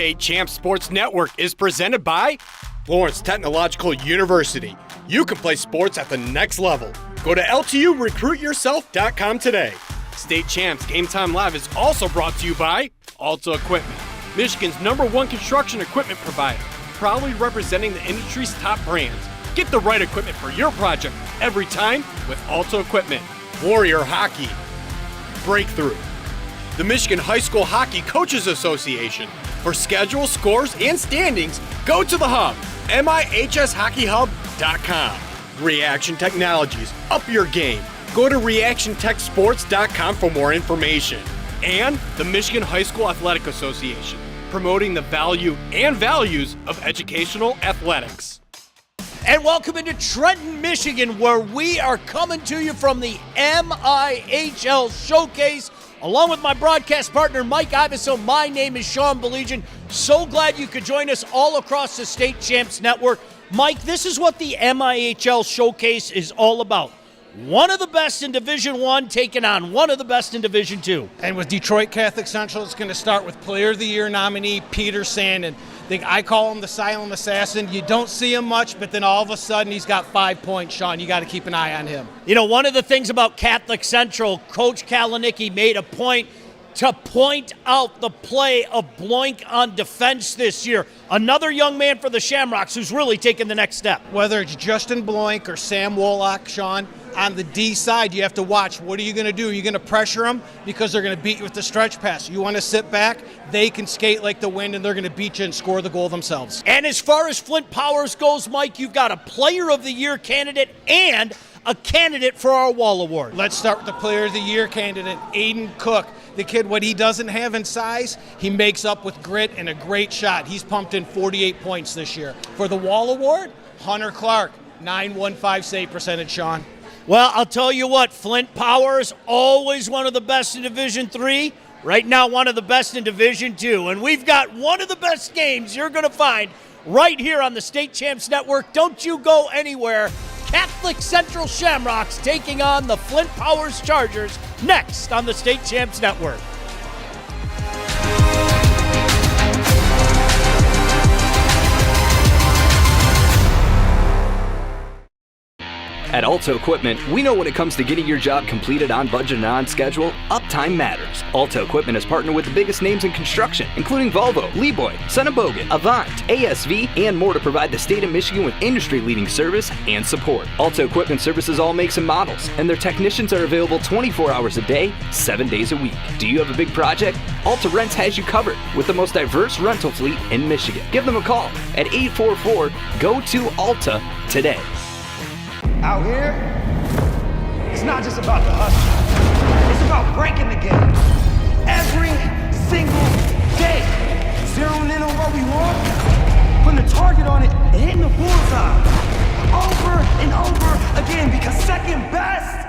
State Champs Sports Network is presented by Florence Technological University. You can play sports at the next level. Go to LTURecruitYourself.com today. State Champs Game Time Live is also brought to you by Alta Equipment, Michigan's #1 construction equipment provider, proudly representing the industry's top brands. Get the right equipment for your project every time with Alta Equipment. Warrior Hockey, Breakthrough, the Michigan High School Hockey Coaches Association. For schedule, scores, and standings, go to the hub, mihshockeyhub.com. Reaction Technologies, up your game. Go to reactiontechsports.com for more information. And the Michigan High School Athletic Association, promoting the value and values of educational athletics. And welcome into Trenton, Michigan, where we are coming to you from the MIHL Showcase, along with my broadcast partner, Mike Iveso. My name is Sean Belegian. So glad you could join us all across the State Champs Network. Mike, this is what the MIHL Showcase is all about. One of the best in Division I taking on one of the best in Division II. And with Detroit Catholic Central, it's going to start with Player of the Year nominee Peter Sandin. I call him the silent assassin. You don't see him much, but then all of a sudden he's got 5 points, Sean. You got to keep an eye on him. You know, one of the things about Catholic Central, Coach Kalinicki made a point to point out the play of Bloink on defense this year. Another young man for the Shamrocks who's really taken the next step. Whether it's Justin Bloink or Sam Wolak, Sean, on the D side, you have to watch. What are you going to do? Are you going to pressure them because they're going to beat you with the stretch pass? You want to sit back? They can skate like the wind, and they're going to beat you and score the goal themselves. And as far as Flint Powers goes, Mike, you've got a Player of the Year candidate and a candidate for our Wall Award. Let's start with the Player of the Year candidate, Aiden Cook. The kid, what he doesn't have in size, he makes up with grit and a great shot. He's pumped in 48 points this year. For the Wall Award, Hunter Clark, 915 save percentage, Sean. Well, I'll tell you what, Flint Powers, always one of the best in Division III. Right now, one of the best in Division II. And we've got one of the best games you're going to find right here on the State Champs Network. Don't you go anywhere. Catholic Central Shamrocks taking on the Flint Powers Chargers next on the State Champs Network. At Alta Equipment, we know when it comes to getting your job completed on budget and on schedule, uptime matters. Alta Equipment has partnered with the biggest names in construction, including Volvo, Leeboy, Sonnenbogen, Avant, ASV, and more to provide the state of Michigan with industry-leading service and support. Alta Equipment services all makes and models, and their technicians are available 24 hours a day, 7 days a week. Do you have a big project? Alta Rents has you covered with the most diverse rental fleet in Michigan. Give them a call at 844-GO-TO-ALTA today. Out here, it's not just about the hustle. It's about breaking the game. Every single day. Zeroing in on what we want, putting a target on it, and hitting the bullseye. Over and over again, because second best,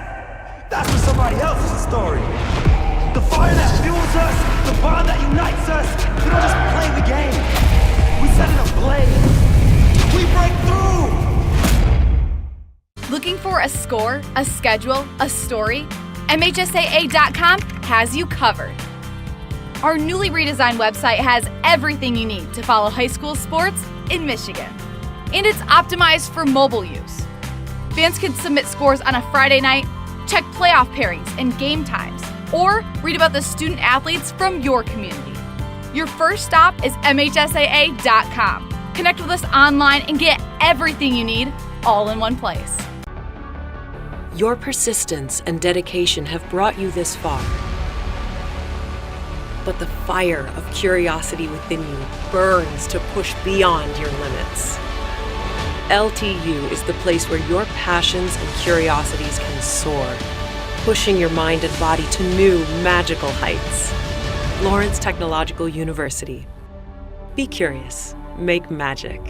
that's for somebody else's story. The fire that fuels us, the bond that unites us, we don't just play the game. We set it ablaze. We break through. Looking for a score, a schedule, a story? MHSAA.com has you covered. Our newly redesigned website has everything you need to follow high school sports in Michigan. And it's optimized for mobile use. Fans can submit scores on a Friday night, check playoff pairings and game times, or read about the student athletes from your community. Your first stop is MHSAA.com. Connect with us online and get everything you need all in one place. Your persistence and dedication have brought you this far. But the fire of curiosity within you burns to push beyond your limits. LTU is the place where your passions and curiosities can soar, pushing your mind and body to new magical heights. Lawrence Technological University. Be curious. Make magic.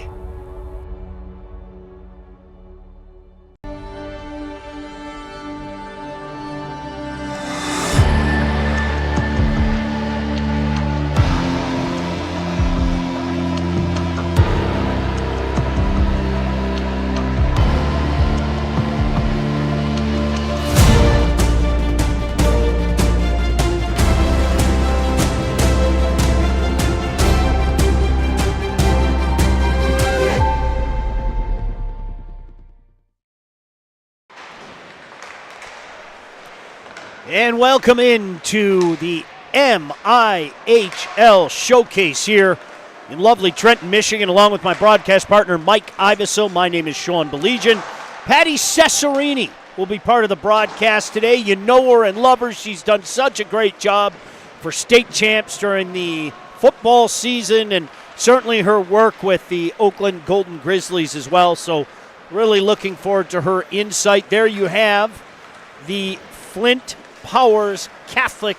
And welcome into the MIHL Showcase here in lovely Trenton, Michigan, along with my broadcast partner, Mike Iveso. My name is Sean Belegian. Patty Cesarini will be part of the broadcast today. You know her and love her. She's done such a great job for state champs during the football season, and certainly her work with the Oakland Golden Grizzlies as well. So really looking forward to her insight. There you have the Flint Powers Catholic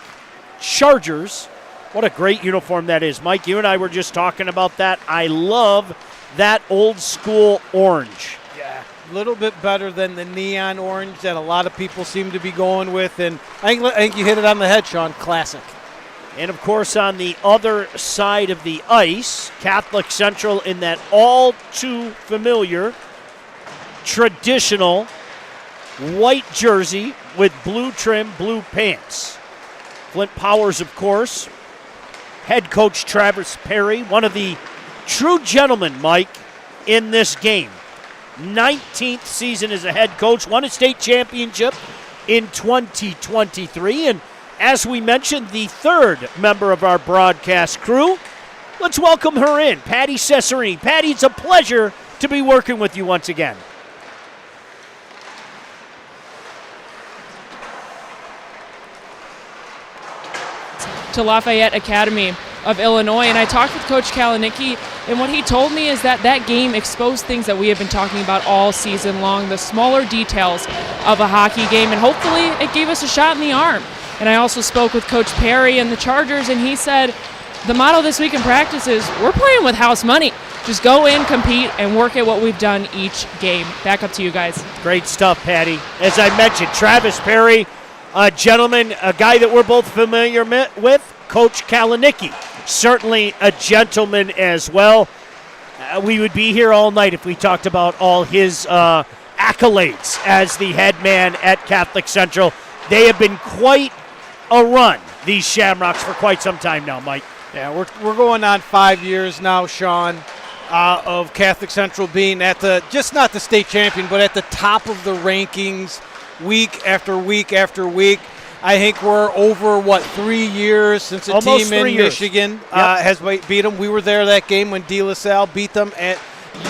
Chargers. What a great uniform that is. Mike, you and I were just talking about that. I love that old school orange. Yeah, a little bit better than the neon orange that a lot of people seem to be going with. And I think you hit it on the head, Sean. Classic. And, of course, on the other side of the ice, Catholic Central in that all too familiar, traditional white jersey with blue trim, blue pants. Flint Powers, of course, head coach Travis Perry, one of the true gentlemen, Mike, in this game. 19th season as a head coach, won a state championship in 2023, and as we mentioned, the third member of our broadcast crew. Let's welcome her in, Patty Cesarini. Patty, it's a pleasure to be working with you once again. To Lafayette Academy of Illinois, and I talked with Coach Kalinicki, and what he told me is that game exposed things that we have been talking about all season long, the smaller details of a hockey game, and hopefully it gave us a shot in the arm. And I also spoke with Coach Perry and the Chargers, and he said the motto this week in practice is we're playing with house money. Just go in, compete, and work at what we've done each game. Back up to you guys. Great stuff, Patty. As I mentioned, Travis Perry, a gentleman, a guy that we're both familiar with, Coach Kalinicki, certainly a gentleman as well. We would be here all night if we talked about all his accolades as the head man at Catholic Central. They have been quite a run, these Shamrocks, for quite some time now, Mike. Yeah, we're going on 5 years now, Sean, of Catholic Central being at just not the state champion, but at the top of the rankings week after week after week. I think we're over, 3 years since a Almost team 3 in years. Michigan has beat them. We were there that game when De La Salle beat them at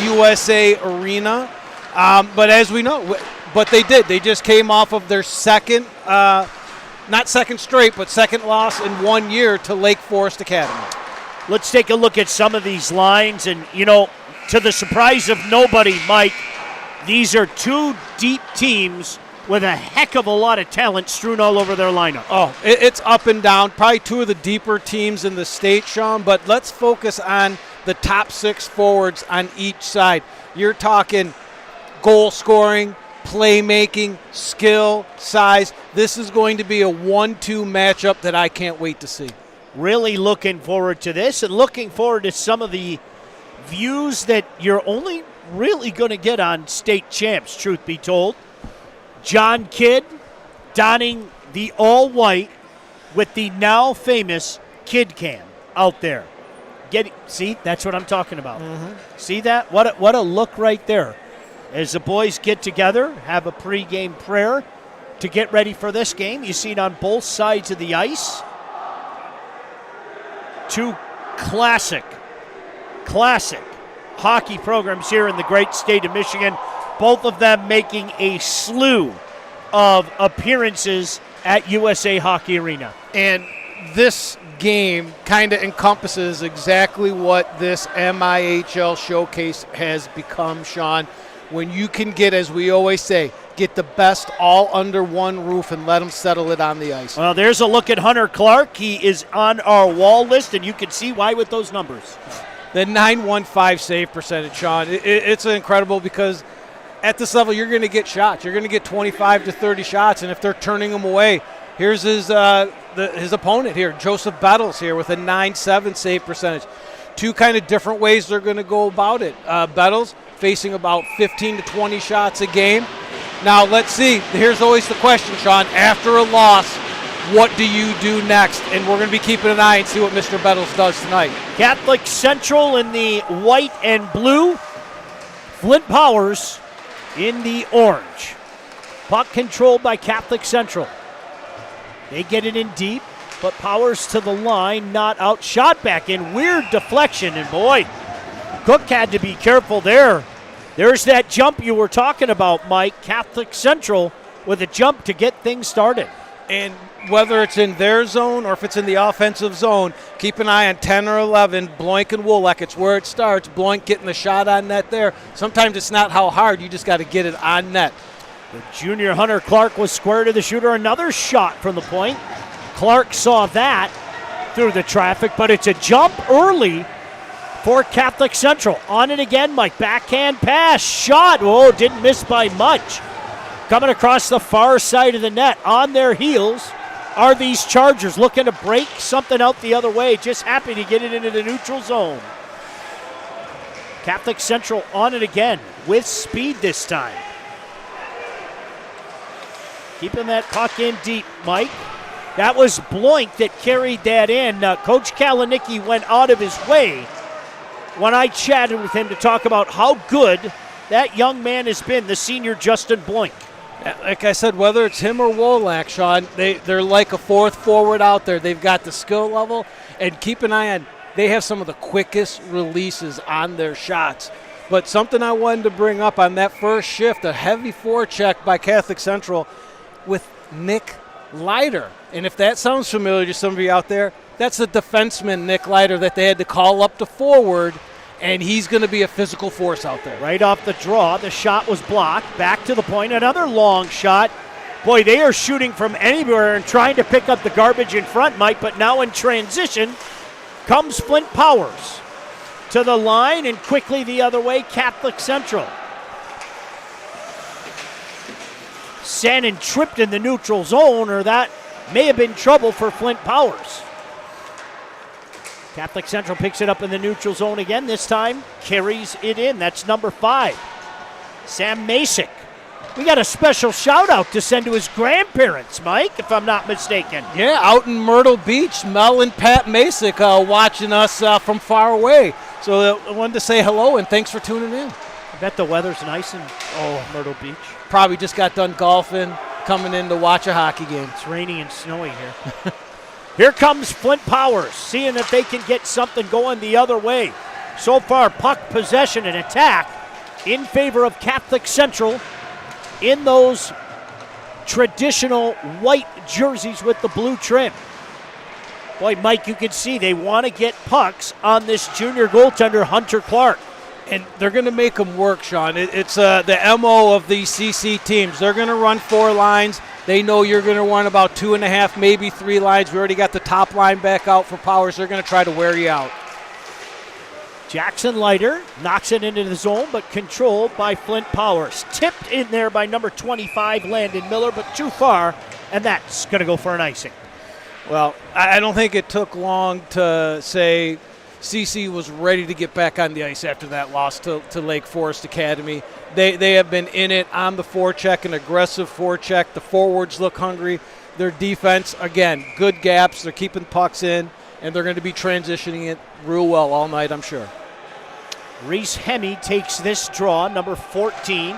USA Arena. But as we know, but they did. They just came off of their second, not second straight, but second loss in 1 year to Lake Forest Academy. Let's take a look at some of these lines. And, to the surprise of nobody, Mike, these are two deep teams with a heck of a lot of talent strewn all over their lineup. Oh, it's up and down. Probably two of the deeper teams in the state, Sean, but let's focus on the top six forwards on each side. You're talking goal scoring, playmaking, skill, size. This is going to be a 1-2 matchup that I can't wait to see. Really looking forward to this, and looking forward to some of the views that you're only really going to get on state champs, truth be told. John Kidd donning the all-white with the now famous Kidd Cam out there. See, that's what I'm talking about. Mm-hmm. See that? What a look right there. As the boys get together, have a pregame prayer to get ready for this game. You see it on both sides of the ice. Two classic hockey programs here in the great state of Michigan. Both of them making a slew of appearances at USA Hockey Arena. And this game kind of encompasses exactly what this MIHL showcase has become, Sean. When you can get, as we always say, get the best all under one roof and let them settle it on the ice. Well, there's a look at Hunter Clark. He is on our wall list, and you can see why with those numbers. The 915 save percentage, Sean, it's incredible because at this level you're going to get shots. You're going to get 25 to 30 shots, and if they're turning them away, here's his opponent here, Joseph Bettles here with a 9.7 save percentage. Two kind of different ways they're going to go about it. Bettles facing about 15 to 20 shots a game. Now, let's see. Here's always the question, Sean. After a loss, what do you do next? And we're going to be keeping an eye and see what Mr. Bettles does tonight. Catholic Central in the white and blue. Flint Powers in the orange. Puck controlled by Catholic Central. They get it in deep, but Powers to the line, not out. Shot back in, weird deflection, and boy, Cook had to be careful there. There's that jump you were talking about, Mike. Catholic Central with a jump to get things started. And whether it's in their zone or if it's in the offensive zone, keep an eye on 10 or 11, Bloink and Wolak. It's where it starts. Bloink getting the shot on net there. Sometimes it's not how hard, you just got to get it on net. The junior Hunter Clark was square to the shooter. Another shot from the point. Clark saw that through the traffic, but it's a jump early for Catholic Central. On it again, Mike. Backhand pass. Shot. Oh, didn't miss by much. Coming across the far side of the net. On their heels are these Chargers looking to break something out the other way. Just happy to get it into the neutral zone. Catholic Central on it again with speed this time. Keeping that puck in deep, Mike. That was Bloink that carried that in. Coach Kalinicki went out of his way when I chatted with him to talk about how good that young man has been, the senior Justin Bloink. Like I said, whether it's him or Wolak, Sean, they're like a fourth forward out there. They've got the skill level, and keep an eye on, they have some of the quickest releases on their shots. But something I wanted to bring up on that first shift, a heavy forecheck by Catholic Central with Nick Leiter. And if that sounds familiar to some of you out there, that's the defenseman, Nick Leiter, that they had to call up to forward, and he's going to be a physical force out there. Right off the draw, the shot was blocked. Back to the point, another long shot. Boy, they are shooting from anywhere and trying to pick up the garbage in front, Mike, but now in transition comes Flint Powers. To the line and quickly the other way, Catholic Central. Sannon tripped in the neutral zone, or that may have been trouble for Flint Powers. Catholic Central picks it up in the neutral zone again. This time carries it in. That's number 5, Sam Masick. We got a special shout out to send to his grandparents, Mike, if I'm not mistaken. Yeah, out in Myrtle Beach, Mel and Pat Masick watching us from far away. So I wanted to say hello and thanks for tuning in. I bet the weather's nice in Myrtle Beach. Probably just got done golfing, coming in to watch a hockey game. It's rainy and snowy here. Here comes Flint Powers, seeing if they can get something going the other way. So far, puck possession and attack in favor of Catholic Central in those traditional white jerseys with the blue trim. Boy, Mike, you can see they want to get pucks on this junior goaltender, Hunter Clark. And they're going to make them work, Sean. It's the MO of these CC teams. They're going to run 4 lines. They know you're going to run about 2.5, maybe 3 lines. We already got the top line back out for Powers. They're going to try to wear you out. Jackson Leiter knocks it into the zone, but controlled by Flint Powers. Tipped in there by number 25, Landon Miller, but too far, and that's going to go for an icing. Well, I don't think it took long to say CC was ready to get back on the ice after that loss to Lake Forest Academy. They have been in it on the forecheck, an aggressive forecheck. The forwards look hungry. Their defense, again, good gaps. They're keeping pucks in, and they're going to be transitioning it real well all night, I'm sure. Reese Hemme takes this draw, number 14.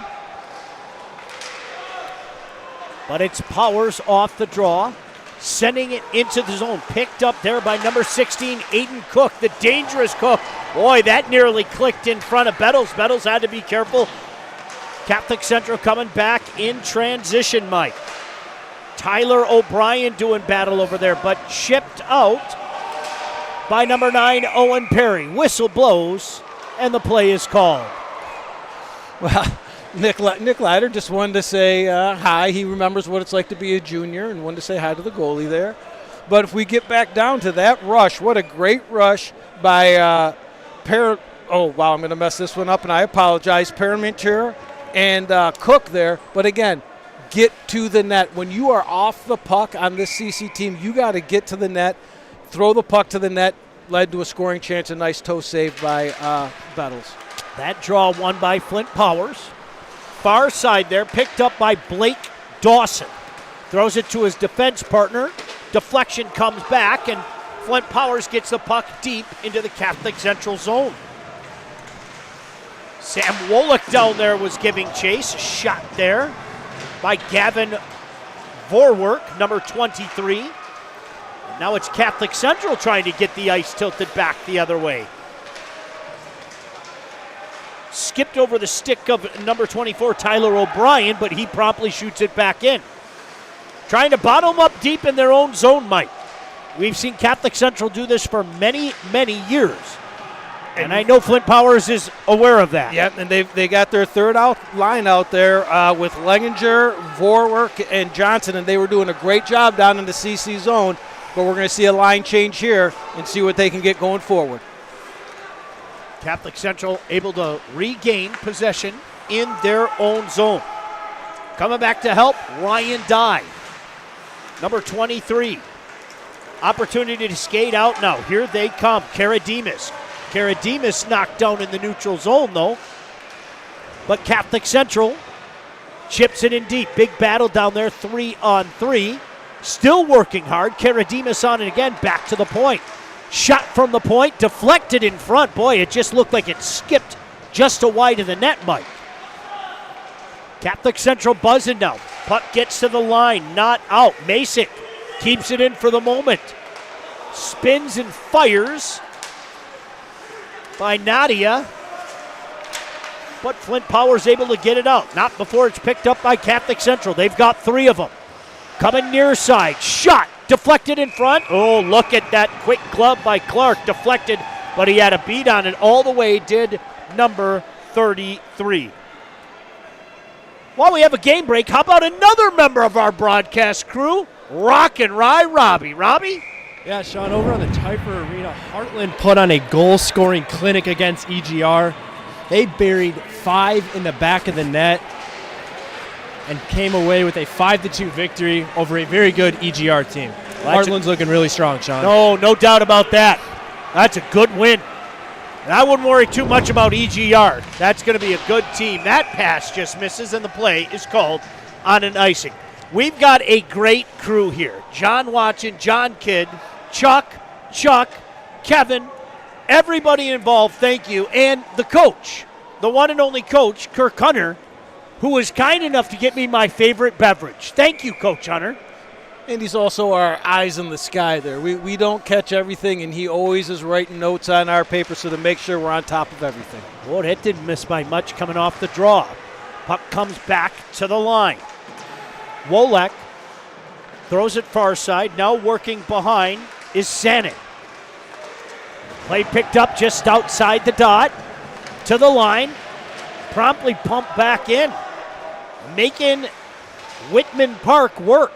But it's Powers off the draw, sending it into the zone. Picked up there by number 16, Aiden Cook, the dangerous Cook. Boy, that nearly clicked in front of Bettles. Bettles had to be careful. Catholic Central coming back in transition, Mike. Tyler O'Brien doing battle over there, but chipped out by number 9, Owen Perry. Whistle blows, and the play is called. Well, Nick Leiter just wanted to say hi. He remembers what it's like to be a junior and wanted to say hi to the goalie there. But if we get back down to that rush, what a great rush by oh, wow, I'm going to mess this one up, and I apologize. Parmentier and Cook there. But again, get to the net. When you are off the puck on this CC team, you got to get to the net, throw the puck to the net, led to a scoring chance, a nice toe save by Bettles. That draw won by Flint Powers. Far side there, picked up by Blake Dawson. Throws it to his defense partner. Deflection comes back, and Flint Powers gets the puck deep into the Catholic Central zone. Sam Wolak down there was giving chase. Shot there by Gavin Vorwerk, number 23. And now it's Catholic Central trying to get the ice tilted back the other way. Skipped over the stick of number 24, Tyler O'Brien, but he promptly shoots it back in. Trying to bottom up deep in their own zone, Mike. We've seen Catholic Central do this for many, many years. And I know Flint Powers is aware of that. Yep, and they got their third line out there with Lenginger, Vorwerk, and Johnson, and they were doing a great job down in the CC zone. But we're going to see a line change here and see what they can get going forward. Catholic Central able to regain possession in their own zone. Coming back to help, Ryan Dye, number 23. Opportunity to skate out now. Here they come, Karadimas. Karadimas knocked down in the neutral zone, though. But Catholic Central chips it in deep. Big battle down there, 3-on-3. Still working hard. Karadimas on it again, back to the point. Shot from the point, deflected in front. Boy, it just looked like it skipped just to wide of the net, Mike. Catholic Central buzzing now. Puck gets to the line, not out. Masick keeps it in for the moment. Spins and fires by Nadia. But Flint Powers able to get it out. Not before it's picked up by Catholic Central. They've got 3 of them. Coming near side. Shot. Deflected in front. Oh, look at that quick glove by Clark. Deflected, but he had a beat on it all the way, did number 33. While we have a game break, how about another member of our broadcast crew? Rock and Rye Robbie. Robbie? Yeah, Sean, over on the Typer Arena, Heartland put on a goal-scoring clinic against EGR. They buried 5 in the back of the net and came away with a 5-2 victory over a very good EGR team. Heartland's looking really strong, Sean. No doubt about that. That's a good win. And I wouldn't worry too much about EGR. That's going to be a good team. That pass just misses, and the play is called on an icing. We've got a great crew here. John Watson, John Kidd, Chuck, Kevin, everybody involved, thank you, and the coach, the one and only coach, Kirk Hunter, who was kind enough to get me my favorite beverage. Thank you, Coach Hunter. And he's also our eyes in the sky there. We don't catch everything, and he always is writing notes on our paper so to make sure we're on top of everything. Boy, that didn't miss by much coming off the draw. Puck comes back to the line. Wolek throws it far side. Now working behind is Sanek. Play picked up just outside the dot. To the line. Promptly pumped back in. Making Whitman Park work.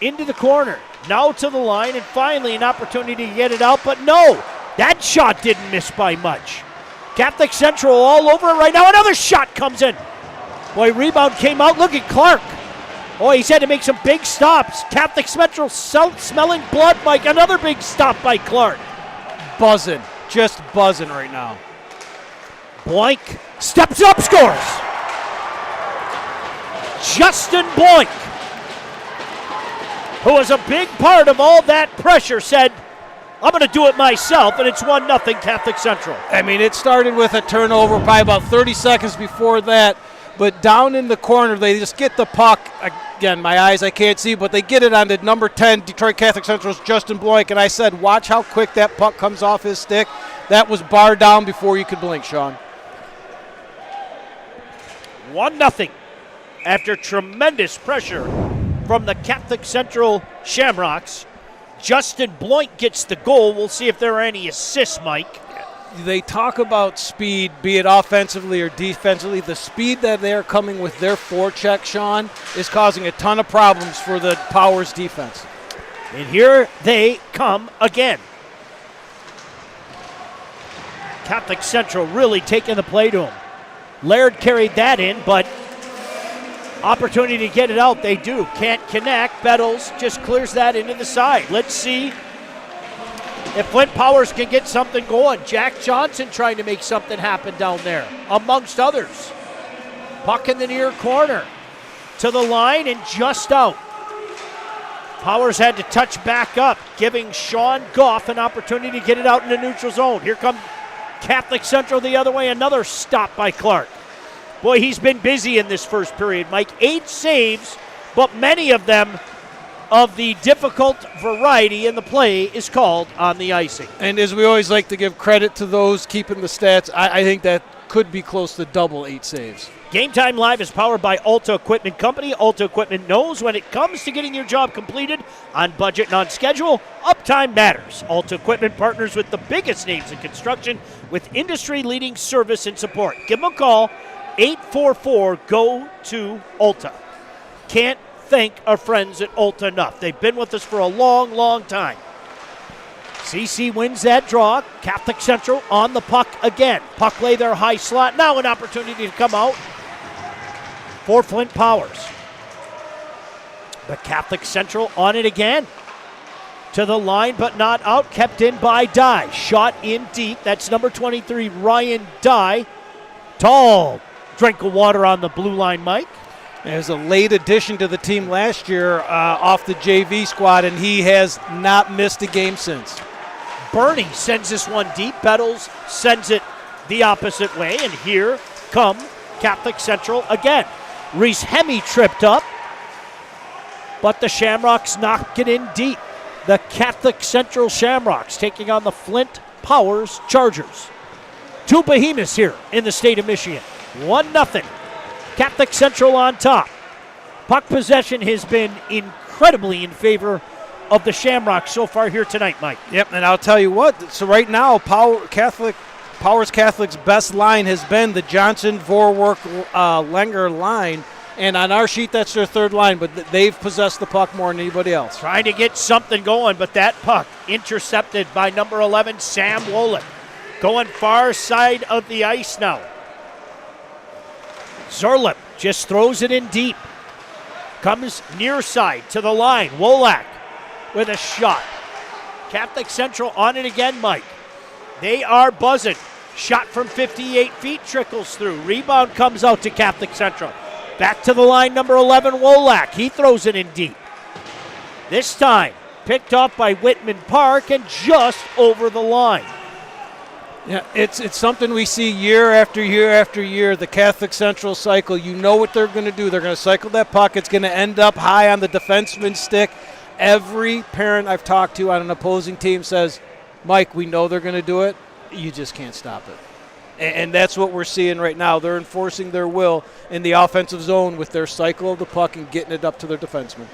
Into the corner. Now to the line, and finally an opportunity to get it out, but no! That shot didn't miss by much. Catholic Central all over it right now. Another shot comes in. Boy, rebound came out. Look at Clark. Oh, he's had to make some big stops. Catholic Central smelling blood, Mike. Another big stop by Clark. Buzzing. Just buzzing right now. Blank steps up, scores. Justin Blank, who was a big part of all that pressure, said, I'm going to do it myself, and it's 1-0 Catholic Central. I mean, it started with a turnover probably about 30 seconds before that, but down in the corner, they just get the puck. Again, my eyes, I can't see, but they get it on the number 10, Detroit Catholic Central's Justin Blank, and I said, watch how quick that puck comes off his stick. That was bar down before you could blink, Sean. 1-0 after tremendous pressure from the Catholic Central Shamrocks. Justin Bloink gets the goal. We'll see if there are any assists, Mike. They talk about speed, be it offensively or defensively. The speed that they're coming with their forecheck, Sean, is causing a ton of problems for the Powers defense. And here they come again. Catholic Central really taking the play to him. Laird carried that in, but opportunity to get it out, they do. Can't connect. Bettles just clears that into the side. Let's see if Flint Powers can get something going. Jack Johnson trying to make something happen down there, amongst others. Puck in the near corner. To the line and just out. Powers had to touch back up, giving Sean Goff an opportunity to get it out in the neutral zone. Here come Catholic Central the other way. Another stop by Clark. Boy, he's been busy in this first period, Mike. 8 saves but many of them of the difficult variety in the play is called on the icing. And as we always like to give credit to those keeping the stats, I think that could be close to double 8 saves. Game Time Live is powered by Alta Equipment Company. Alta Equipment knows when it comes to getting your job completed on budget and on schedule, uptime matters. Alta Equipment partners with the biggest names in construction with industry-leading service and support. Give them a call, 844-GO-TO-ALTA. Can't thank our friends at Alta enough. They've been with us for a long, long time. CC wins that draw. Catholic Central on the puck again. Puck lay their high slot. Now an opportunity to come out for Flint Powers. But Catholic Central on it again. To the line, but not out. Kept in by Dye. Shot in deep. That's number 23, Ryan Dye. Tall drink of water on the blue line, Mike. As a late addition to the team last year off the JV squad, and he has not missed a game since. Bernie sends this one deep. Bettles sends it the opposite way, and here come Catholic Central again. Reese Hemme tripped up, but the Shamrocks knock it in deep. The Catholic Central Shamrocks taking on the Flint Powers Chargers. Two behemoths here in the state of Michigan. 1-0. Catholic Central on top. Puck possession has been incredibly in favor of the Shamrocks so far here tonight, Mike. Yep, and I'll tell you what. So right now, Powers Catholic's best line has been the Johnson, Vorwerk, Lenger line. And on our sheet, that's their third line, but they've possessed the puck more than anybody else. Trying to get something going, but that puck intercepted by number 11, Sam Wolin. Going far side of the ice now. Zorlip just throws it in deep. Comes near side to the line. Wolak with a shot. Catholic Central on it again, Mike. They are buzzing. Shot from 58 feet trickles through. Rebound comes out to Catholic Central. Back to the line, number 11, Wolak. He throws it in deep. This time, picked off by Whitman Park and just over the line. Yeah, it's something we see year after year after year, the Catholic Central cycle. You know what they're going to do. They're going to cycle that puck. It's going to end up high on the defenseman's stick. Every parent I've talked to on an opposing team says, Mike, we know they're going to do it. You just can't stop it. And that's what we're seeing right now. They're enforcing their will in the offensive zone with their cycle of the puck and getting it up to their defensemen.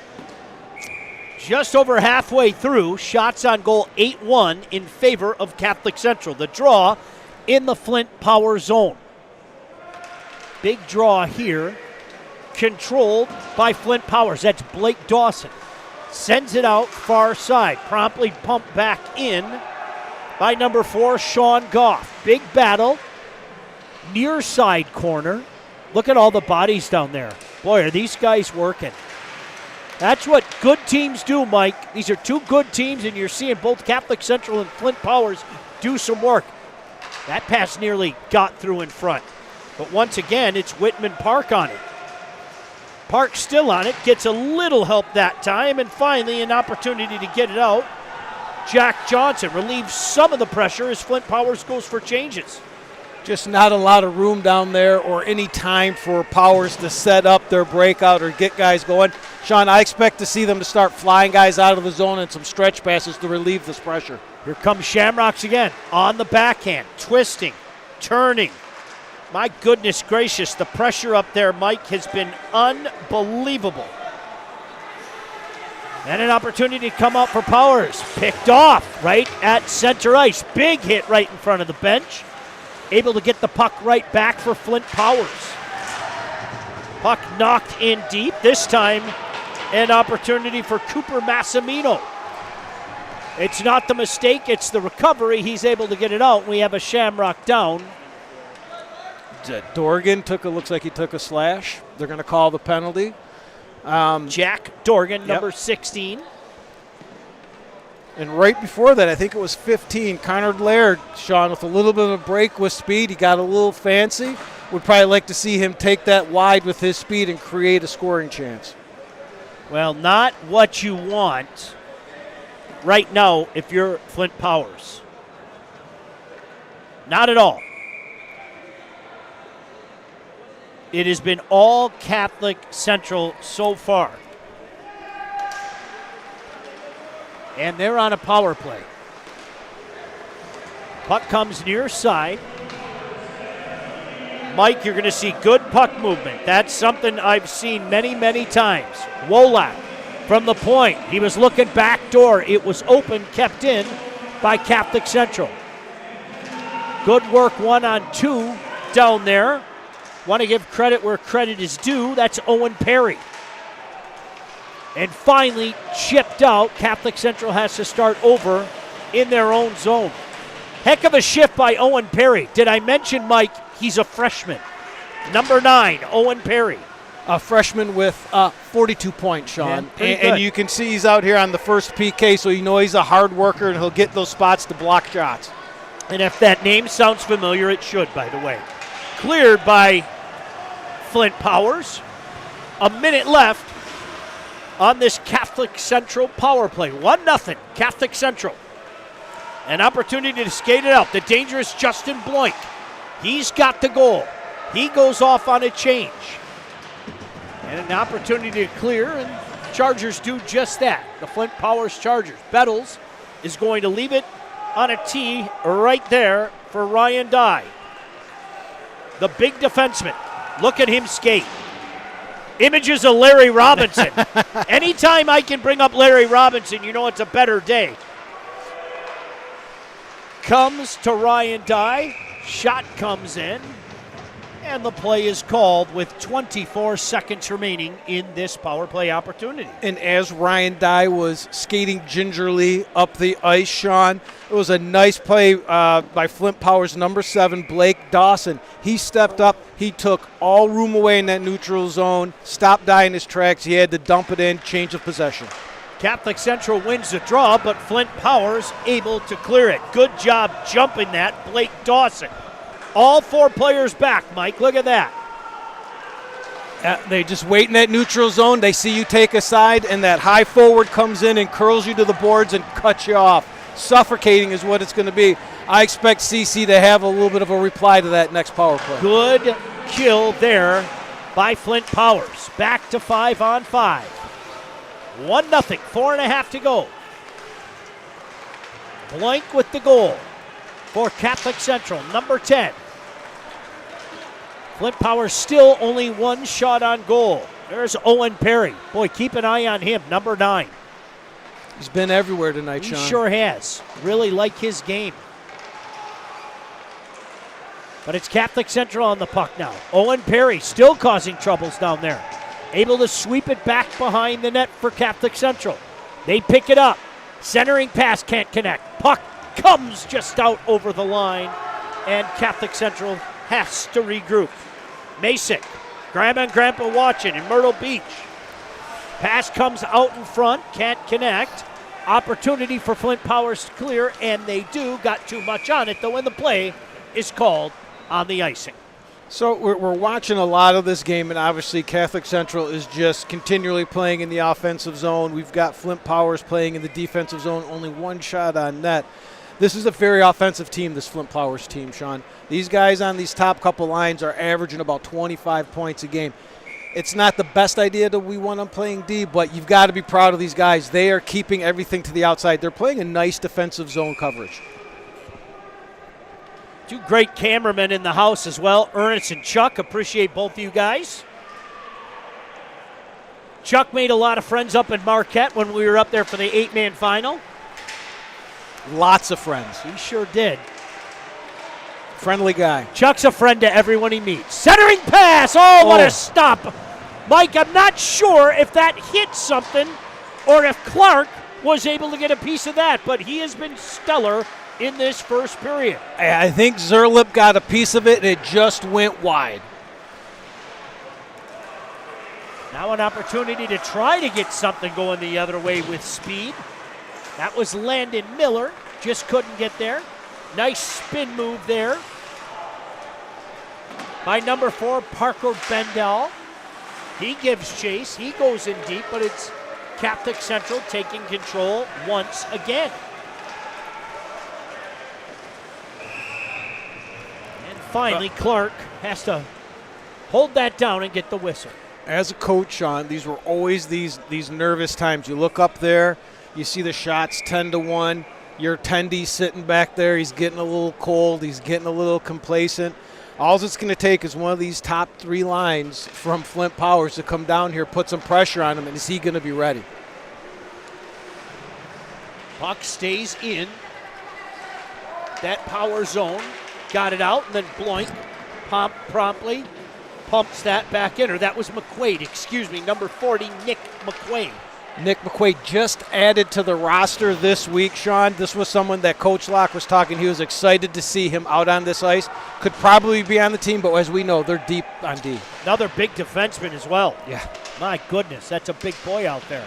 Just over halfway through, shots on goal 8-1 in favor of Catholic Central. The draw in the Flint Power zone. Big draw here, controlled by Flint Powers. That's Blake Dawson. Sends it out far side, promptly pumped back in by number 4, Sean Goff. Big battle, near side corner. Look at all the bodies down there. Boy, are these guys working. That's what good teams do, Mike. These are two good teams, and you're seeing both Catholic Central and Flint Powers do some work. That pass nearly got through in front. But once again, it's Whitman Park on it. Park still on it, gets a little help that time, and finally an opportunity to get it out. Jack Johnson relieves some of the pressure as Flint Powers goes for changes. Just not a lot of room down there or any time for Powers to set up their breakout or get guys going. Sean, I expect to see them to start flying guys out of the zone and some stretch passes to relieve this pressure. Here comes Shamrocks again on the backhand, twisting, turning. My goodness gracious, the pressure up there, Mike, has been unbelievable. And an opportunity to come out for Powers. Picked off right at center ice. Big hit right in front of the bench. Able to get the puck right back for Flint Powers. Puck knocked in deep. This time, an opportunity for Cooper Massimino. It's not the mistake, it's the recovery. He's able to get it out. We have a Shamrock down. Dorgan looks like he took a slash. They're going to call the penalty. Jack Dorgan, number 16. And right before that, I think it was 15, Conrad Laird, Sean, with a little bit of a break with speed. He got a little fancy. Would probably like to see him take that wide with his speed and create a scoring chance. Well, not what you want right now if you're Flint Powers. Not at all. It has been all Catholic Central so far. And they're on a power play. Puck comes near side. Mike, you're going to see good puck movement. That's something I've seen many, many times. Wolak from the point. He was looking back door. It was open, kept in by Catholic Central. Good work 1-on-2 down there. Want to give credit where credit is due. That's Owen Perry. And finally chipped out. Catholic Central has to start over in their own zone. Heck of a shift by Owen Perry. Did I mention, Mike, he's a freshman. Number 9, Owen Perry. A freshman with 42 points, Sean. Yeah, and you can see he's out here on the first PK, so you know he's a hard worker and he'll get those spots to block shots. And if that name sounds familiar, it should, by the way. Cleared by Flint Powers. A minute left on this Catholic Central power play. 1-0, Catholic Central. An opportunity to skate it out. The dangerous Justin Bloink. He's got the goal. He goes off on a change. And an opportunity to clear, and Chargers do just that. The Flint Powers Chargers. Bettles is going to leave it on a tee right there for Ryan Dye. The big defenseman. Look at him skate. Images of Larry Robinson. Anytime I can bring up Larry Robinson, you know it's a better day. Comes to Ryan Dye. Shot comes in. And the play is called with 24 seconds remaining in this power play opportunity. And as Ryan Dye was skating gingerly up the ice, Sean, it was a nice play by Flint Powers number 7, Blake Dawson. He stepped up. He took all room away in that neutral zone, stopped Dye in his tracks. He had to dump it in, change of possession. Catholic Central wins the draw, but Flint Powers able to clear it. Good job jumping that, Blake Dawson. All 4 players back, Mike. Look at that. They just wait in that neutral zone. They see you take a side, and that high forward comes in and curls you to the boards and cuts you off. Suffocating is what it's going to be. I expect CC to have a little bit of a reply to that next power play. Good kill there by Flint Powers. Back to 5-on-5. 1-0, 4.5 to go. Blank with the goal for Catholic Central, number 10. Flint Powers still only 1 shot on goal. There's Owen Perry. Boy, keep an eye on him, number 9. He's been everywhere tonight, Sean. He sure has. Really like his game. But it's Catholic Central on the puck now. Owen Perry still causing troubles down there. Able to sweep it back behind the net for Catholic Central. They pick it up. Centering pass can't connect. Puck comes just out over the line, and Catholic Central has to regroup. Masick, Grandma and Grandpa watching in Myrtle Beach. Pass comes out in front, can't connect. Opportunity for Flint Powers to clear, and they do. Got too much on it, though, and the play is called on the icing. So we're watching a lot of this game, and obviously Catholic Central is just continually playing in the offensive zone. We've got Flint Powers playing in the defensive zone, only 1 shot on net. This is a very offensive team, this Flint Powers team, Sean. These guys on these top couple lines are averaging about 25 points a game. It's not the best idea that we want them playing D, but you've got to be proud of these guys. They are keeping everything to the outside. They're playing a nice defensive zone coverage. 2 great cameramen in the house as well, Ernest and Chuck. Appreciate both of you guys. Chuck made a lot of friends up in Marquette when we were up there for the 8-man final. Lots of friends. He sure did. Friendly guy. Chuck's a friend to everyone he meets. Centering pass. Oh, what a stop. Mike, I'm not sure if that hit something or if Clark was able to get a piece of that, but he has been stellar in this first period. I think Zerlip got a piece of it, and it just went wide. Now an opportunity to try to get something going the other way with speed. That was Landon Miller. Just couldn't get there. Nice spin move there by number 4, Parker Bendel. He gives chase. He goes in deep, but it's Catholic Central taking control once again. And finally, Clark has to hold that down and get the whistle. As a coach, Sean, these were always these nervous times. You look up there, You see the shots 10-1. Your Tendy sitting back there. He's getting a little cold. He's getting a little complacent. All it's going to take is one of these top 3 lines from Flint Powers to come down here, put some pressure on him, and is he going to be ready? Puck stays in that power zone. Got it out, and then Bloink promptly pumps that back in. Or that was McQuaid, excuse me, number 40, Nick McQuaid. Nick McQuaid just added to the roster this week, Sean. This was someone that Coach Locke was talking. He was excited to see him out on this ice. Could probably be on the team, but as we know, they're deep on D. Another big defenseman as well. Yeah. My goodness, that's a big boy out there.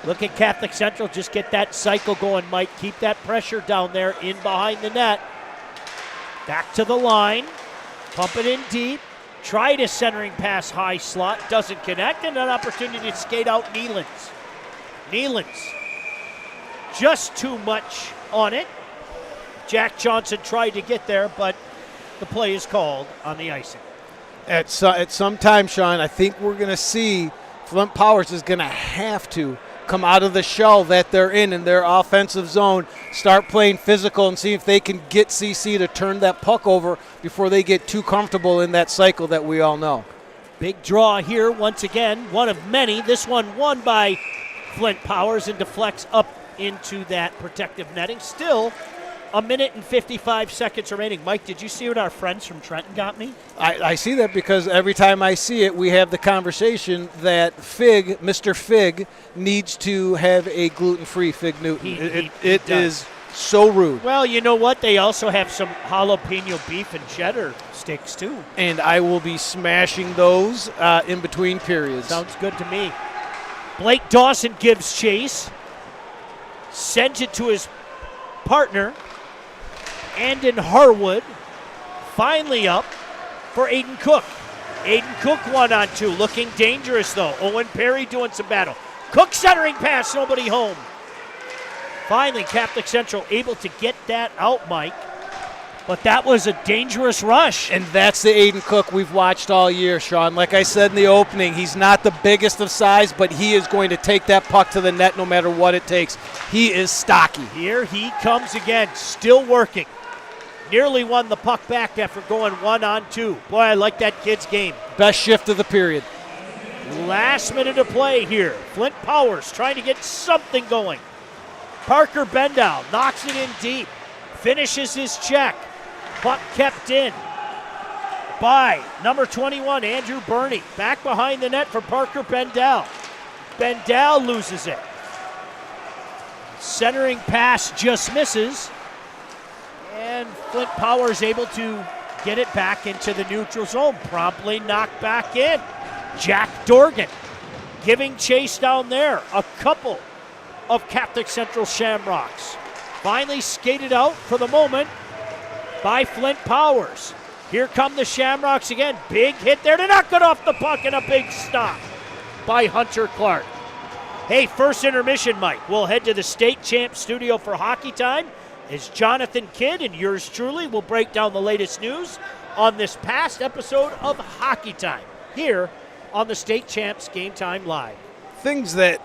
Look at Catholic Central. Just get that cycle going, Mike. Keep that pressure down there in behind the net. Back to the line. Pump it in deep. Tried a centering pass high slot. Doesn't connect. And an opportunity to skate out Nealons. Nealons. Just too much on it. Jack Johnson tried to get there, but the play is called on the icing. At some time, Sean, I think we're going to see Flint Powers is going to have to come out of the shell that they're in their offensive zone, start playing physical, and see if they can get CC to turn that puck over before they get too comfortable in that cycle that we all know. Big draw here once again, one of many. This one won by Flint Powers and deflects up into that protective netting. Still a minute and 55 seconds remaining. Mike, did you see what our friends from Trenton got me? I see that because every time I see it, we have the conversation that Mr. Fig, needs to have a gluten-free Fig Newton. It is so rude. Well, you know what? They also have some jalapeno beef and cheddar sticks, too. And I will be smashing those in between periods. Sounds good to me. Blake Dawson gives chase, sends it to his partner, Andon Harwood, finally up for Aiden Cook. Aiden Cook 1-on-2, looking dangerous though. Owen Perry doing some battle. Cook centering pass, nobody home. Finally, Catholic Central able to get that out, Mike. But that was a dangerous rush. And that's the Aiden Cook we've watched all year, Sean. Like I said in the opening, he's not the biggest of size, but he is going to take that puck to the net no matter what it takes. He is stocky. Here he comes again, still working. Nearly won the puck back after going 1-on-2. Boy, I like that kid's game. Best shift of the period. Last minute of play here. Flint Powers trying to get something going. Parker Bendow knocks it in deep. Finishes his check. Puck kept in by number 21, Andrew Burney. Back behind the net for Parker Bendow. Bendow loses it. Centering pass just misses. And Flint Powers able to get it back into the neutral zone. Promptly knocked back in. Jack Dorgan giving chase down there. A couple of Catholic Central Shamrocks. Finally skated out for the moment by Flint Powers. Here come the Shamrocks again. Big hit there to knock it off the puck and a big stop by Hunter Clark. Hey, first intermission, Mike. We'll head to the State Champs studio for Hockey Time as Jonathan Kidd and yours truly will break down the latest news on this past episode of Hockey Time here on the State Champs Game Time Live. Things that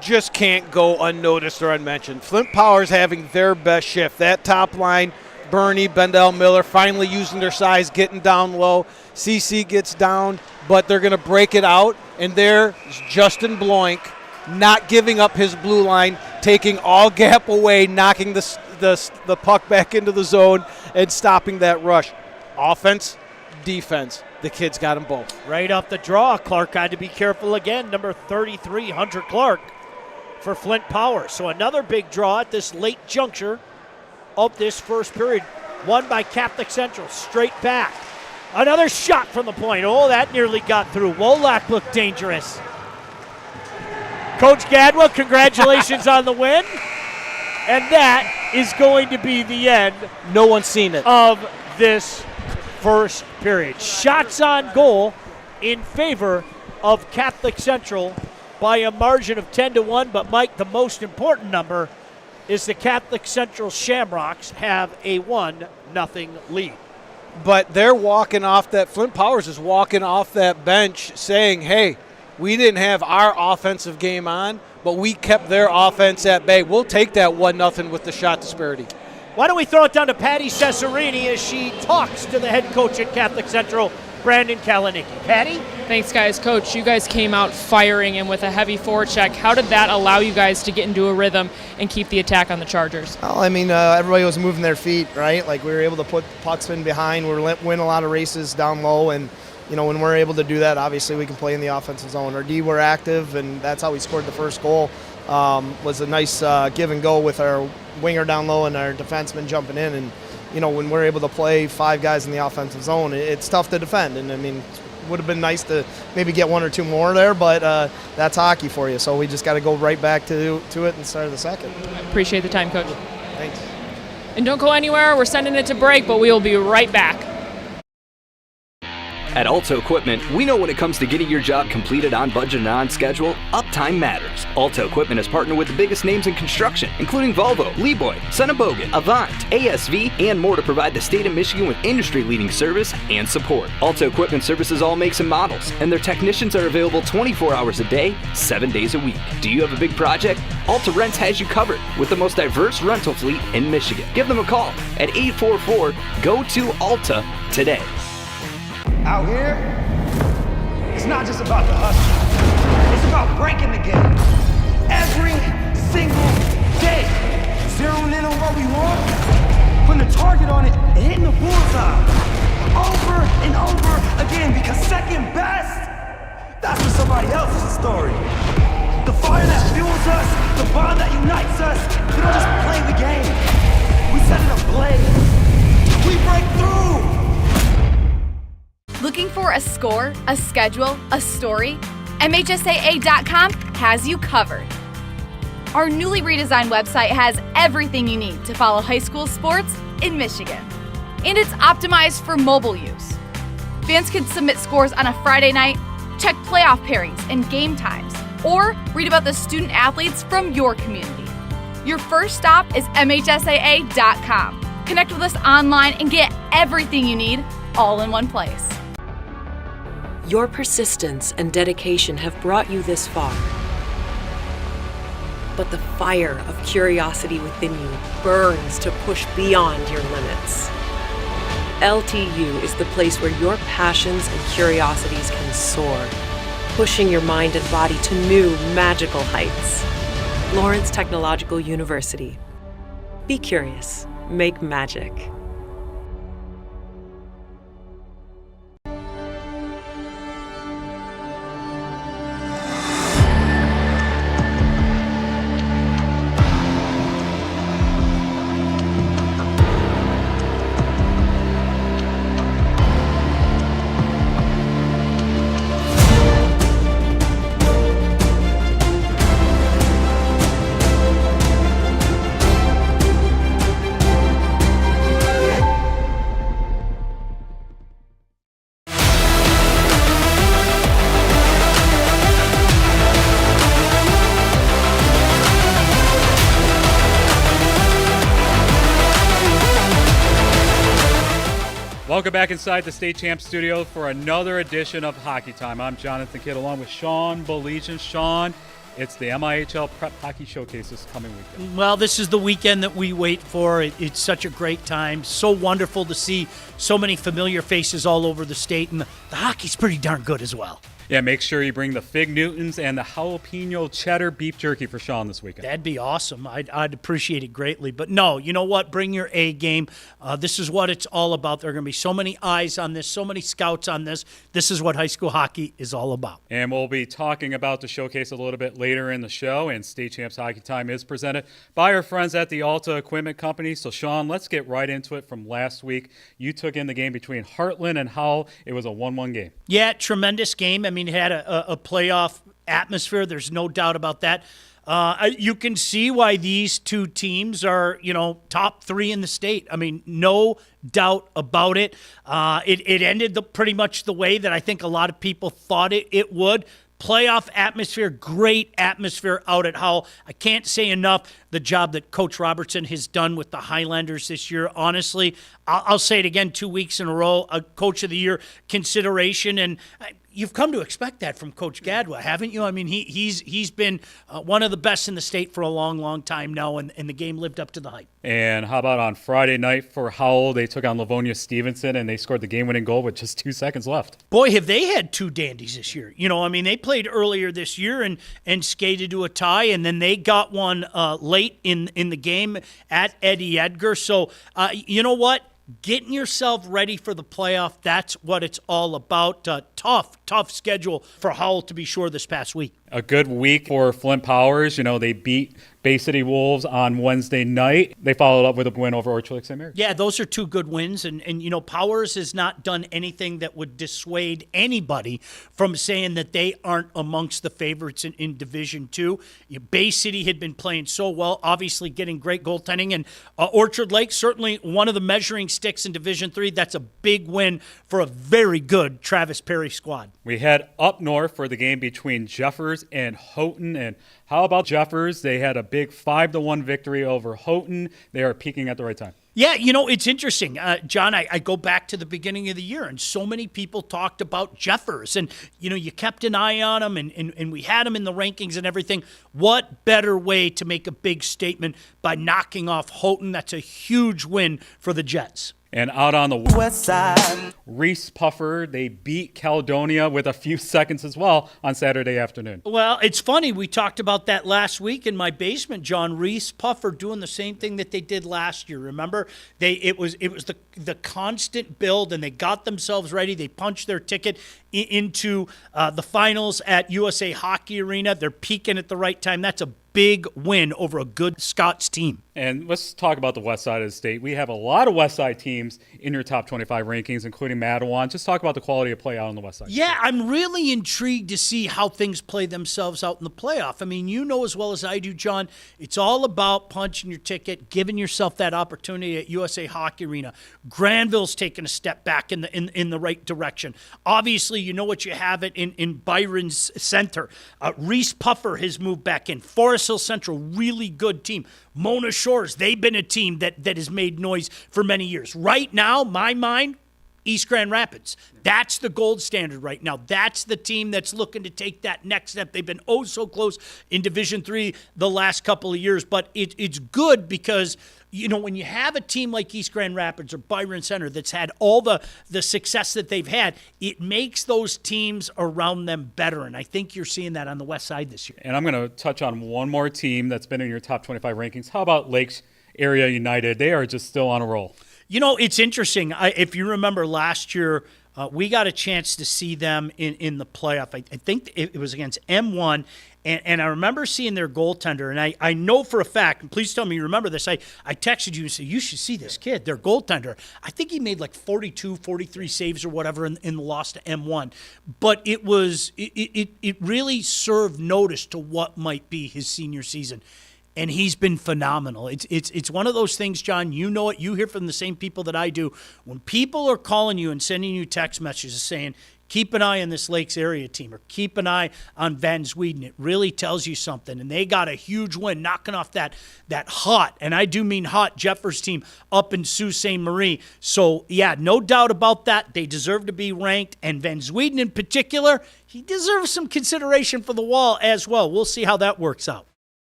just can't go unnoticed or unmentioned. Flint Powers having their best shift. That top line, Bernie, Bendel, Miller, finally using their size, getting down low. CC gets down, but they're going to break it out. And there's Justin Bloink not giving up his blue line, taking all gap away, knocking the puck back into the zone and stopping that rush. Offense, defense. The kids got them both. Right off the draw, Clark had to be careful again. Number 33, Hunter Clark for Flint Powers. So another big draw at this late juncture of this first period. Won by Catholic Central. Straight back. Another shot from the point. Oh, that nearly got through. Wolak looked dangerous. Coach Gadwell, congratulations on the win. And that is going to be the end. No one's seen it. Of this first period. Shots on goal in favor of Catholic Central by a margin of 10-1. But, Mike, the most important number is the Catholic Central Shamrocks have a 1-0 lead. But they're walking off that. Flint Powers is walking off that bench saying, hey, we didn't have our offensive game on, but we kept their offense at bay. We'll take that 1-0 with the shot disparity. Why don't we throw it down to Patty Cesarini as she talks to the head coach at Catholic Central, Brandon Kalinicki. Patty? Thanks, guys. Coach, you guys came out firing and with a heavy forecheck. How did that allow you guys to get into a rhythm and keep the attack on the Chargers? Well, I mean, everybody was moving their feet, right? Like, we were able to put pucks in behind. We were win a lot of races down low, and when we're able to do that, obviously we can play in the offensive zone. Our D were active, and that's how we scored the first goal. Was a nice give and go with our winger down low and our defenseman jumping in. And, when we're able to play 5 guys in the offensive zone, it's tough to defend. And, I mean, it would have been nice to maybe get 1 or 2 more there, but that's hockey for you. So we just got to go right back to it and start the second. I appreciate the time, Coach. Thanks. And don't go anywhere. We're sending it to break, but we will be right back. At Alto Equipment, we know when it comes to getting your job completed on budget and on schedule, uptime matters. Alto Equipment has partnered with the biggest names in construction, including Volvo, Leeboy, Sonnebogen, Avant, ASV, and more to provide the state of Michigan with industry-leading service and support. Alto Equipment services all makes and models, and their technicians are available 24 hours a day, 7 days a week. Do you have a big project? Alta Rents has you covered with the most diverse rental fleet in Michigan. Give them a call at 844-GO-TO-ALTA today. Out here, it's not just about the hustle. It's about breaking the game. Every single day. Zeroing in on what we want, putting a target on it, and hitting the bullseye. Over and over again, because second best, that's for somebody else's story. The fire that fuels us, the bond that unites us, we don't just play the game. We set it ablaze. We break through. Looking for a score, a schedule, a story? MHSAA.com has you covered. Our newly redesigned website has everything you need to follow high school sports in Michigan. And it's optimized for mobile use. Fans can submit scores on a Friday night, check playoff pairings and game times, or read about the student athletes from your community. Your first stop is MHSAA.com. Connect with us online and get everything you need all in one place. Your persistence and dedication have brought you this far. But the fire of curiosity within you burns to push beyond your limits. LTU is the place where your passions and curiosities can soar, pushing your mind and body to new magical heights. Lawrence Technological University. Be curious. Make magic. Welcome back inside the State Champs studio for another edition of Hockey Time. I'm Jonathan Kidd along with Sean Belegian. Sean, it's the MIHL Prep Hockey Showcase this coming weekend. Well, this is the weekend that we wait for. It's such a great time. So wonderful to see so many familiar faces all over the state, and the hockey's pretty darn good as well. Yeah, make sure you bring the Fig Newtons and the jalapeno cheddar beef jerky for Sean this weekend. That'd be awesome. I'd appreciate it greatly. But no, you know what? Bring your A game. This is what it's all about. There are going to be so many eyes on this, so many scouts on this. This is what high school hockey is all about. And we'll be talking about the showcase a little bit later in the show. And State Champs Hockey Time is presented by our friends at the Alta Equipment Company. So, Sean, let's get right into it from last week. You took in the game between Heartland and Howell. It was a 1-1 game. Yeah, tremendous game. I mean, it had a playoff atmosphere. There's no doubt about that. You can see why these two teams are, top 3 in the state. I mean, no doubt about it. It ended pretty much the way that I think a lot of people thought it would. Playoff atmosphere, great atmosphere out at Howell. I can't say enough the job that Coach Robertson has done with the Highlanders this year. Honestly, I'll say it again, 2 weeks in a row, a Coach of the Year consideration. And you've come to expect that from Coach Gadwa, haven't you? I mean, he's been one of the best in the state for a long, long time now, and the game lived up to the hype. And how about on Friday night for Howell? They took on Livonia Stevenson, and they scored the game-winning goal with just 2 seconds left. Boy, have they had two dandies this year. I mean, they played earlier this year and skated to a tie, and then they got one late in the game at Eddie Edgar. So, you know what? Getting yourself ready for the playoff, that's what it's all about. Tough schedule for Howell, to be sure, this past week. A good week for Flint Powers. They beat Bay City Wolves on Wednesday night. They followed up with a win over Orchard Lake St. Mary's. Yeah, those are two good wins. And Powers has not done anything that would dissuade anybody from saying that they aren't amongst the favorites in Division II. Bay City had been playing so well, obviously getting great goaltending. And Orchard Lake, certainly one of the measuring sticks in Division III. That's a big win for a very good Travis Perry squad. We head up north for the game between Jeffers and Houghton. And how about Jeffers? They had a big 5-1 victory over Houghton. They are peaking at the right time. Yeah, it's interesting. John, I go back to the beginning of the year, and so many people talked about Jeffers. And, you kept an eye on him, and we had him in the rankings and everything. What better way to make a big statement by knocking off Houghton? That's a huge win for the Jets. And out on the west side, Reese Puffer, they beat Caledonia with a few seconds as well on Saturday afternoon. Well, it's funny. We talked about that last week in my basement, John. Reese Puffer doing the same thing that they did last year. Remember? It was the constant build, and they got themselves ready. They punched their ticket into the finals at USA Hockey Arena. They're peaking at the right time. That's a big win over a good Scots team. And let's talk about the west side of the state. We have a lot of west side teams in your top 25 rankings, including Madawan. Just talk about the quality of play out on the west side. Yeah, I'm really intrigued to see how things play themselves out in the playoff. I mean, as well as I do, John, it's all about punching your ticket, giving yourself that opportunity at USA Hockey Arena. Granville's taking a step back in the right direction. Obviously, you know what you have it in Byron's Center. Reese Puffer has moved back in. Forest Hill Central, really good team. Mona Shores, they've been a team that has made noise for many years. Right now, my mind, East Grand Rapids. That's the gold standard right now. That's the team that's looking to take that next step. They've been so close in Division III the last couple of years, but it's good because when you have a team like East Grand Rapids or Byron Center that's had all the success that they've had, it makes those teams around them better, and I think you're seeing that on the west side this year. And I'm going to touch on one more team that's been in your top 25 rankings. How about Lakes Area United? They are just still on a roll. It's interesting. If you remember last year, we got a chance to see them in the playoff. I think it was against M1, and I remember seeing their goaltender, and I know for a fact, and please tell me you remember this, I texted you and said, you should see this kid, their goaltender. I think he made like 42, 43 saves or whatever in the loss to M1. But it really served notice to what might be his senior season. And he's been phenomenal. It's one of those things, John, you know it. You hear from the same people that I do. When people are calling you and sending you text messages saying, keep an eye on this Lakes area team or keep an eye on Van Sweden, it really tells you something. And they got a huge win, knocking off that hot, and I do mean hot, Jeffers team up in Sault Ste. Marie. So, yeah, no doubt about that. They deserve to be ranked. And Van Sweden in particular, he deserves some consideration for the wall as well. We'll see how that works out.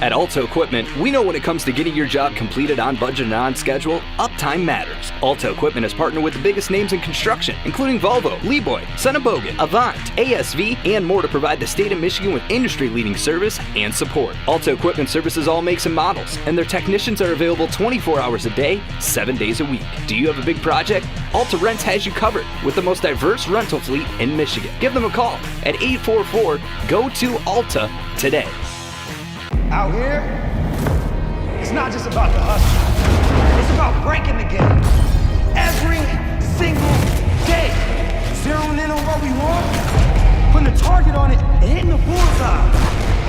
At Alto Equipment, we know when it comes to getting your job completed on budget and on schedule, uptime matters. Alto Equipment has partnered with the biggest names in construction, including Volvo, Leeboy, Senebogen, Avant, ASV, and more to provide the state of Michigan with industry-leading service and support. Alto Equipment services all makes and models, and their technicians are available 24 hours a day, 7 days a week. Do you have a big project? Alta Rents has you covered with the most diverse rental fleet in Michigan. Give them a call at 844-GO-TO-ALTA today. Out here, it's not just about the hustle. It's about breaking the game. Every single day. Zeroing in on what we want, putting a target on it, and hitting the bullseye.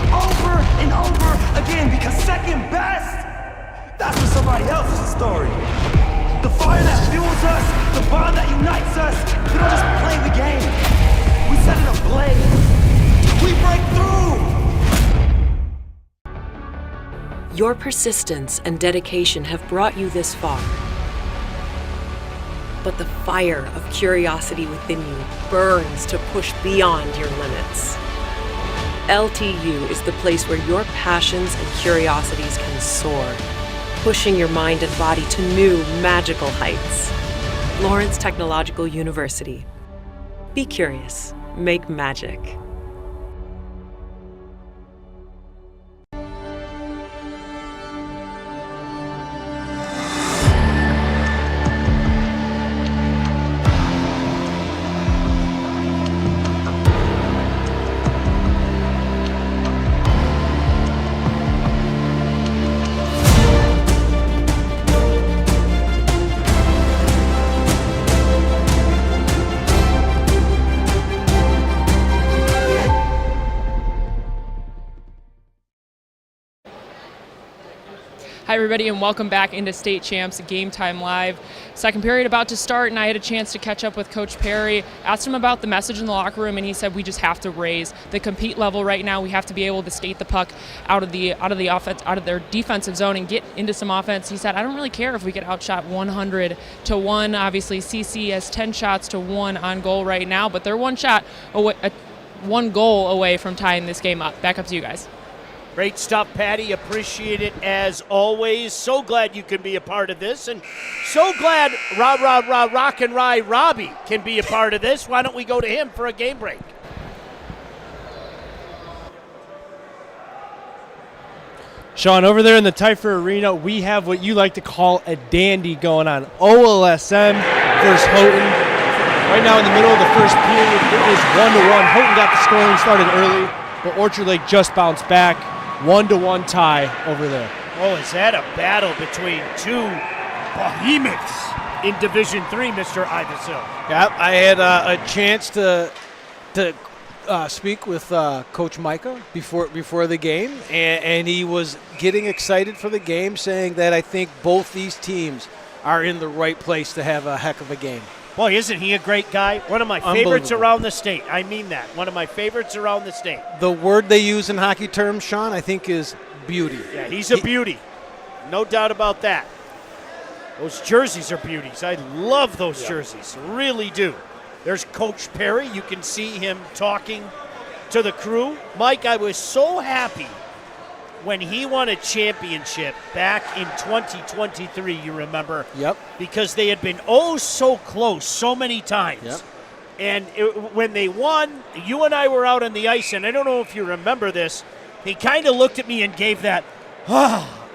Over and over again, because second best, that's for somebody else's story. The fire that fuels us, the bond that unites us, we don't just play the game. We set it ablaze. We break through. Your persistence and dedication have brought you this far. but the fire of curiosity within you burns to push beyond your limits. LTU is the place where your passions and curiosities can soar, pushing your mind and body to new magical heights. Lawrence Technological University. Be curious. Make magic. Hi, everybody, and welcome back into State Champs Game Time Live. Second period about to start, and I had a chance to catch up with Coach Perry. Asked him about the message in the locker room, and he said we just have to raise the compete level right now. We have to be able to skate the puck out of the offense, out of their defensive zone, and get into some offense. He said, I don't really care if we get outshot 100-1. Obviously, CC has 10 shots to 1 on goal right now, but they're one goal away from tying this game up. Back up to you guys. Great stuff, Patty. Appreciate it as always. So glad you can be a part of this, and so glad Rock and Rye Robbie can be a part of this. Why don't we go to him for a game break? Sean, over there in the Typher Arena, we have what you like to call a dandy going on. OLSM versus Houghton. Right now in the middle of the first period, it is 1-1. Houghton got the scoring started early, but Orchard Lake just bounced back. 1-1 tie over there. Oh, is that a battle between two behemoths in Division III, Mr. Ivesil? Yeah, I had a chance to speak with Coach Micah before the game, and he was getting excited for the game, saying that I think both these teams are in the right place to have a heck of a game. Boy, isn't he a great guy? One of my favorites around the state. I mean that. One of my favorites around the state. The word they use in hockey terms, Sean, I think is beauty. Yeah, he's a beauty. No doubt about that. Those jerseys are beauties. I love those jerseys. Really do. There's Coach Perry. You can see him talking to the crew. Mike, I was so happy when he won a championship back in 2023, you remember? Yep. Because they had been so close so many times. Yep. And when they won, you and I were out on the ice, and I don't know if you remember this, he kind of looked at me and gave that,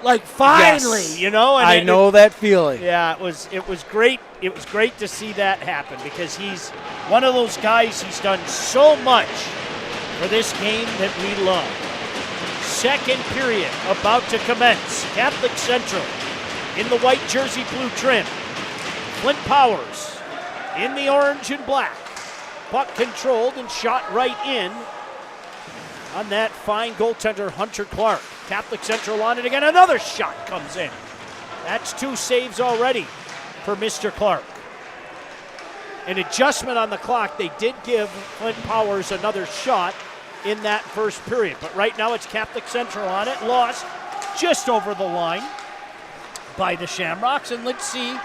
like finally, yes. You know? And I know that feeling. Yeah, it was great. It was great to see that happen because he's one of those guys, he's done so much for this game that we love. Second period about to commence. Catholic Central in the white jersey, blue trim. Flint Powers in the orange and black. Puck controlled and shot right in on that fine goaltender Hunter Clark. Catholic Central on it again. Another shot comes in. That's 2 saves already for Mr. Clark. An adjustment on the clock. They did give Flint Powers another shot in that first period. But right now it's Catholic Central on it. Lost just over the line by the Shamrocks. And let's see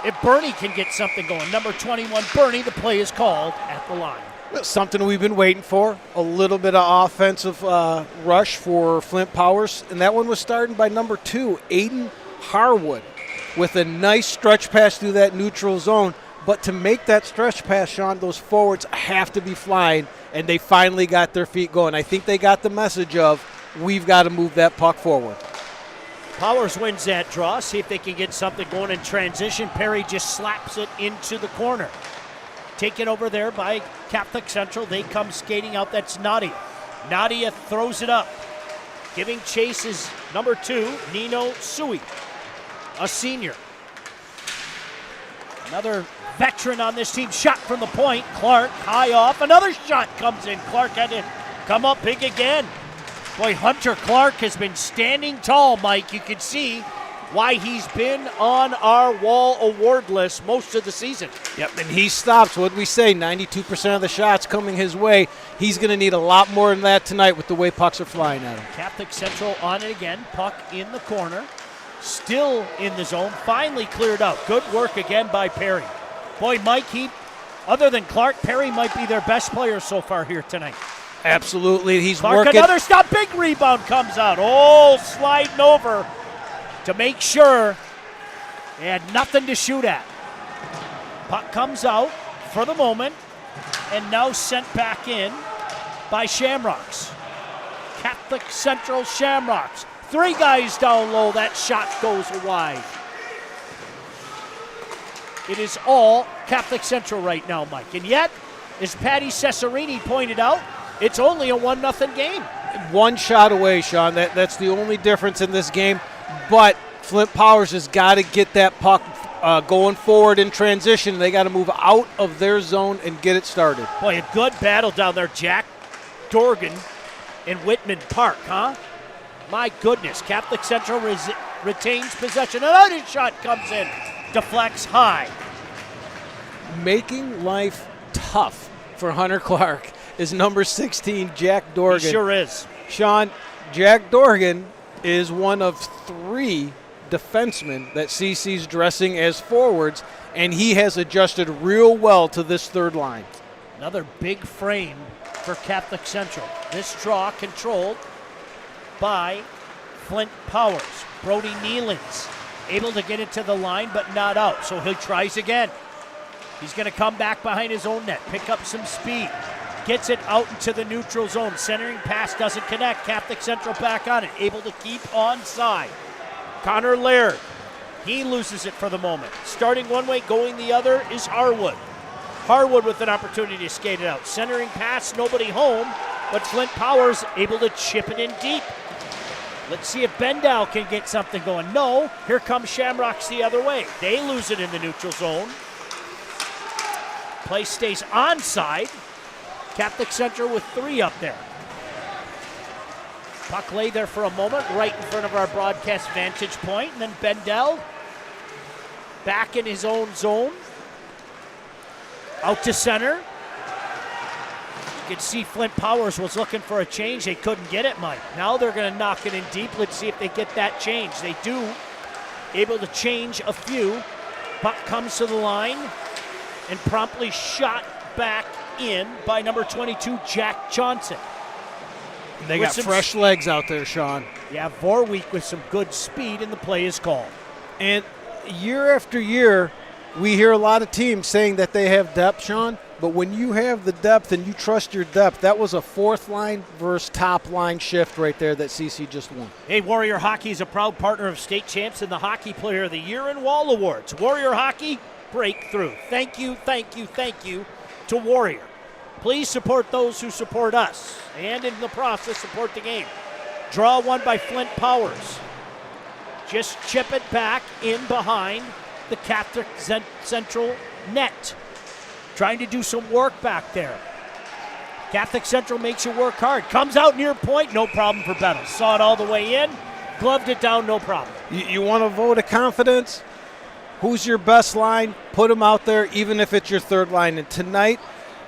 if Bernie can get something going. Number 21, Bernie, the play is called at the line. Something we've been waiting for, a little bit of offensive rush for Flint Powers. And that one was started by number 2, Aiden Harwood, with a nice stretch pass through that neutral zone. But to make that stretch pass, Sean, those forwards have to be flying, and they finally got their feet going. I think they got the message of, we've got to move that puck forward. Powers wins that draw. See if they can get something going in transition. Perry just slaps it into the corner. Taken over there by Catholic Central. They come skating out. That's Nadia. Nadia throws it up. Giving chase is number 2, Nino Sui, a senior. Another veteran on this team. Shot from the point. Clark high off. Another shot comes in. Clark had to come up big again. Boy, Hunter Clark has been standing tall, Mike. You can see why he's been on our Wall award list most of the season. Yep, and he stops. What did we say? 92% of the shots coming his way. He's going to need a lot more than that tonight with the way pucks are flying at him. Catholic Central on it again. Puck in the corner. Still in the zone. Finally cleared out. Good work again by Perry. Boy, Mike, other than Clark, Perry might be their best player so far here tonight. Absolutely. He's Clark, working. another stop. Big rebound comes out. Oh, sliding over to make sure they had nothing to shoot at. Puck comes out for the moment and now sent back in by Shamrocks. Catholic Central Shamrocks. 3 guys down low. That shot goes wide. It is all Catholic Central right now, Mike. And yet, as Patty Cesarini pointed out, it's only a 1-0 game. 1 shot away, Sean. That's the only difference in this game. But Flint Powers has got to get that puck going forward in transition. They got to move out of their zone and get it started. Boy, a good battle down there, Jack Dorgan in Whitman Park, huh? My goodness, Catholic Central retains possession. Another shot comes in, deflects high. Making life tough for Hunter Clark is number 16, Jack Dorgan. He sure is. Sean, Jack Dorgan is one of 3 defensemen that CC's dressing as forwards, and he has adjusted real well to this third line. Another big frame for Catholic Central. This draw controlled by Flint Powers. Brody Nealons able to get it to the line, but not out, so he tries again. He's going to come back behind his own net, pick up some speed, gets it out into the neutral zone. Centering pass doesn't connect. Catholic Central back on it, able to keep onside. Connor Laird, he loses it for the moment. Starting one way, going the other is Harwood. Harwood with an opportunity to skate it out. Centering pass, nobody home, but Flint Powers able to chip it in deep. Let's see if Bendal can get something going. No, here comes Shamrocks the other way. They lose it in the neutral zone. Play stays onside. Catholic Central with 3 up there. Puck lay there for a moment, right in front of our broadcast vantage point, and then Bendel back in his own zone. Out to center. You can see Flint Powers was looking for a change. They couldn't get it, Mike. Now they're going to knock it in deep. Let's see if they get that change. They do. Able to change a few. Puck comes to the line and promptly shot back in by number 22, Jack Johnson. They got fresh legs out there, Sean. Yeah, Vorweek with some good speed, and the play is called. And year after year, we hear a lot of teams saying that they have depth, Sean, but when you have the depth and you trust your depth, that was a 4th line versus top line shift right there that CC just won. Hey, Warrior Hockey is a proud partner of State Champs and the Hockey Player of the Year and Wall Awards. Warrior Hockey, breakthrough. Thank you, thank you, thank you to Warrior. Please support those who support us, and in the process, support the game. Draw 1 by Flint Powers. Just chip it back in behind the Catholic Central net. Trying to do some work back there. Catholic Central makes you work hard. Comes out near point, no problem for Bettles. Saw it all the way in, gloved it down, no problem. You want a vote of confidence? Who's your best line? Put them out there, even if it's your third line. And tonight,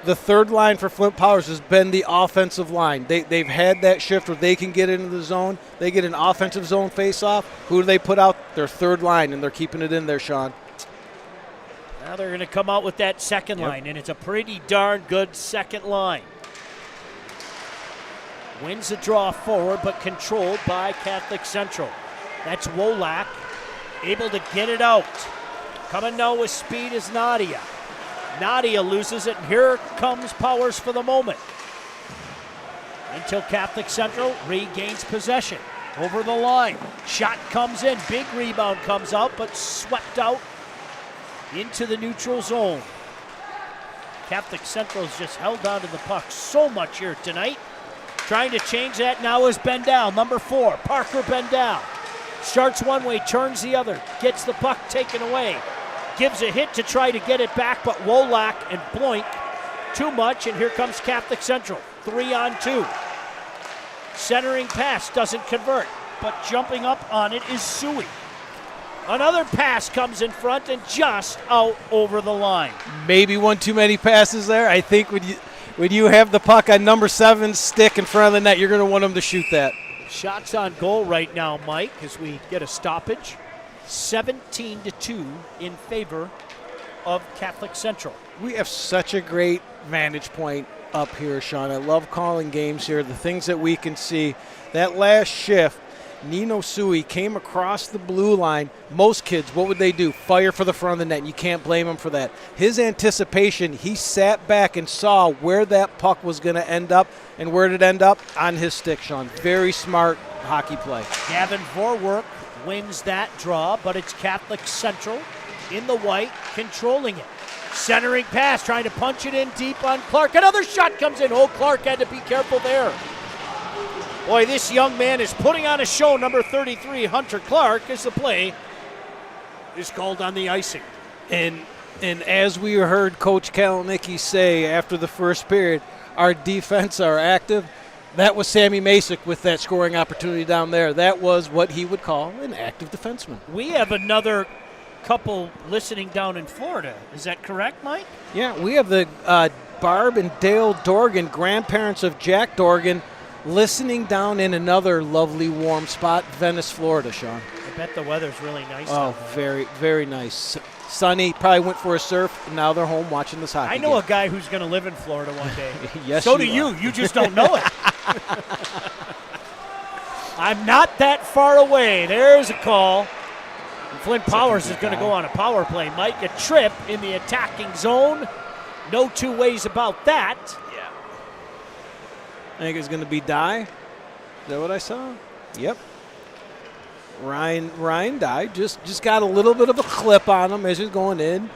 the third line for Flint Powers has been the offensive line. They've had that shift where they can get into the zone. They get an offensive zone face-off. Who do they put out? Their third line, and they're keeping it in there, Sean. Now they're going to come out with that second line, and it's a pretty darn good second line. Wins the draw forward, but controlled by Catholic Central. That's Wolak, able to get it out. Coming now with speed is Nadia. Nadia loses it, and here comes Powers for the moment. Until Catholic Central regains possession. Over the line. Shot comes in. Big rebound comes out, but swept out into the neutral zone. Catholic Central has just held on to the puck so much here tonight. Trying to change that now is Bendal, number 4, Parker Bendal. Starts one way, turns the other, gets the puck taken away. Gives a hit to try to get it back, but Wolak and Bloink too much, and here comes Catholic Central. 3-on-2. Centering pass doesn't convert, but jumping up on it is Suey. Another pass comes in front and just out over the line. Maybe one too many passes there. I think when you have the puck on number 7's stick in front of the net, you're going to want them to shoot that. Shots on goal right now, Mike, as we get a stoppage. 17-2 in favor of Catholic Central. We have such a great vantage point up here, Sean. I love calling games here. The things that we can see. That last shift, Nino Sui came across the blue line. Most kids, what would they do? Fire for the front of the net, and you can't blame him for that. His anticipation, he sat back and saw where that puck was going to end up, and where did it end up? On his stick, Sean. Very smart hockey play. Gavin Vorwerk wins that draw, but it's Catholic Central in the white, controlling it. Centering pass, trying to punch it in deep on Clark. Another shot comes in. Oh, Clark had to be careful there. Boy, this young man is putting on a show. Number 33, Hunter Clark, as the play is called on the icing. And as we heard Coach Kalnicki say after the first period, our defense are active. That was Sammy Masick with that scoring opportunity down there. That was what he would call an active defenseman. We have another couple listening down in Florida. Is that correct, Mike? Yeah, we have the Barb and Dale Dorgan, grandparents of Jack Dorgan, listening down in another lovely warm spot, Venice, Florida, Sean. I bet the weather's really nice. Oh, very, very nice. Sunny, probably went for a surf, and now they're home watching this hockey I know game. a guy who's going to live in Florida one day. Yes, so do you. You just don't know it. I'm not that far away. There's a call. And Flint Powers is going to go on a power play. Mike, a trip in the attacking zone. No two ways about that. I think it's going to be Dye. Is that what I saw? Yep. Ryan Dye just got a little bit of a clip on him as he's going in.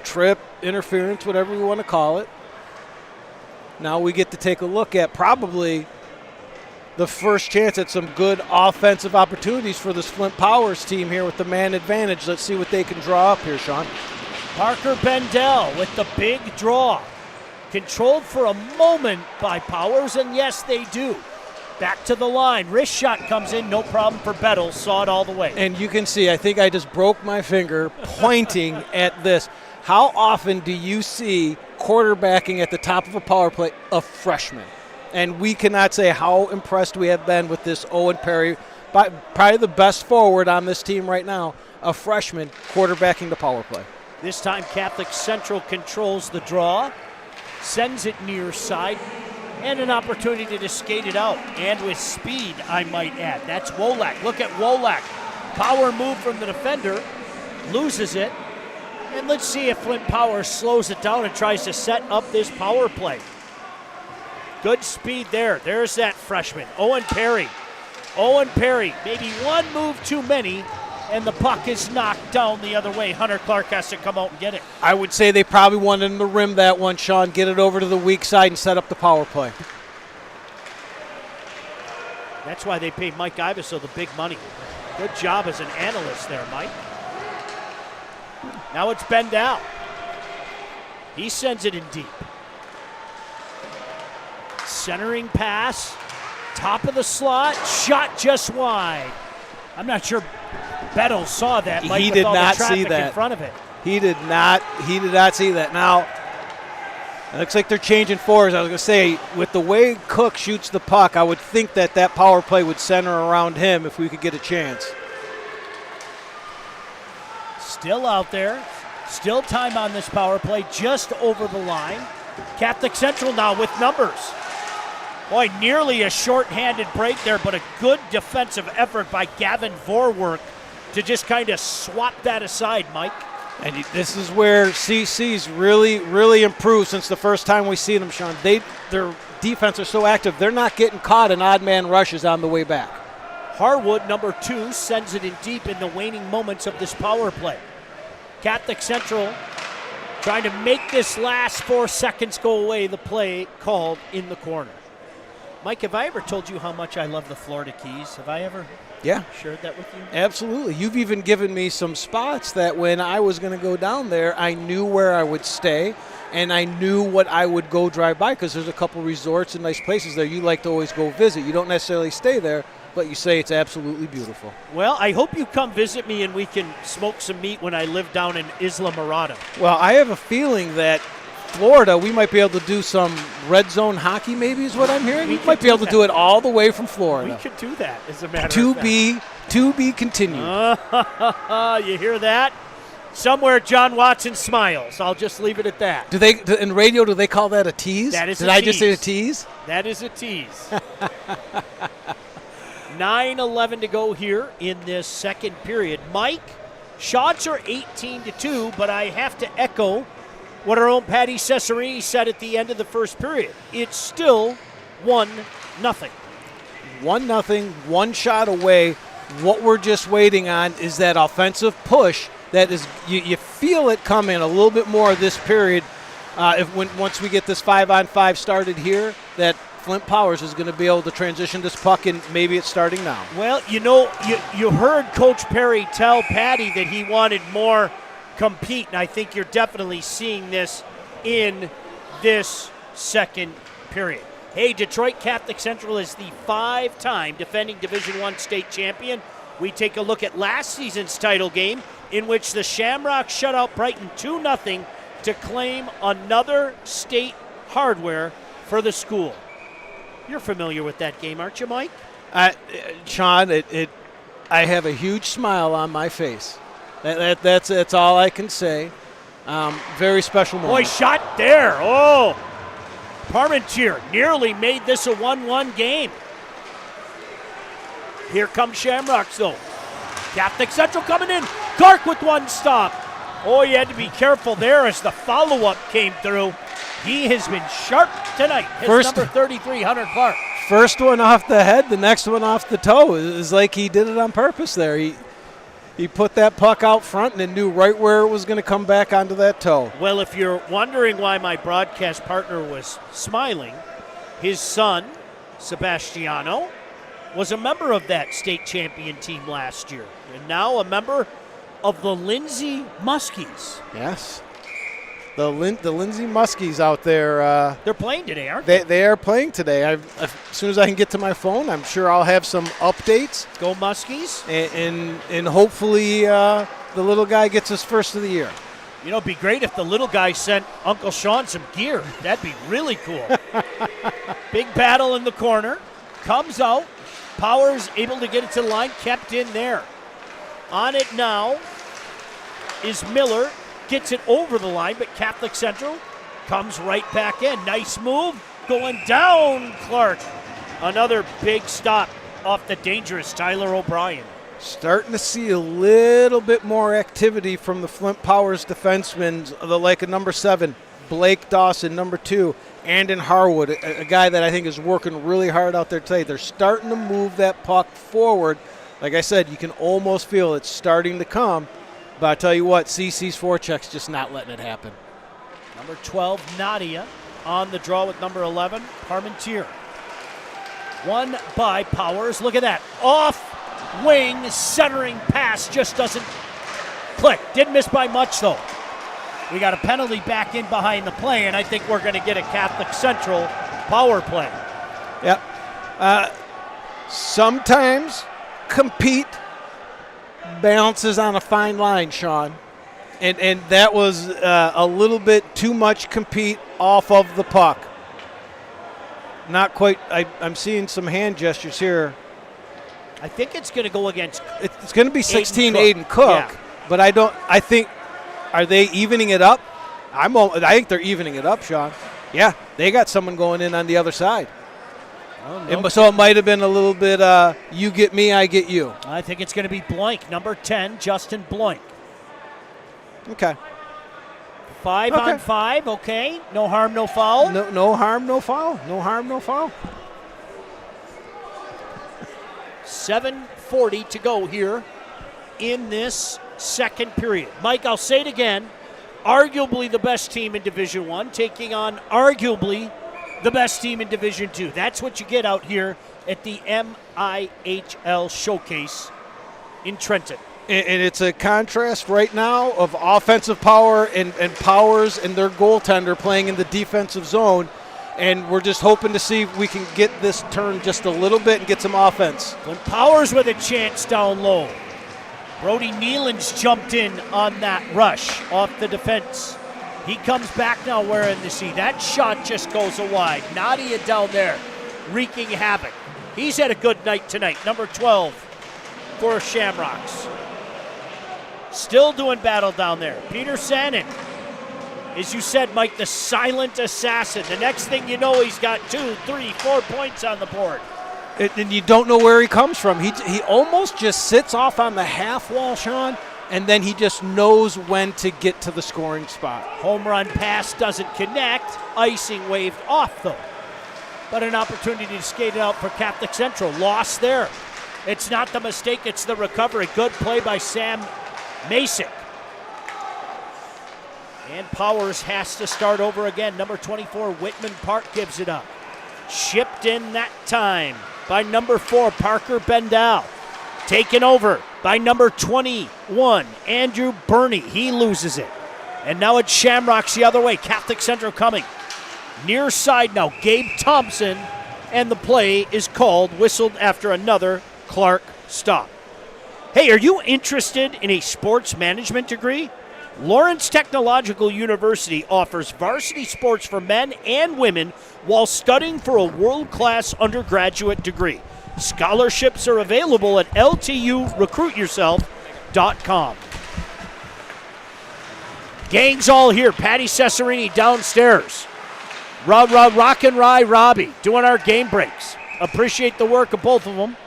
Trip, interference, whatever you want to call it. Now we get to take a look at probably the first chance at some good offensive opportunities for this Flint Powers team here with the man advantage. Let's see what they can draw up here, Sean. Parker Bendel with the big draw. Controlled for a moment by Powers, and yes, they do. Back to the line. Wrist shot comes in, no problem for Bettel. Saw it all the way. And you can see, I think I just broke my finger pointing at this. How often do you see quarterbacking at the top of a power play a freshman? And we cannot say how impressed we have been with this Owen Perry, probably the best forward on this team right now, a freshman quarterbacking the power play. This time Catholic Central controls the draw. Sends it near side, and an opportunity to skate it out, and with speed, I might add. That's Wolak. Look at Wolak. Power move from the defender, loses it, and let's see if Flint Power slows it down and tries to set up this power play. Good speed there. There's that freshman, Owen Perry. Owen Perry, maybe one move too many, and the puck is knocked down the other way. Hunter Clark has to come out and get it. I would say they probably wanted him to rim that one, Sean, get it over to the weak side and set up the power play. That's why they paid Mike Iveso the big money. Good job as an analyst there, Mike. Now it's Bendel. He sends it in deep. Centering pass, top of the slot, shot just wide. I'm not sure Bettel saw that. Mike, he with did all not the traffic see that in front of it. He did not see that. Now, it looks like they're changing forwards. I was going to say, with the way Cook shoots the puck, I would think that power play would center around him if we could get a chance. Still out there. Still time on this power play, just over the line. Catholic Central now with numbers. Boy, nearly a short-handed break there, but a good defensive effort by Gavin Vorwerk to just kind of swap that aside, Mike. And this is where CC's really, really improved since the first time we see them, Sean. Their defense are so active, they're not getting caught in odd man rushes on the way back. Harwood, number 2, sends it in deep in the waning moments of this power play. Catholic Central trying to make this last 4 seconds go away, the play called in the corner. Mike, have I ever told you how much I love the Florida Keys? Have I ever shared that with you? Absolutely. You've even given me some spots that when I was going to go down there, I knew where I would stay, and I knew what I would go drive by because there's a couple resorts and nice places there you like to always go visit. You don't necessarily stay there, but you say it's absolutely beautiful. Well, I hope you come visit me and we can smoke some meat when I live down in Isla Mirada. Well, I have a feeling that Florida, we might be able to do some red zone hockey, maybe is what I'm hearing. We might be able to do it all the way from Florida. We could do that, as a matter of fact. To be continued. You hear that? Somewhere John Watson smiles. I'll just leave it at that. In radio, do they call that a tease? That is Did a I tease. just say a tease? That is a tease. 9:11 to go here in this second period. Mike, shots are 18-2, but I have to echo what our own Patty Cesarini said at the end of the first period. It's still 1-0. 1-0, one shot away. What we're just waiting on is that offensive push that is, you feel it coming a little bit more this period. Once we get this 5-on-5 started here, that Flint Powers is going to be able to transition this puck, and maybe it's starting now. Well, you heard Coach Perry tell Patty that he wanted more compete, and I think you're definitely seeing this in this second period. Hey, Detroit Catholic Central is the 5-time defending Division I state champion. We take a look at last season's title game, in which the Shamrocks shut out Brighton 2-0 to claim another state hardware for the school. You're familiar with that game, aren't you, Mike? Sean, I have a huge smile on my face. That's all I can say. Very special moment. Boy, shot there. Oh, Parmentier nearly made this a 1-1 game. Here comes Shamrocks, though. Catholic Central coming in. Clark with one stop. Oh, you had to be careful there as the follow-up came through. He has been sharp tonight. His number 33, Hunter Clark. First one off the head, the next one off the toe. It was like he did it on purpose there. He put that puck out front and then knew right where it was going to come back onto that toe. Well, if you're wondering why my broadcast partner was smiling, his son, Sebastiano, was a member of that state champion team last year, and now a member of the Lindsay Muskies. Yes. The Lindsay Muskies out there. They're playing today, aren't they? They are playing today. As soon as I can get to my phone, I'm sure I'll have some updates. Go Muskies. And hopefully the little guy gets his first of the year. You know, it'd be great if the little guy sent Uncle Sean some gear. That'd be really cool. Big battle in the corner. Comes out. Powers able to get it to the line. Kept in there. On it now is Miller. Gets it over the line, but Catholic Central comes right back in. Nice move. Going down, Clark. Another big stop off the dangerous Tyler O'Brien. Starting to see a little bit more activity from the Flint Powers defensemen, like a number 7, Blake Dawson, number 2, Andon Harwood, a guy that I think is working really hard out there today. They're starting to move that puck forward. Like I said, you can almost feel it's starting to come. But I tell you what, CC's forecheck's just not letting it happen. Number 12, Nadia, on the draw with number 11, Parmentier. Won by Powers. Look at that. Off wing centering pass just doesn't click. Didn't miss by much, though. We got a penalty back in behind the play, and I think we're going to get a Catholic Central power play. Yep. Sometimes compete balances on a fine line, Sean. And that was a little bit too much compete off of the puck. Not quite. I'm seeing some hand gestures here. I think it's going to go against. It's going to be 16 Aiden Cook, but I think, are they evening it up? I think they're evening it up, Sean. Yeah, they got someone going in on the other side. So it might have been a little bit you get me, I get you. I think it's going to be Blank, number 10, Justin Blank. Okay. 5 on 5, okay. No harm, no foul. No harm, no foul. No harm, no foul. 7:40 to go here in this second period. Mike, I'll say it again. Arguably the best team in Division I taking on arguably the best team in Division II. That's what you get out here at the MIHL Showcase in Trenton. And it's a contrast right now of offensive power and Powers and their goaltender playing in the defensive zone. And we're just hoping to see if we can get this turned just a little bit and get some offense. When Powers with a chance down low. Brody Nealon's jumped in on that rush off the defense. He comes back now wearing the C. That shot just goes wide. Nadia down there wreaking havoc. He's had a good night tonight. Number 12 for Shamrocks. still doing battle down there. Peter Sanin, as you said, Mike, the silent assassin. The next thing you know, he's got 2, 3, 4 points on the board. And you don't know where he comes from. He almost just sits off on the half wall, Sean, and then he just knows when to get to the scoring spot. Home run pass doesn't connect. Icing waved off, though. But an opportunity to skate it out for Catholic Central. Lost there. It's not the mistake, it's the recovery. Good play by Sam Masick. And Powers has to start over again. Number 24, Whitman Park gives it up. Shipped in that time by number 4, Parker Bendal. Taken over by number 21, Andrew Burney. He loses it. And now it's Shamrocks the other way. Catholic Central coming. Near side now, Gabe Thompson. And the play is called, whistled after another Clark stop. Hey, are you interested in a sports management degree? Lawrence Technological University offers varsity sports for men and women while studying for a world-class undergraduate degree. Scholarships are available at lturecruityourself.com. Gang's all here. Patty Cesarini downstairs. Rock and Rye Robbie doing our game breaks. Appreciate the work of both of them.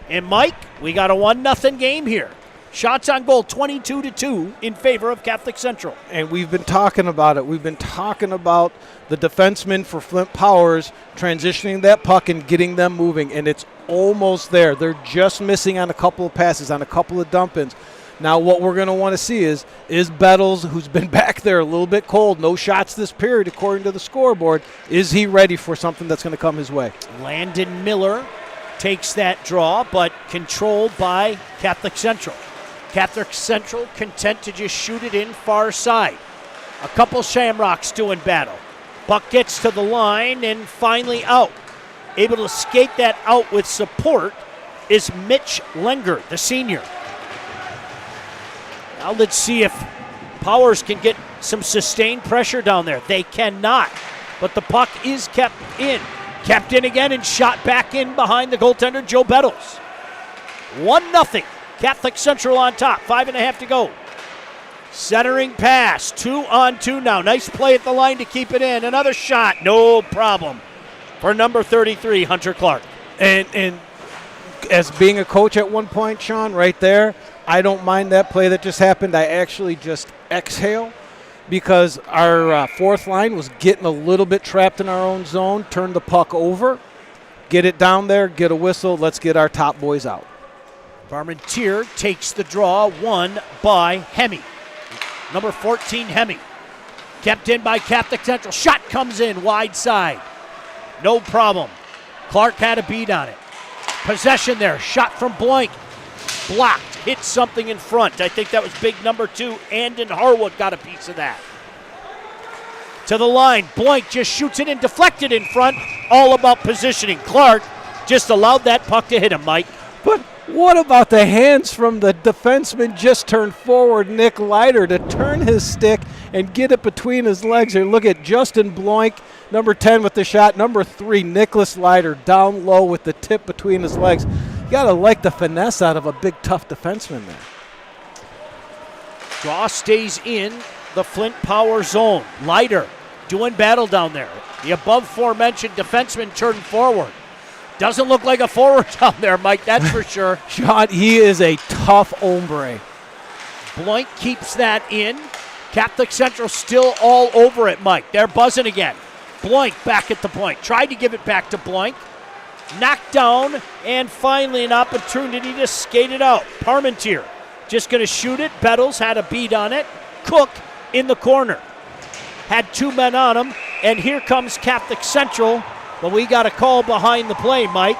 And Mike, we got a 1-0 game here. Shots on goal 22-2 in favor of Catholic Central. And we've been talking about it. We've been talking about the defensemen for Flint Powers transitioning that puck and getting them moving, and it's almost there. They're just missing on a couple of passes, on a couple of dump-ins. Now what we're going to want to see is Bettles, who's been back there a little bit cold, no shots this period according to the scoreboard, is he ready for something that's going to come his way? Landon Miller takes that draw, but controlled by Catholic Central. Catholic Central content to just shoot it in far side. A couple Shamrocks doing battle. Buck gets to the line and finally out. Able to skate that out with support is Mitch Lenger, the senior. Now let's see if Powers can get some sustained pressure down there. They cannot, but the puck is kept in. Kept in again and shot back in behind the goaltender, Joe Bettles. 1-0. Catholic Central on top. 5.5 to go. Centering pass. 2-on-2 now. Nice play at the line to keep it in. Another shot. No problem for number 33, Hunter Clark. And as being a coach at one point, Sean, right there, I don't mind that play that just happened. I actually just exhale because our fourth line was getting a little bit trapped in our own zone. Turn the puck over. Get it down there. Get a whistle. Let's get our top boys out. Parmentier takes the draw, won by Hemme. Number 14, Hemme. Kept in by Catholic Central. Shot comes in, wide side. No problem. Clark had a beat on it. Possession there. Shot from Blank. Blocked. Hit something in front. I think that was big number 2. Andon Harwood got a piece of that. To the line. Blank just shoots it in, deflected in front. All about positioning. Clark just allowed that puck to hit him, Mike. But what about the hands from the defenseman just turned forward, Nick Leiter, to turn his stick and get it between his legs here? Look at Justin Blank, number 10 with the shot. Number 3, Nicholas Leiter, down low with the tip between his legs. You got to like the finesse out of a big, tough defenseman there. Draw stays in the Flint Power zone. Leiter doing battle down there. The above aforementioned defenseman turned forward. Doesn't look like a forward down there, Mike, that's for sure. Sean, he is a tough hombre. Blank keeps that in. Catholic Central still all over it, Mike. They're buzzing again. Blank back at the point. Tried to give it back to Blank. Knocked down, and finally an opportunity to skate it out. Parmentier just going to shoot it. Bettles had a beat on it. Cook in the corner. Had 2 men on him, and here comes Catholic Central. But we got a call behind the play, Mike.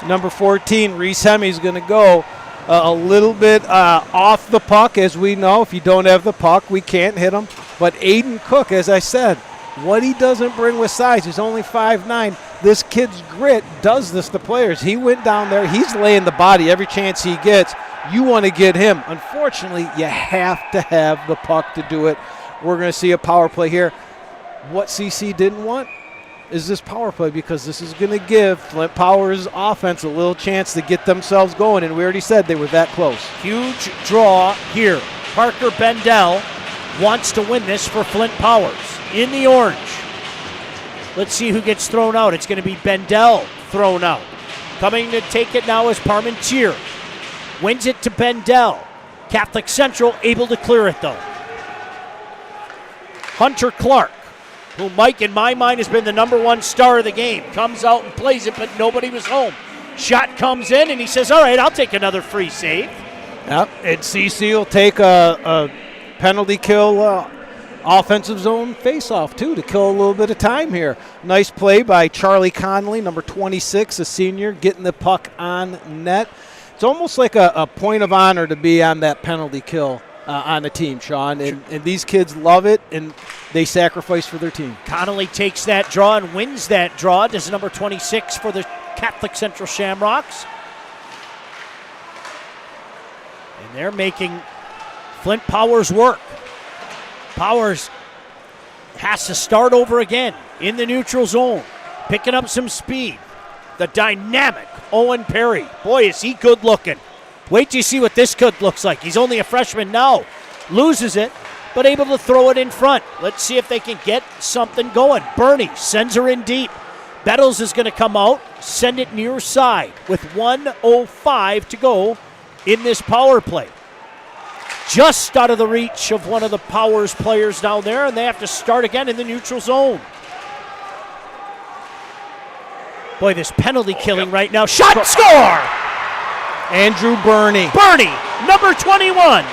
Number 14, Reese Hemme's going to go a little bit off the puck, as we know. If you don't have the puck, we can't hit him. But Aiden Cook, as I said, what he doesn't bring with size, he's only 5'9". This kid's grit does this to players. He went down there. He's laying the body every chance he gets. You want to get him. Unfortunately, you have to have the puck to do it. We're going to see a power play here. What CC didn't want? is this power play, because this is going to give Flint Powers offense a little chance to get themselves going, and we already said they were that close. Huge draw here. Parker Bendel wants to win this for Flint Powers in the orange. Let's see who gets thrown out. It's going to be Bendel thrown out. Coming to take it now is Parmentier. Wins it to Bendel. Catholic Central able to clear it though. Hunter Clark, who Mike in my mind has been the number one star of the game, comes out and plays it, but nobody was home. Shot comes in and he says, all right, I'll take another free save. Yep, and CC will take a penalty kill offensive zone face-off, too, to kill a little bit of time here. Nice play by Charlie Conley, number 26, a senior, getting the puck on net. It's almost like a point of honor to be on that penalty kill on the team, Sean. And these kids love it, and they sacrifice for their team. Connolly takes that draw and wins that draw. Does number 26 for the Catholic Central Shamrocks. And they're making Flint Powers work. Powers has to start over again in the neutral zone, picking up some speed. The dynamic Owen Perry. Boy, is he good looking. Wait till you see what this kid looks like. He's only a freshman now. Loses it, but able to throw it in front. Let's see if they can get something going. Bernie sends her in deep. Bettles is going to come out, send it near side with 1:05 to go in this power play. Just out of the reach of one of the Powers players down there, and they have to start again in the neutral zone. Boy, this penalty killing right now. Shot, score! Andrew Burney. Burney, number 21.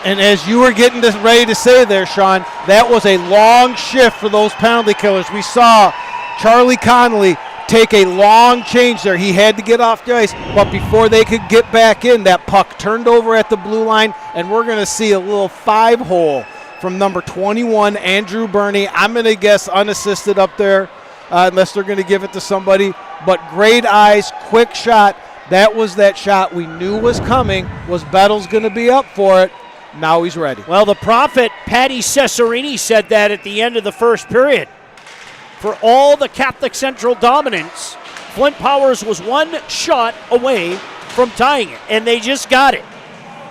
And as you were getting ready to say there, Sean, that was a long shift for those penalty killers. We saw Charlie Connolly take a long change there. He had to get off the ice, but before they could get back in, that puck turned over at the blue line, and we're going to see a little 5-hole from number 21, Andrew Burney. I'm going to guess unassisted up there, unless they're going to give it to somebody. But great eyes, quick shot. That was that shot we knew was coming. Was Bettles going to be up for it? Now he's ready. Well, the prophet, Patty Cesarini, said that at the end of the first period. For all the Catholic Central dominance, Flint Powers was one shot away from tying it, and they just got it.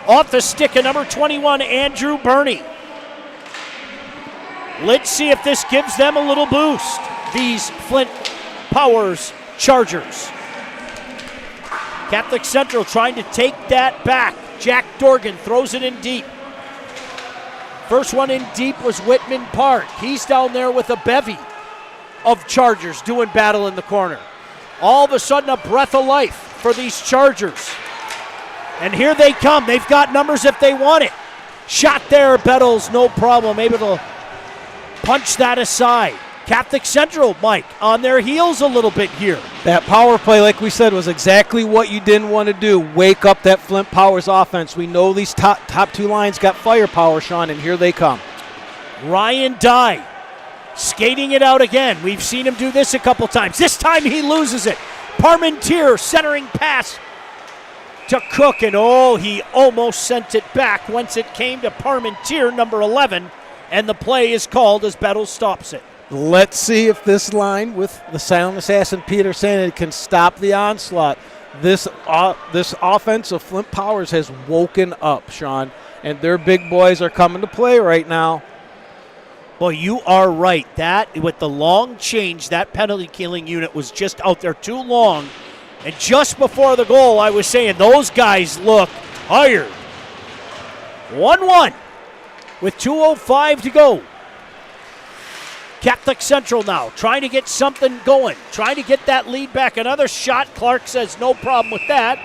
Off the stick of number 21, Andrew Burney. Let's see if this gives them a little boost, these Flint Powers Chargers. Catholic Central trying to take that back. Jack Dorgan throws it in deep. First one in deep was Whitman Park. He's down there with a bevy of Chargers doing battle in the corner. All of a sudden, a breath of life for these Chargers. And here they come. They've got numbers if they want it. Shot there, Bettles, no problem. Able to punch that aside. Catholic Central, Mike, on their heels a little bit here. That power play, like we said, was exactly what you didn't want to do. Wake up that Flint Powers offense. We know these top two lines got firepower, Sean, and here they come. Ryan Dye skating it out again. We've seen him do this a couple times. This time he loses it. Parmentier centering pass to Cook, and he almost sent it back once it came to Parmentier, number 11, and the play is called as Bettles stops it. Let's see if this line with the silent assassin Peter Sandin can stop the onslaught. This offense of Flint Powers has woken up, Sean, and their big boys are coming to play right now. Well, you are right. That, with the long change, that penalty killing unit was just out there too long. And just before the goal, I was saying those guys look tired. 1-1 with 2:05 to go. Catholic Central now trying to get something going, trying to get that lead back. Another shot. Clark says no problem with that,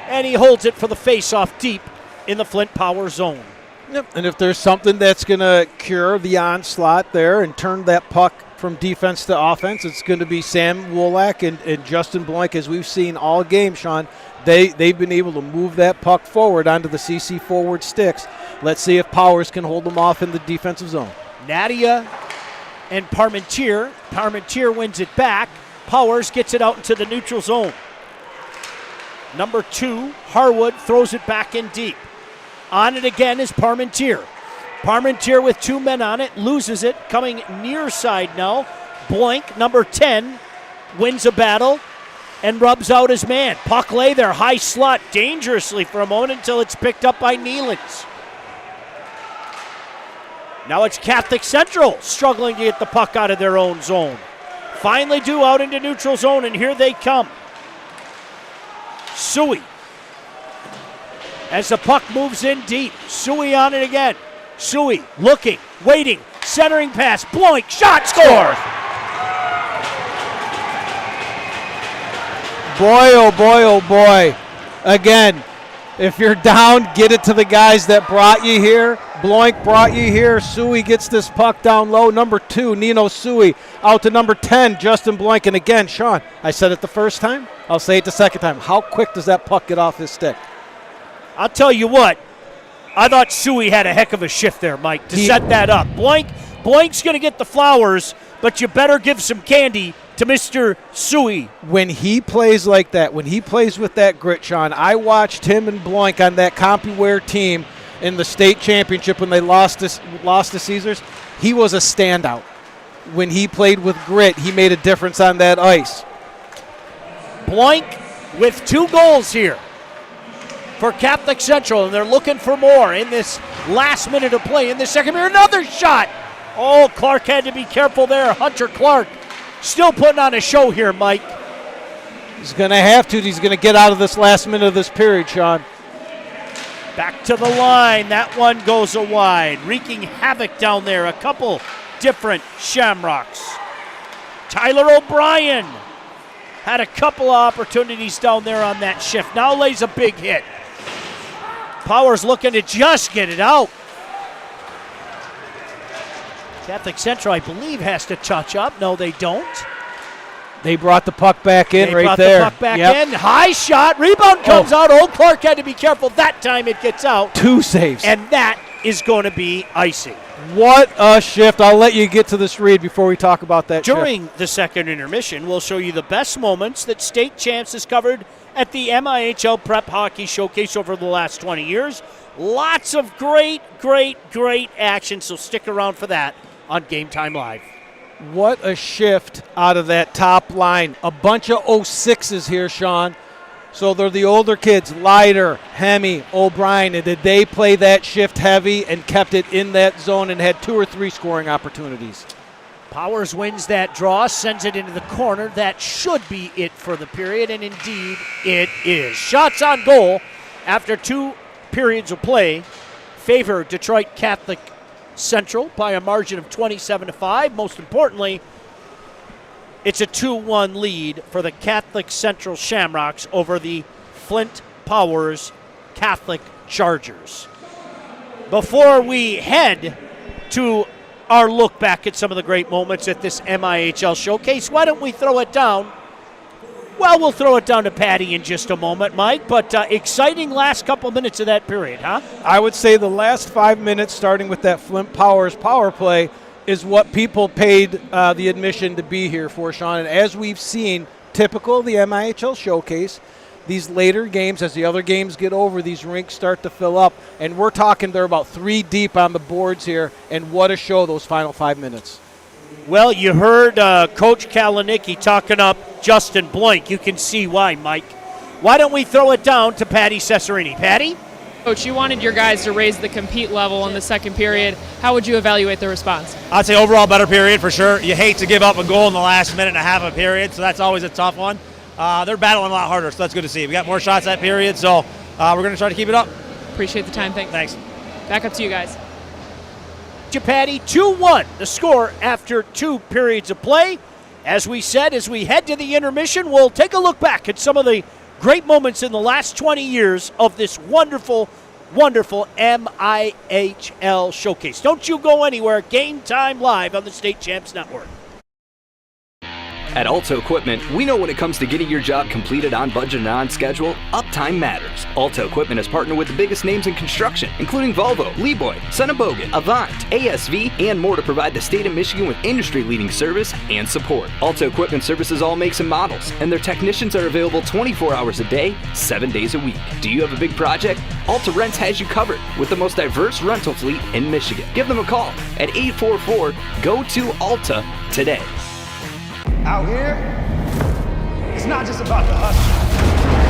and he holds it for the face-off deep in the Flint Power zone. Yep. And if there's something that's going to cure the onslaught there and turn that puck from defense to offense, it's going to be Sam Wolak and Justin Blank, as we've seen all game, Sean. They've been able to move that puck forward onto the CC forward sticks. Let's see if Powers can hold them off in the defensive zone. Nadia and Parmentier. Parmentier wins it back. Powers gets it out into the neutral zone. Number 2, Harwood, throws it back in deep. On it again is Parmentier. Parmentier with 2 men on it, loses it, coming near side now. Blank, number 10, wins a battle and rubs out his man. Puck lay there, high slot, dangerously for a moment until it's picked up by Nealons. Now it's Catholic Central struggling to get the puck out of their own zone. Finally do out into neutral zone, and here they come. Suey. As the puck moves in deep, Suey on it again. Suey looking, waiting, centering pass, Bloink, shot, score! Boy, oh boy, oh boy. Again, if you're down, get it to the guys that brought you here. Bloink brought you here. Suey gets this puck down low. Number 2, Nino Suey, out to number 10, Justin Bloink. And again, Sean, I said it the first time. I'll say it the second time. How quick does that puck get off his stick? I'll tell you what, I thought Suey had a heck of a shift there, Mike, to set that up. Blank's going to get the flowers, but you better give some candy to Mr. Suey. When he plays like that, when he plays with that grit, Sean, I watched him and Blank on that CompuWare team in the state championship when they lost to Caesars. He was a standout. When he played with grit, he made a difference on that ice. Blank with 2 goals here for Catholic Central, and they're looking for more in this last minute of play in the second period. Another shot. Oh, Clark had to be careful there. Hunter Clark still putting on a show here, Mike. He's going to have to. He's going to get out of this last minute of this period, Sean. Back to the line. That one goes wide, wreaking havoc down there. A couple different Shamrocks. Tyler O'Brien had a couple of opportunities down there on that shift. Now lays a big hit. Powers looking to just get it out. Catholic Central, I believe, has to touch up. No, they don't. They brought the puck back in right there. They brought the puck back in. High shot. Rebound comes out. Old Clark had to be careful. That time it gets out. 2 saves. And that is going to be icing. What a shift. I'll let you get to this read before we talk about that During shift. the second intermission, we'll show you the best moments that State Champs has covered at the MIHL Prep Hockey Showcase over the last 20 years. Lots of great action, so stick around for that on Game Time Live. What a shift out of that top line. A bunch of 06s here, Sean. So they're the older kids, Leiter, Hemme, O'Brien, and did they play that shift heavy and kept it in that zone and had 2 or 3 scoring opportunities? Powers wins that draw, sends it into the corner. That should be it for the period, and indeed it is. Shots on goal after 2 periods of play favor Detroit Catholic Central by a margin of 27-5. Most importantly, it's a 2-1 lead for the Catholic Central Shamrocks over the Flint Powers Catholic Chargers. Before we head to our look back at some of the great moments at this MIHL Showcase, why don't we throw it down? Well, we'll throw it down to Patty in just a moment, Mike, but exciting last couple minutes of that period, huh? I would say the last 5 minutes, starting with that Flint Powers power play, is what people paid the admission to be here for, Sean. And as we've seen, typical of the MIHL Showcase, these later games, as the other games get over, these rinks start to fill up. And we're talking they're about 3 deep on the boards here, and what a show those final 5 minutes. Well, you heard Coach Kalinicki talking up Justin Blank. You can see why, Mike. Why don't we throw it down to Patty Cesarini? Patty? Coach, you wanted your guys to raise the compete level in the second period. How would you evaluate the response? I'd say overall better period for sure. You hate to give up a goal in the last minute and a half of a period, so that's always a tough one. They're battling a lot harder, so that's good to see. We got more shots that period, so we're going to try to keep it up. Appreciate the time. Thanks. Back up to you guys. Patty, 2-1, the score after 2 periods of play. As we said, as we head to the intermission, we'll take a look back at some of the great moments in the last 20 years of this wonderful MIHL Showcase. Don't you go anywhere. Game Time Live on the State Champs Network. At Alto Equipment, we know when it comes to getting your job completed on budget and on schedule, uptime matters. Alto Equipment has partnered with the biggest names in construction, including Volvo, Leeboy, Sonnebogen, Avant, ASV, and more to provide the state of Michigan with industry-leading service and support. Alto Equipment services all makes and models, and their technicians are available 24 hours a day, 7 days a week. Do you have a big project? Alta Rents has you covered with the most diverse rental fleet in Michigan. Give them a call at 844-GO-TO-ALTA today. Out here, it's not just about the hustle.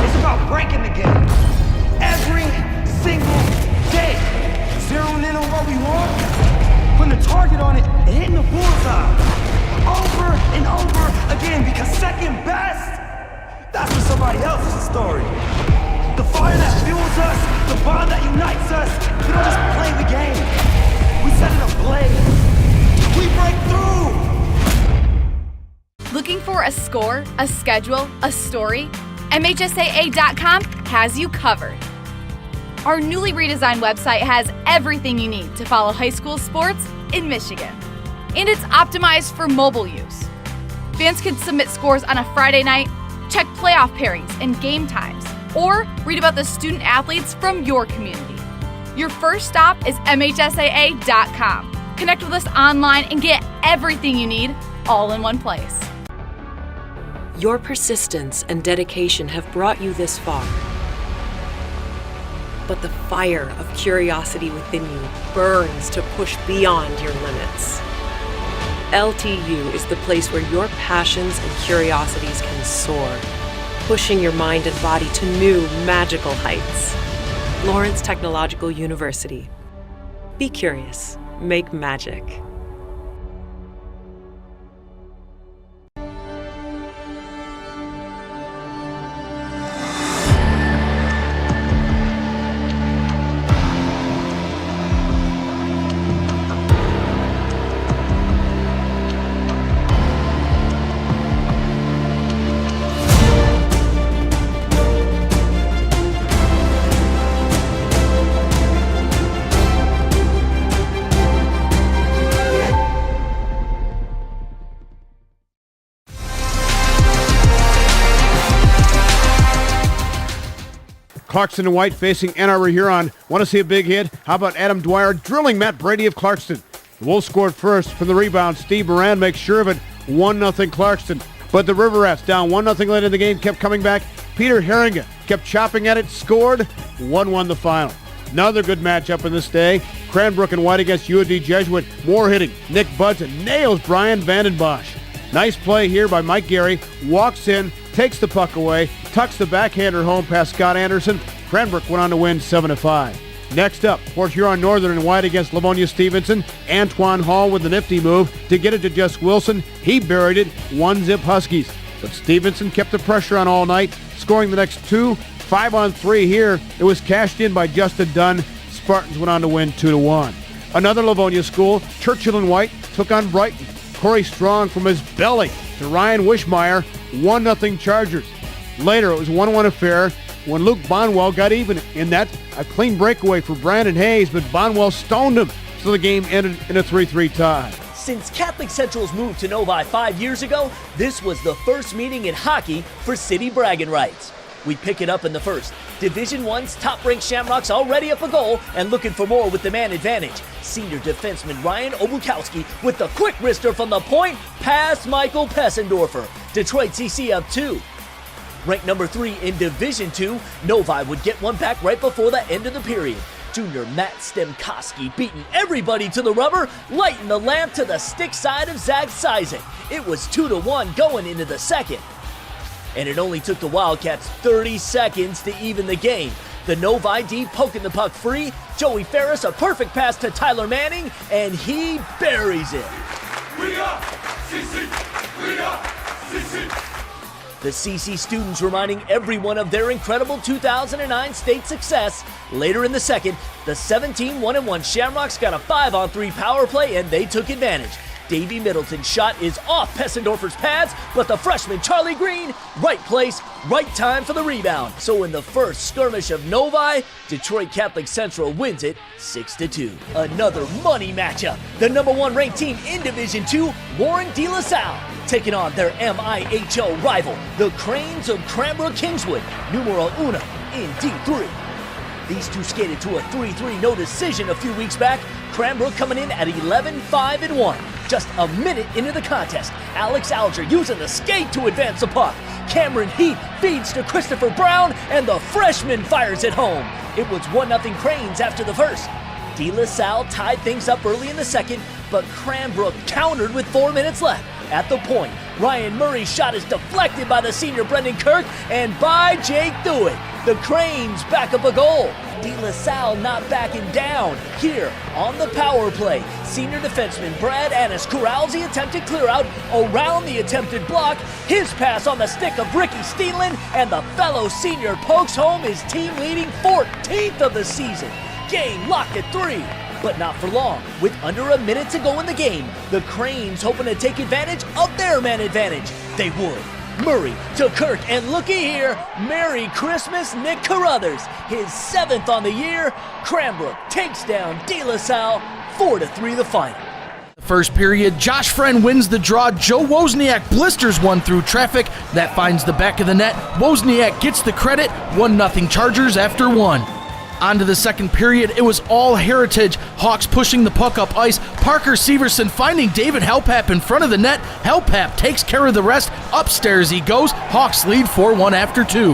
It's about breaking the game. Every single day. Zeroing in on what we want, putting a target on it, and hitting the bullseye. Over and over again, because second best, that's for somebody else's story. The fire that fuels us, the bond that unites us, we don't just play the game. We set it ablaze. We break through. Looking for a score, a schedule, a story? MHSAA.com has you covered. Our newly redesigned website has everything you need to follow high school sports in Michigan. And it's optimized for mobile use. Fans can submit scores on a Friday night, check playoff pairings and game times, or read about the student athletes from your community. Your first stop is MHSAA.com. Connect with us online and get everything you need all in one place. Your persistence and dedication have brought you this far. But the fire of curiosity within you burns to push beyond your limits. LTU is the place where your passions and curiosities can soar, pushing your mind and body to new magical heights. Lawrence Technological University. Be curious, make magic. Clarkston and White facing Ann Arbor Huron. Want to see a big hit? How about Adam Dwyer drilling Matt Brady of Clarkston? The Wolves scored first from the rebound. Steve Moran makes sure of it. 1-0 Clarkston. But the River Rats down 1-0 late in the game, kept coming back. Peter Herringa kept chopping at it, scored. 1-1 the final. Another good matchup in this day. Cranbrook and White against UAD Jesuit. More hitting. Nick Budson nails Brian Vandenbosch. Nice play here by Mike Gary. Walks in, takes the puck away, tucks the backhander home past Scott Anderson. Cranbrook went on to win 7-5. Next up, Port Huron Northern and White against Livonia Stevenson. Antoine Hall with the nifty move to get it to Jess Wilson. He buried it, 1-zip Huskies. But Stevenson kept the pressure on all night, scoring the next two. 5-on-3 here. It was cashed in by Justin Dunn. Spartans went on to win 2-1. Another Livonia school, Churchill and White, took on Brighton. Corey Strong from his belly to Ryan Wishmeyer, 1-0 Chargers. Later, it was 1-1 affair when Luke Bonwell got even in that. A clean breakaway for Brandon Hayes, but Bonwell stoned him, so the game ended in a 3-3 tie. Since Catholic Central's move to Novi 5 years ago, this was the first meeting in hockey for city bragging rights. We pick it up in the first. Division I's top-ranked Shamrocks already up a goal and looking for more with the man advantage. Senior defenseman Ryan Obukowski with the quick wrister from the point past Michael Pessendorfer. Detroit CC up 2. Ranked number 3 in Division II, Novi would get one back right before the end of the period. Junior Matt Stemkowski beating everybody to the rubber, lighting the lamp to the stick side of Zach Sizek. It was 2-1 going into the second. And it only took the Wildcats 30 seconds to even the game. The Novi D poking the puck free, Joey Ferris a perfect pass to Tyler Manning, and he buries it. We are CC! We are CC! The CC students reminding everyone of their incredible 2009 state success. Later in the second, the 17-1-1 Shamrocks got a 5-on-3 power play and they took advantage. Davey Middleton's shot is off Pessendorfer's pads, but the freshman Charlie Green, right place, right time for the rebound. So in the first skirmish of Novi, Detroit Catholic Central wins it 6-2. Another money matchup. The number 1 ranked team in Division II, Warren De La Salle, taking on their MIHL rival, the Cranes of Cranbrook Kingswood, numero uno in D3. These two skated to a 3-3 no decision a few weeks back. Cranbrook coming in at 11-5-1. Just a minute into the contest, Alex Alger using the skate to advance the puck. Cameron Heath feeds to Christopher Brown, and the freshman fires it home. It was 1-0 Cranes after the first. De La Salle tied things up early in the second, but Cranbrook countered with 4 minutes left. At the point, Ryan Murray's shot is deflected by the senior Brendan Kirk and by Jake Dewitt. The Cranes back up a goal. De La Salle not backing down. Here on the power play, senior defenseman Brad Annis corrals the attempted clear out around the attempted block. His pass on the stick of Ricky Steenland, and the fellow senior pokes home his team leading 14th of the season. Game locked at 3. But not for long. With under a minute to go in the game, the Cranes hoping to take advantage of their man advantage. They would. Murray to Kirk, and looky here, Merry Christmas, Nick Carruthers. His 7th on the year. Cranbrook takes down De La Salle, 4-3 the final. First period, Josh Friend wins the draw. Joe Wozniak blisters one through traffic. That finds the back of the net. Wozniak gets the credit. 1-0 Chargers after 1. On to the second period, it was all Heritage. Hawks pushing the puck up ice. Parker Severson finding David Helpap in front of the net. Helpap takes care of the rest. Upstairs he goes. Hawks lead 4-1 after 2.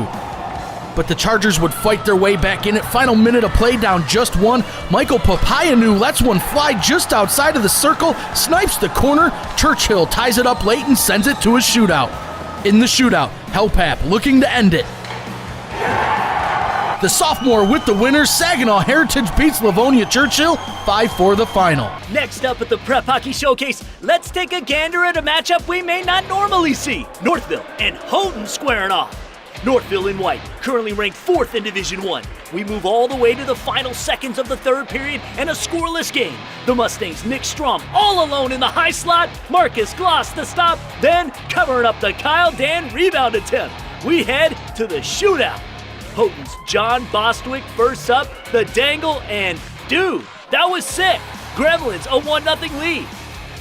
But the Chargers would fight their way back in it. Final minute of play, down just 1. Michael Papaionou lets one fly just outside of the circle, snipes the corner. Churchill ties it up late and sends it to a shootout. In the shootout, Helpap looking to end it. The sophomore with the winner. Saginaw Heritage beats Livonia Churchill 5-4 the final. Next up at the Prep Hockey Showcase, let's take a gander at a matchup we may not normally see. Northville and Houghton squaring off. Northville in white, currently ranked 4th in Division I. We move all the way to the final seconds of the third period and a scoreless game. The Mustangs' Nick Strom all alone in the high slot. Marcus Gloss the stop, then covering up the Kyle Dan rebound attempt. We head to the shootout. Houghton's John Bostwick first up, the dangle, and dude, that was sick. Gremlins a 1-0 lead.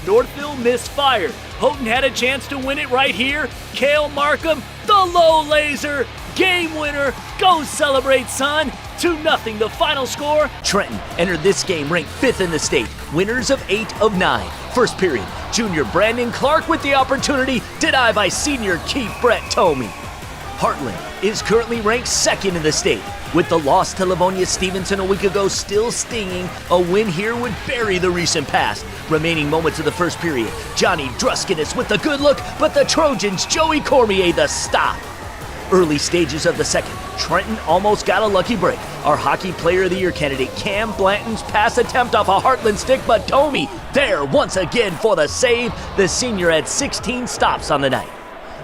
Northville misfired. Houghton had a chance to win it right here. Cale Markham, the low laser, game winner. Go celebrate, son. 2-0 the final score. Trenton entered this game ranked 5th in the state, winners of 8 of 9. First period, junior Brandon Clark with the opportunity, denied by senior Keith Brett Tomey. Heartland is currently ranked 2nd in the state. With the loss to Livonia Stevenson a week ago still stinging, a win here would bury the recent past. Remaining moments of the first period, Johnny Druskinis with the good look, but the Trojans' Joey Cormier the stop. Early stages of the second, Trenton almost got a lucky break. Our Hockey Player of the Year candidate Cam Blanton's pass attempt off a Heartland stick, but Tomey there once again for the save. The senior had 16 stops on the night.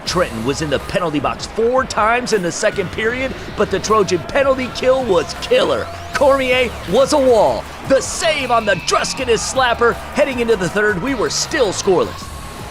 Trenton was in the penalty box 4 times in the second period, but the Trojan penalty kill was killer. Cormier was a wall. The save on the Druskinis slapper. Heading into the third, we were still scoreless.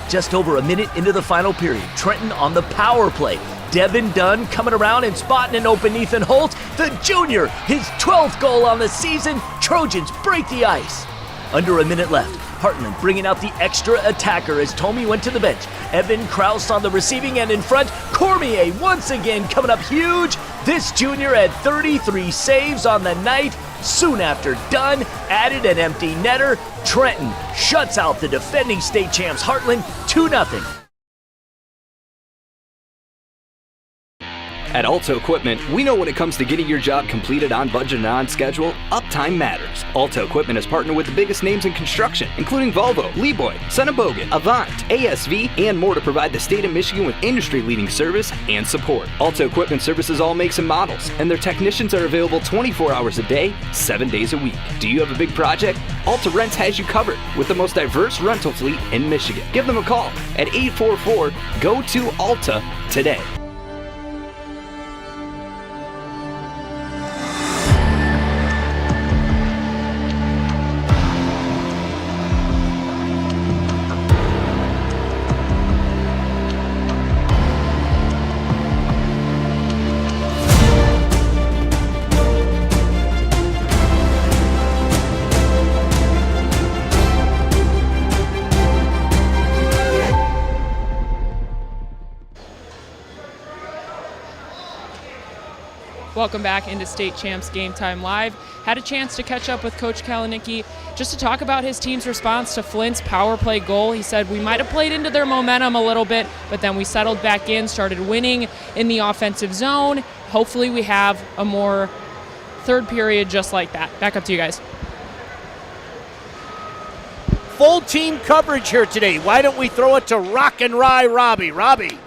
Just over a minute into the final period, Trenton on the power play. Devin Dunn coming around and spotting an open Ethan Holt. The junior, his 12th goal on the season. Trojans break the ice. Under a minute left. Heartland bringing out the extra attacker as Tomey went to the bench. Evan Kraus on the receiving end in front. Cormier once again coming up huge. This junior had 33 saves on the night. Soon after Dunn added an empty netter. Trenton shuts out the defending state champs Heartland 2-0. At Alto Equipment, we know when it comes to getting your job completed on budget and on schedule, uptime matters. Alto Equipment has partnered with the biggest names in construction, including Volvo, Leeboy, Sunnabogan, Avant, ASV, and more to provide the state of Michigan with industry-leading service and support. Alto Equipment services all makes and models, and their technicians are available 24 hours a day, 7 days a week. Do you have a big project? Alta Rents has you covered with the most diverse rental fleet in Michigan. Give them a call at 844-GO-TO-ALTA today. Welcome back into State Champs Game Time Live. Had a chance to catch up with Coach Kalinicki just to talk about his team's response to Flint's power play goal. He said we might have played into their momentum a little bit, but then we settled back in, started winning in the offensive zone. Hopefully we have a more third period just like that. Back up to you guys. full team coverage here today. Why don't we throw it to Rock and Rye Robbie? Robbie.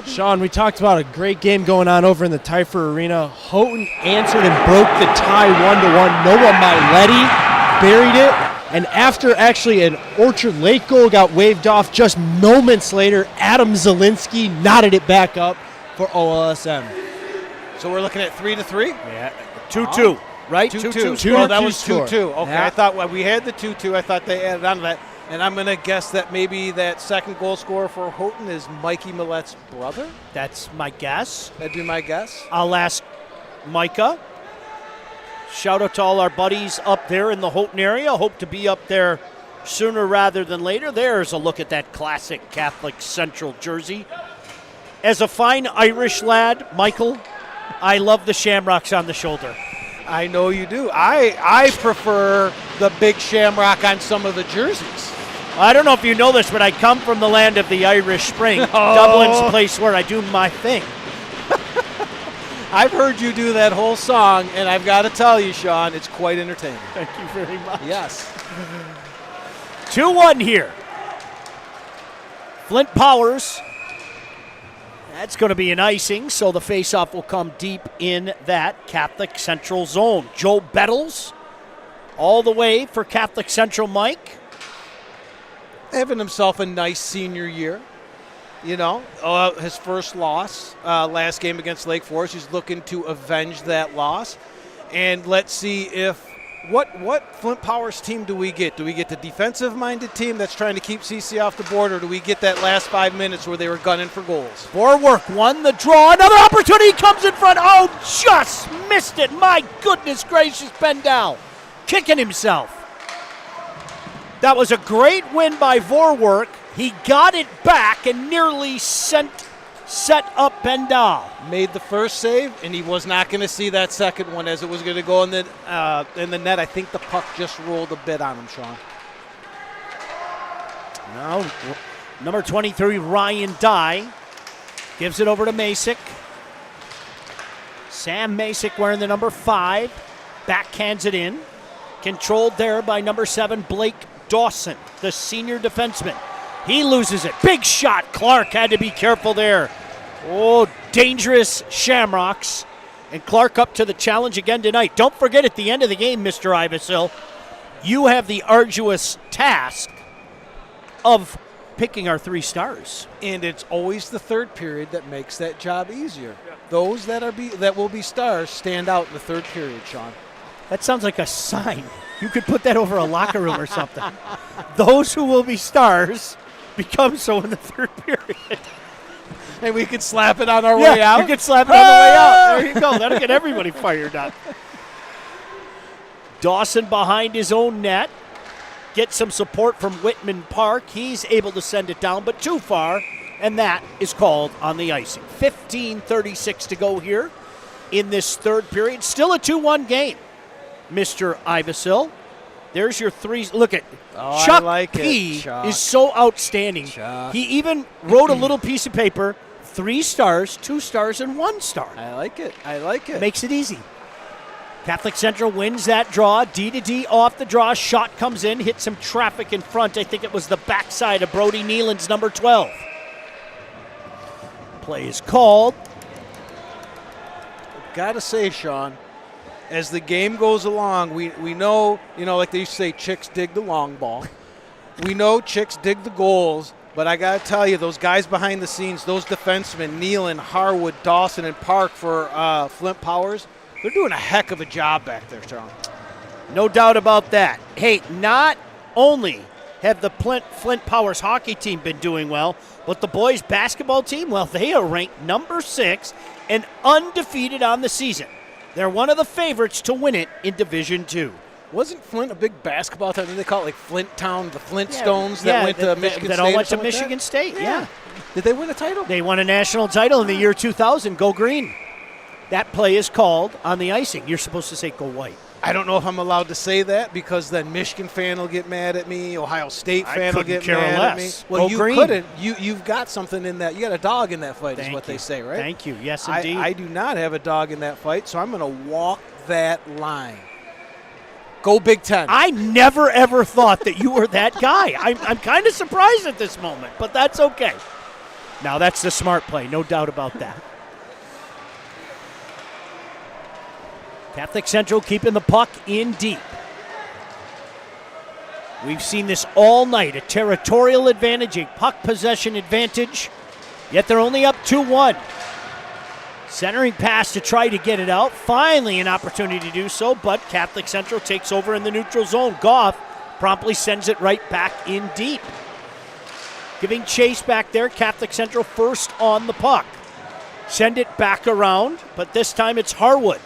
Sean, we talked about a great game going on over in the Typher Arena. Houghton answered and broke the tie 1-1. Noah Miletti buried it. And after actually an Orchard Lake goal got waved off, just moments later, Adam Zielinski knotted it back up for OLSM. So we're looking at 3-3? Yeah, 2-2, right? 2-2. Oh, that was 2-2. Okay, Yeah. I thought we had the 2-2. I thought they added on to that. And I'm going to guess that maybe that second goal scorer for Houghton is Mikey Millet's brother? That's my guess. That'd be my guess. I'll ask Micah. Shout out to all our buddies up there in the Houghton area. Hope to be up there sooner rather than later. There's a look at that classic Catholic Central jersey. As a fine Irish lad, Michael, I love the shamrocks on the shoulder. I know you do. I prefer the big shamrock on some of the jerseys. I don't know if you know this, but I come from the land of the Irish Spring. Dublin's the place where I do my thing. I've heard you do that whole song, and I've got to tell you, Sean, it's quite entertaining. Thank you very much. Yes. 2-1 here. Flint Powers. That's going to be an icing, so the faceoff will come deep in that Catholic Central zone. Joe Bettles all the way for Catholic Central, Mike. Having himself a nice senior year. You know, his first loss last game against Lake Forest. He's looking to avenge that loss. And let's see if what Flint Powers team do we get? Do we get the defensive-minded team that's trying to keep CC off the board, or do we get that last 5 minutes where they were gunning for goals? Forward won the draw. Another opportunity comes in front. Oh, just missed it. My goodness gracious, Ben Dow kicking himself. That was a great win by Vorwerk. He got it back and nearly set up Ben Dow. Made the first save, and he was not going to see that second one as it was going to go in the net. I think the puck just rolled a bit on him, Sean. Now, number 23, Ryan Dye, gives it over to Masick. Sam Masick wearing the number 5. Backhands it in. Controlled there by number 7, Blake Dawson, the senior defenseman. He loses it. Big shot. Clark had to be careful there. Oh, dangerous Shamrocks. And Clark up to the challenge again tonight. Don't forget at the end of the game, Mr. Ivesil, you have the arduous task of picking our 3 stars. And it's always the third period that makes that job easier. Yeah. Those that will be stars stand out in the third period, Sean. That sounds like a sign. You could put that over a locker room or something. Those who will be stars become so in the third period. And we could slap it on our way out. You could slap it on the way out. There you go. That'll get everybody fired up. Dawson behind his own net. Gets some support from Whitman Park. He's able to send it down, but too far. And that is called on the icing. 15:36 to go here in this third period. Still a 2-1 game, Mr. Ivesil. There's your 3. Look at Chuck P. is so outstanding. Chuck. He even wrote a little piece of paper, 3 stars, 2 stars, and 1 star. I like it. Makes it easy. Catholic Central wins that draw. D-to-D off the draw. Shot comes in, hits some traffic in front. I think it was the backside of Brody Nealon's number 12. Play is called. Gotta say, Sean, as the game goes along, we know, like they used to say, chicks dig the long ball. We know chicks dig the goals, but I got to tell you, those guys behind the scenes, those defensemen, Nealon, Harwood, Dawson, and Park for Flint Powers, they're doing a heck of a job back there, Sean. No doubt about that. Hey, not only have the Flint Powers hockey team been doing well, but the boys basketball team, well, they are ranked number 6 and undefeated on the season. They're one of the favorites to win it in Division II. Wasn't Flint a big basketball town? Did they call it like Flint Town, the Flintstones that went to Michigan State? That all went to Michigan State, yeah. Did they win a title? They won a national title in the year 2000. Go green. That play is called on the icing. You're supposed to say go white. I don't know if I'm allowed to say that because then Michigan fan will get mad at me. Ohio State fan will get mad at me. Well, you couldn't. You've got something in that. You got a dog in that fight is what they say, right? Thank you. Yes, indeed. I do not have a dog in that fight, so I'm going to walk that line. Go Big Ten. I never, ever thought that you were that guy. I'm kind of surprised at this moment, but that's okay. Now, that's the smart play, no doubt about that. Catholic Central keeping the puck in deep. We've seen this all night, a territorial advantage, a puck possession advantage, yet they're only up 2-1. Centering pass to try to get it out. Finally an opportunity to do so, but Catholic Central takes over in the neutral zone. Goff promptly sends it right back in deep. Giving chase back there, Catholic Central first on the puck. Send it back around, but this time it's Harwood.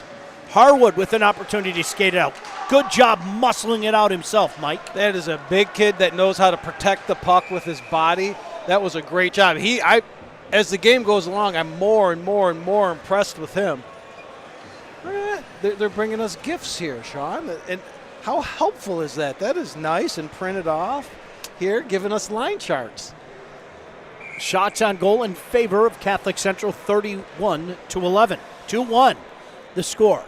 Harwood with an opportunity to skate it out. Good job muscling it out himself, Mike. That is a big kid that knows how to protect the puck with his body. That was a great job. As the game goes along, I'm more and more and more impressed with him. They're bringing us gifts here, Sean. And how helpful is that? That is nice and printed off here, giving us line charts. Shots on goal in favor of Catholic Central, 31-11. 2-1, the score.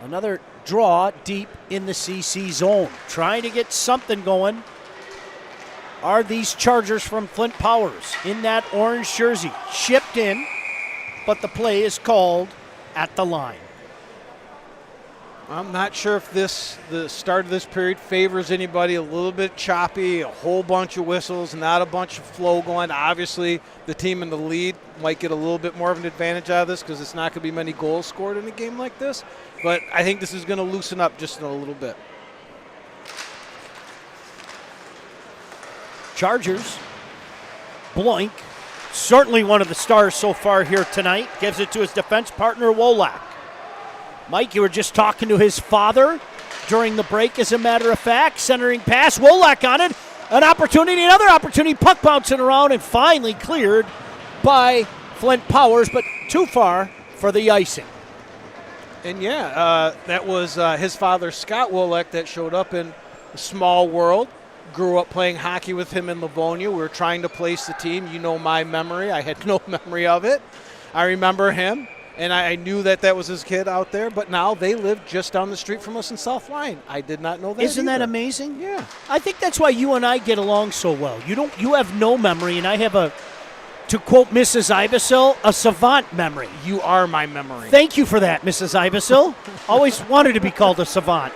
Another draw deep in the CC zone. Trying to get something going are these Chargers from Flint Powers in that orange jersey. Chipped in, but the play is called at the line. I'm not sure if the start of this period favors anybody. A little bit choppy, a whole bunch of whistles, not a bunch of flow going. Obviously, the team in the lead might get a little bit more of an advantage out of this because it's not going to be many goals scored in a game like this. But I think this is going to loosen up just a little bit. Chargers, Bloink, certainly one of the stars so far here tonight, gives it to his defense partner, Wolak. Mike, you were just talking to his father during the break, as a matter of fact. Centering pass, Wolak on it. An opportunity, another opportunity, puck bouncing around and finally cleared by Flint Powers, but too far for the icing. And that was his father, Scott Wolek, that showed up in a small world. Grew up playing hockey with him in Livonia. We were trying to place the team. You know my memory. I had no memory of it. I remember him, and I knew that was his kid out there. But now they live just down the street from us in South Lyon. I did not know that. Isn't that either. amazing? Yeah. I think that's why you and I get along so well. You have no memory, and I have to quote Mrs. Ibesil, a savant memory. You are my memory. Thank you for that, Mrs. Ibesil. Always wanted to be called a savant.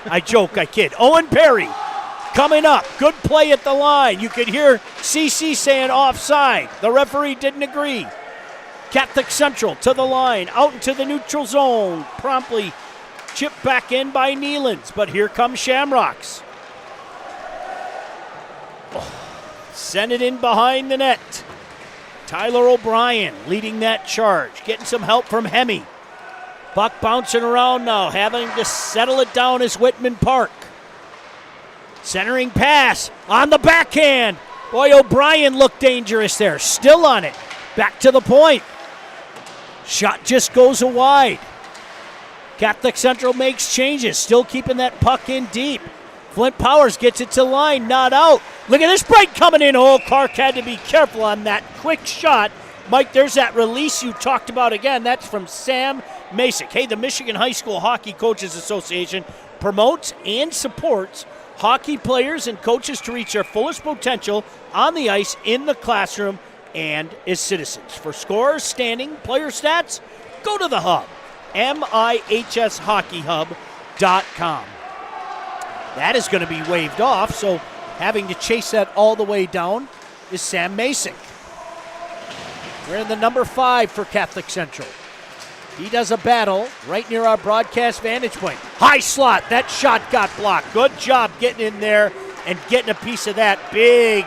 I joke, I kid. Owen Perry coming up. Good play at the line. You could hear CC saying offside. The referee didn't agree. Catholic Central to the line, out into the neutral zone. Promptly chipped back in by Neelands, but here comes Shamrocks. Send it in behind the net. Tyler O'Brien leading that charge. Getting some help from Hemme. Puck bouncing around now. Having to settle it down is Whitman Park. Centering pass on the backhand. Boy, O'Brien looked dangerous there. Still on it. Back to the point. Shot just goes wide. Catholic Central makes changes. Still keeping that puck in deep. Flint Powers gets it to line, not out. Look at this break coming in. Oh, Clark had to be careful on that quick shot. Mike, there's that release you talked about again. That's from Sam Masick. Hey, the Michigan High School Hockey Coaches Association promotes and supports hockey players and coaches to reach their fullest potential on the ice, in the classroom, and as citizens. For scores, standing, player stats, go to the hub, mihshockeyhub.com. That is going to be waved off, so having to chase that all the way down is Sam Masick. We're in the number 5 for Catholic Central. He does a battle right near our broadcast vantage point. High slot. That shot got blocked. Good job getting in there and getting a piece of that. Big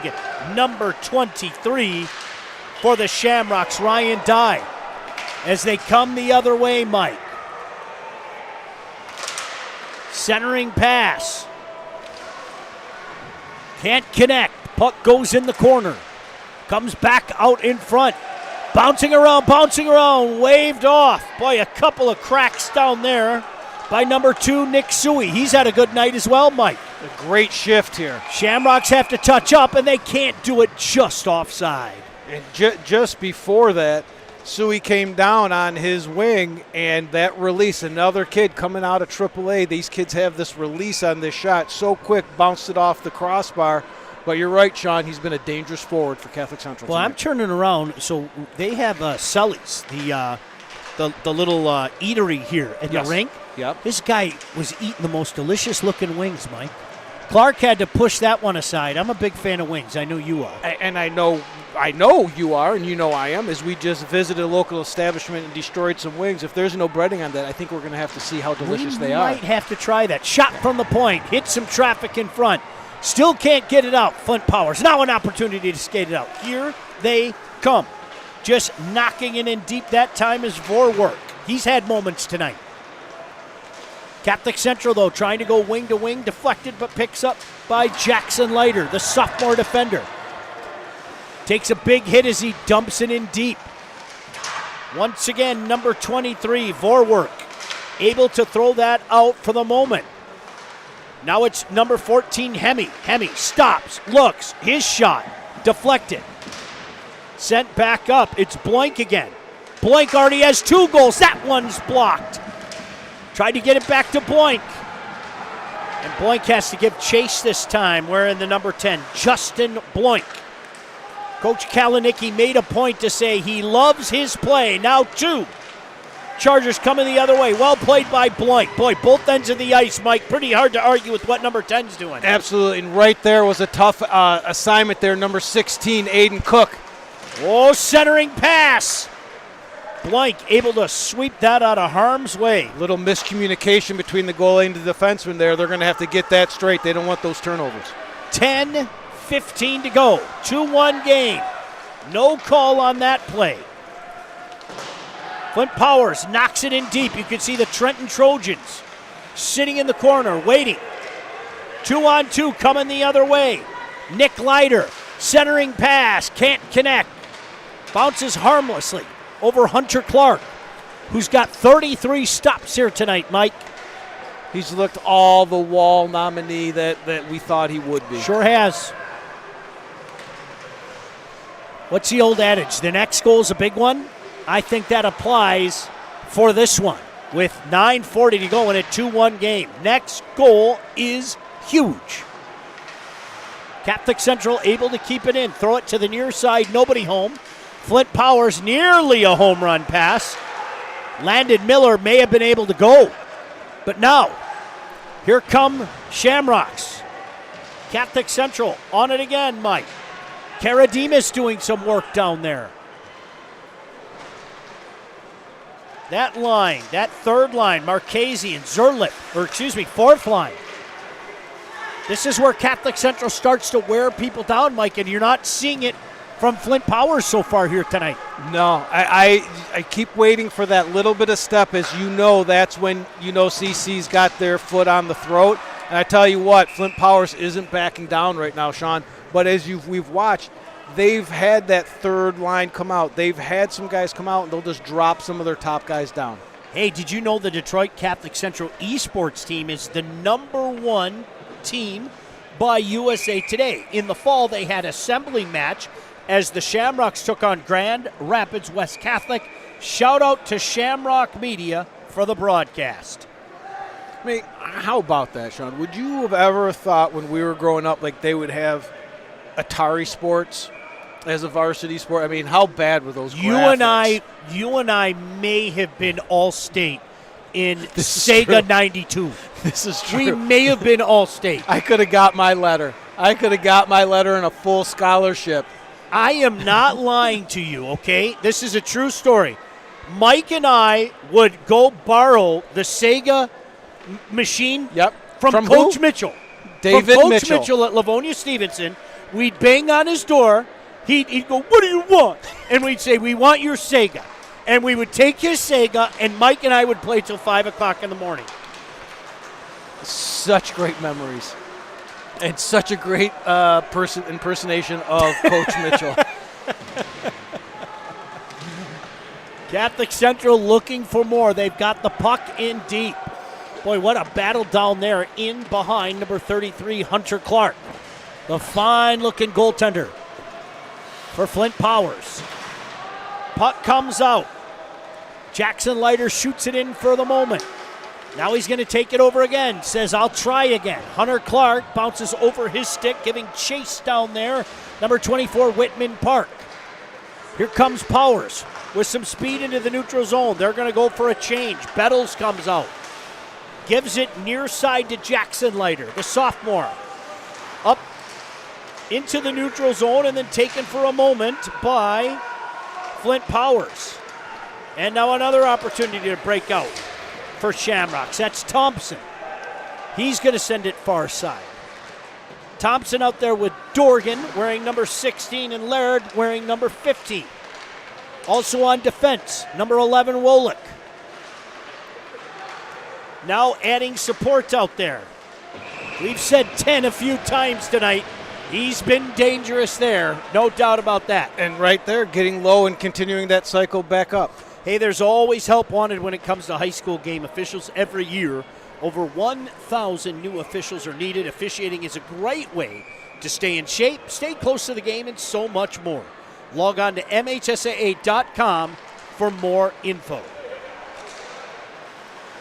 number 23 for the Shamrocks, Ryan Dye. As they come the other way, Mike. Centering pass. Can't connect. Puck goes in the corner. Comes back out in front. Bouncing around, waved off. Boy, a couple of cracks down there by number 2, Nick Suey. He's had a good night as well, Mike. A great shift here. Shamrocks have to touch up, and they can't do it just offside. And just before that, Suey came down on his wing, and that release, another kid coming out of AAA, these kids have this release on this shot so quick, bounced it off the crossbar. But you're right, Sean, he's been a dangerous forward for Catholic Central Well, tonight. I'm turning around. So they have Sully's, the little eatery here at the rink. Yep. This guy was eating the most delicious-looking wings, Mike. Clark had to push that one aside. I'm a big fan of wings. I know you are. And I know you are, and you know I am, as we just visited a local establishment and destroyed some wings. If there's no breading on that, I think we're going to have to see how delicious they are. We might have to try that. Shot from the point. Hit some traffic in front. Still can't get it out. Flint Powers. Now an opportunity to skate it out. Here they come. Just knocking it in deep. That time is Vorwerk. He's had moments tonight. Catholic Central, though, trying to go wing to wing, deflected but picks up by Jackson Leiter, the sophomore defender. Takes a big hit as he dumps it in deep. Once again, number 23, Vorwerk, able to throw that out for the moment. Now it's number 14, Hemme. Hemme stops, looks, his shot, deflected. Sent back up, it's Blank again. Blank already has 2 goals, that one's blocked. Tried to get it back to Blank. And Blank has to give chase this time, wearing the number 10, Justin Blank. Coach Kalinicki made a point to say he loves his play. Now 2. Chargers coming the other way. Well played by Blank. Boy, both ends of the ice, Mike. Pretty hard to argue with what number 10's doing. Absolutely, and right there was a tough assignment there. Number 16, Aiden Cook. Oh, centering pass. Blank able to sweep that out of harm's way. Little miscommunication between the goalie and the defenseman there. They're going to have to get that straight. They don't want those turnovers. 10-15 to go. 2-1 game. No call on that play. Flint Powers knocks it in deep. You can see the Trenton Trojans sitting in the corner, waiting. 2-on-2 coming the other way. Nick Leiter, centering pass, can't connect. Bounces harmlessly over Hunter Clark, who's got 33 stops here tonight, Mike. He's looked all the Wall nominee that we thought he would be. Sure has. What's the old adage? The next goal's a big one? I think that applies for this one with 9:40 to go in a 2-1 game. Next goal is huge. Catholic Central able to keep it in. Throw it to the near side. Nobody home. Flint Powers nearly a home run pass. Landon Miller may have been able to go. But now, here come Shamrocks. Catholic Central on it again, Mike. Karadimas doing some work down there. That line, that third line, Marchese and Zerlich, fourth line. This is where Catholic Central starts to wear people down, Mike, and you're not seeing it from Flint Powers so far here tonight. No, I keep waiting for that little bit of step. As you know, that's when CC's got their foot on the throat. And I tell you what, Flint Powers isn't backing down right now, Sean. But as we've watched, they've had that third line come out. They've had some guys come out, and they'll just drop some of their top guys down. Hey, did you know the Detroit Catholic Central esports team is the #1 team by USA Today? In the fall, they had assembly match as the Shamrocks took on Grand Rapids West Catholic. Shout out to Shamrock Media for the broadcast. I mean, how about that, Sean? Would you have ever thought when we were growing up like they would have Atari Sports as a varsity sport? I mean, how bad were those graphics? You and I may have been All-State in Sega 92. This is true. We may have been All-State. I could have got my letter. And a full scholarship. I am not lying to you, okay? This is a true story. Mike and I would go borrow the Sega machine from Coach Mitchell. David from Coach Mitchell at Livonia Stevenson. We'd bang on his door. He'd go, "What do you want?" And we'd say, "We want your Sega." And we would take his Sega, and Mike and I would play till 5 o'clock in the morning. Such great memories. And such a great impersonation of Coach Mitchell. Catholic Central looking for more. They've got the puck in deep. Boy, what a battle down there in behind number 33, Hunter Clark. The fine-looking goaltender for Flint Powers. Puck comes out. Jackson Leiter shoots it in for the moment. Now he's going to take it over again. Says, I'll try again. Hunter Clark bounces over his stick, giving chase down there. Number 24, Whitman Park. Here comes Powers with some speed into the neutral zone. They're going to go for a change. Bettles comes out. Gives it near side to Jackson Leiter, the sophomore. Up into the neutral zone and then taken for a moment by Flint Powers. And now another opportunity to break out for Shamrocks. That's Thompson. He's going to send it far side. Thompson out there with Dorgan wearing number 16 and Laird wearing number 15. Also on defense, number 11, Wolick. Now adding support out there. We've said 10 a few times tonight. He's been dangerous there, no doubt about that. And right there, getting low and continuing that cycle back up. Hey, there's always help wanted when it comes to high school game officials every year. Over 1,000 new officials are needed. Officiating is a great way to stay in shape, stay close to the game, and so much more. Log on to MHSAA.com for more info.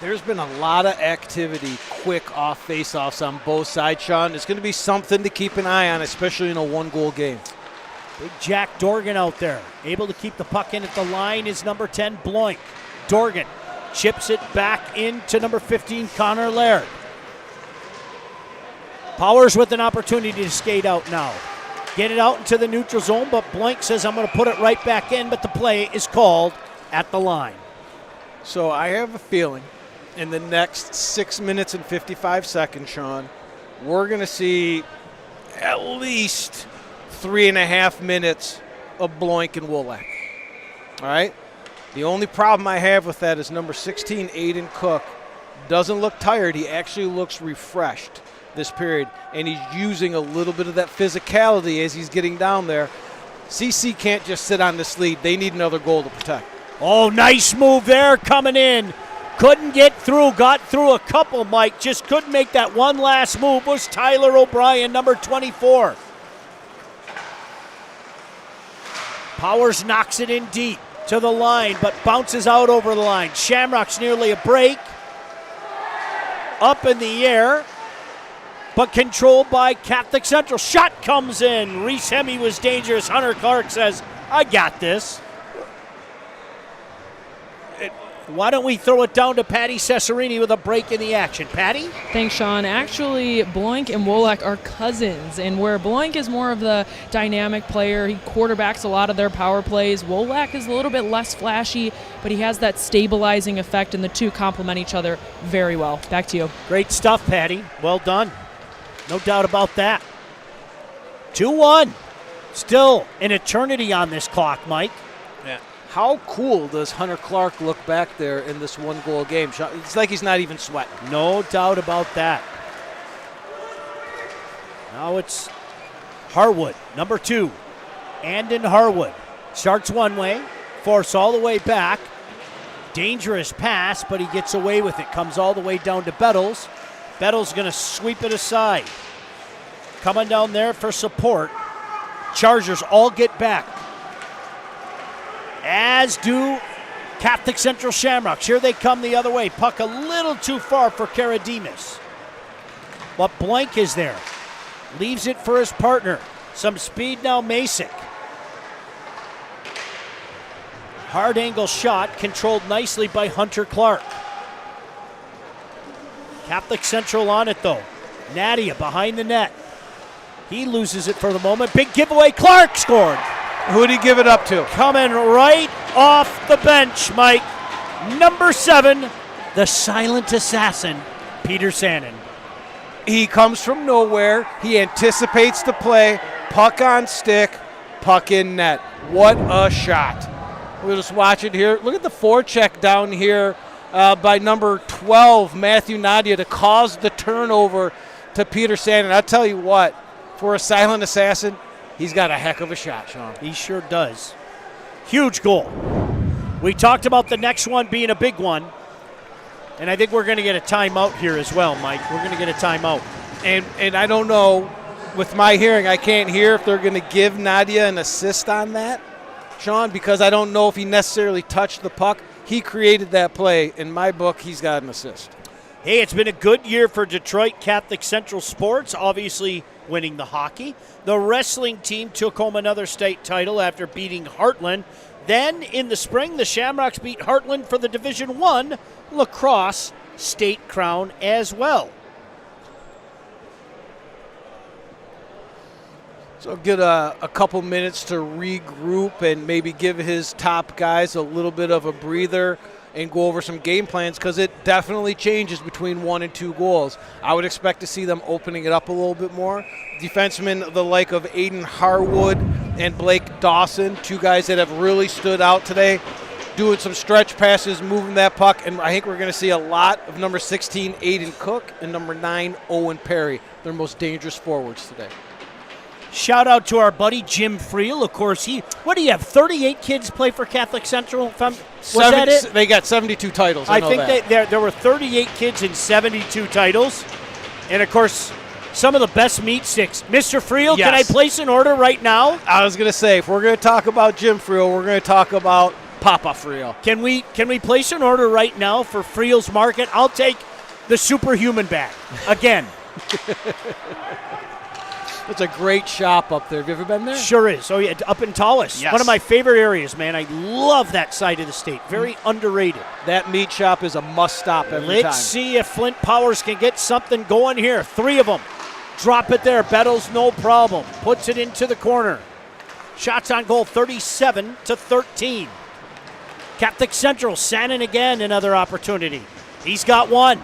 There's been a lot of activity, quick off face-offs on both sides, Sean. It's going to be something to keep an eye on, especially in a one-goal game. Big Jack Dorgan out there. Able to keep the puck in at the line is number 10, Bloink. Dorgan chips it back into number 15, Connor Laird. Powers with an opportunity to skate out now. Get it out into the neutral zone, but Blank says, I'm going to put it right back in, but the play is called at the line. So I have a feeling in the next 6 minutes and 55 seconds, Sean, we're going to see at least 3.5 minutes of Bloink and Wolak. All right? The only problem I have with that is number 16, Aiden Cook, doesn't look tired. He actually looks refreshed this period, and he's using a little bit of that physicality as he's getting down there. CC can't just sit on this lead. They need another goal to protect. Oh, nice move there coming in. Couldn't get through, got through a couple, Mike. Just couldn't make that one last move was Tyler O'Brien, number 24. Powers knocks it in deep to the line, but bounces out over the line. Shamrock's nearly a break. Up in the air, but controlled by Catholic Central. Shot comes in. Reese Hemme was dangerous. Hunter Clark says, I got this. Why don't we throw it down to Patty Cesarini with a break in the action? Patty? Thanks, Sean. Actually, Bloink and Wolak are cousins, and where Bloink is more of the dynamic player, he quarterbacks a lot of their power plays. Wolak is a little bit less flashy, but he has that stabilizing effect, and the two complement each other very well. Back to you. Great stuff, Patty. Well done. No doubt about that. 2-1. Still an eternity on this clock, Mike. Yeah. How cool does Hunter Clark look back there in this one-goal game? It's like he's not even sweating. No doubt about that. Now it's Harwood, number 2. Andon Harwood starts one way, force all the way back. Dangerous pass, but he gets away with it. Comes all the way down to Bettles. Bettles going to sweep it aside. Coming down there for support. Chargers all get back, as do Catholic Central Shamrocks. Here they come the other way. Puck a little too far for Karadimas. But Blank is there. Leaves it for his partner. Some speed now, Masick. Hard angle shot, controlled nicely by Hunter Clark. Catholic Central on it though. Nadia behind the net. He loses it for the moment. Big giveaway. Clark scored. Who'd he give it up to? Coming right off the bench, Mike. Number 7, the silent assassin, Peter Sannon. He comes from nowhere. He anticipates the play. Puck on stick, puck in net. What a shot. We'll just watch it here. Look at the forecheck down here by number 12, Matthew Nadia, to cause the turnover to Peter Sannon. I'll tell you what, for a silent assassin, he's got a heck of a shot, Sean. He sure does. Huge goal. We talked about the next one being a big one, and I think we're going to get a timeout here as well, Mike. We're going to get a timeout. And I don't know, with my hearing, I can't hear if they're going to give Nadia an assist on that. Sean, because I don't know if he necessarily touched the puck. He created that play. In my book, he's got an assist. Hey, it's been a good year for Detroit Catholic Central Sports, obviously winning the hockey. The wrestling team took home another state title after beating Heartland. Then in the spring, the Shamrocks beat Heartland for the Division I lacrosse state crown as well. So get a couple minutes to regroup and maybe give his top guys a little bit of a breather and go over some game plans, because it definitely changes between 1 and 2 goals. I would expect to see them opening it up a little bit more. Defensemen the like of Aiden Harwood and Blake Dawson, 2 guys that have really stood out today, doing some stretch passes, moving that puck, and I think we're going to see a lot of number 16, Aiden Cook, and number 9, Owen Perry, their most dangerous forwards today. Shout out to our buddy Jim Friel. Of course, what do you have, 38 kids play for Catholic Central? Was that it? They got 72 titles. I think there were 38 kids in 72 titles. And, of course, some of the best meat sticks. Mr. Friel, yes. Can I place an order right now? I was going to say, if we're going to talk about Jim Friel, we're going to talk about Papa Friel. Can we place an order right now for Friel's Market? I'll take the superhuman bag again. It's a great shop up there. Have you ever been there? Sure is. Oh, yeah, up in Tallis. Yes. One of my favorite areas, man. I love that side of the state. Very underrated. That meat shop is a must-stop every time. Let's see if Flint Powers can get something going here. 3 of them. Drop it there. Bettles, no problem. Puts it into the corner. Shots on goal, 37-13. Catholic Central, Sannon again, another opportunity. He's got 1.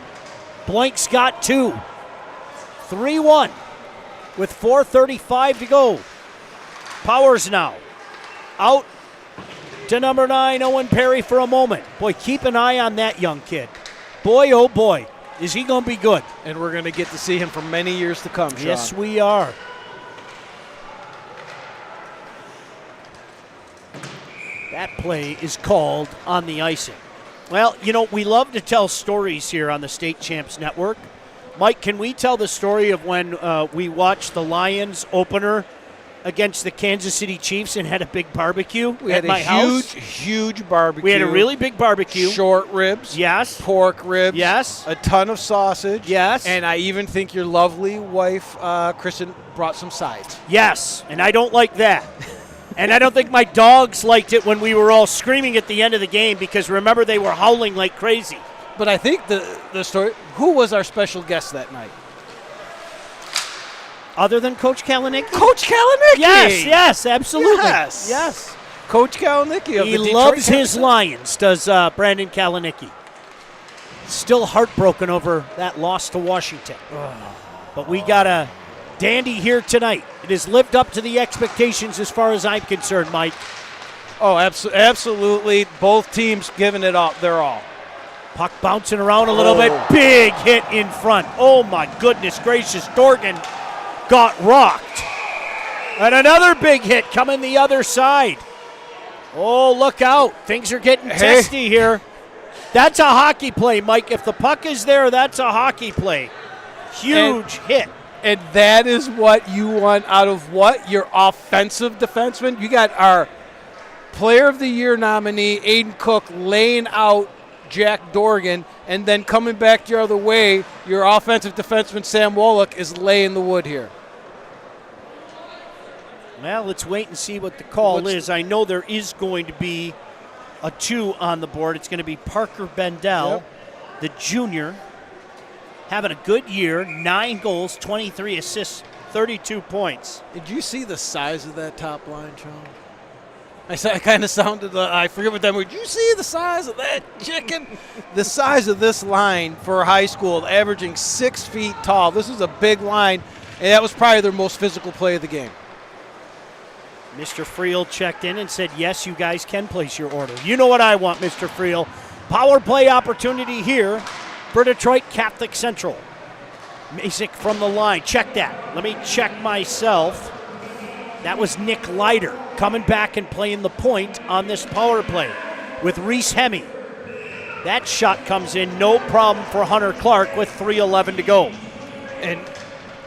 Blank's got 2. 3-1. With 4:35 to go. Powers now. Out to number 9, Owen Perry for a moment. Boy, keep an eye on that young kid. Boy, oh boy, is he going to be good. And we're going to get to see him for many years to come, Sean. Yes, we are. That play is called on the icing. Well, we love to tell stories here on the State Champs Network. Mike, can we tell the story of when we watched the Lions opener against the Kansas City Chiefs and had a big barbecue at my house? Huge barbecue. We had a really big barbecue. Short ribs. Yes. Pork ribs. Yes. A ton of sausage. Yes. And I even think your lovely wife, Kristen, brought some sides. Yes, and I don't like that. And I don't think my dogs liked it when we were all screaming at the end of the game, because remember, they were howling like crazy. But I think the story, who was our special guest that night? Other than Coach Kalinicki? Coach Kalinicki! Yes, absolutely. Yes. Coach Kalinicki of he the Detroit loves Catholic his Lions, does Brandon Kalinicki. Still heartbroken over that loss to Washington. But we got a dandy here tonight. It has lived up to the expectations as far as I'm concerned, Mike. Oh, absolutely. Both teams giving it up their all. Puck bouncing around a little bit. Big hit in front. Oh, my goodness gracious. Dorgan got rocked. And another big hit coming the other side. Oh, look out. Things are getting testy here. That's a hockey play, Mike. If the puck is there, that's a hockey play. Huge hit. And that is what you want out of what? Your offensive defenseman? You got our Player of the Year nominee, Aiden Cook, laying out Jack Dorgan, and then coming back the other way, your offensive defenseman, Sam Wallach, is laying the wood here. Well, let's wait and see what the call is. I know there is going to be a 2 on the board. It's going to be Parker Bendel, the junior, having a good year, 9 goals, 23 assists, 32 points. Did you see the size of that top line, Sean? I kind of sounded, I forget what that was. Did you see the size of that chicken? The size of this line for high school, averaging 6 feet tall. This is a big line, and that was probably their most physical play of the game. Mr. Friel checked in and said, yes, you guys can place your order. You know what I want, Mr. Friel. Power play opportunity here for Detroit Catholic Central. Masick from the line. Check that. Let me check myself. That was Nick Leiter coming back and playing the point on this power play with Reese Hemme. That shot comes in, no problem for Hunter Clark with 3:11 to go. And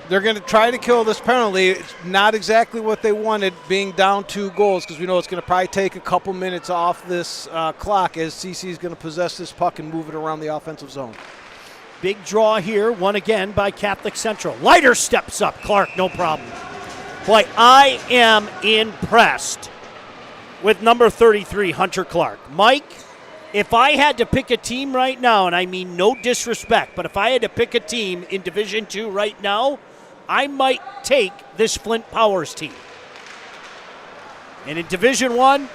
They're going to try to kill this penalty. It's not exactly what they wanted, being down 2 goals, because we know it's going to probably take a couple minutes off this clock as CC is going to possess this puck and move it around the offensive zone. Big draw here, won again by Catholic Central. Leiter steps up. Clark, no problem. Boy, I am impressed with number 33, Hunter Clark. Mike, if I had to pick a team right now, and I mean no disrespect, but if I had to pick a team in Division II right now, I might take this Flint Powers team. And in Division I,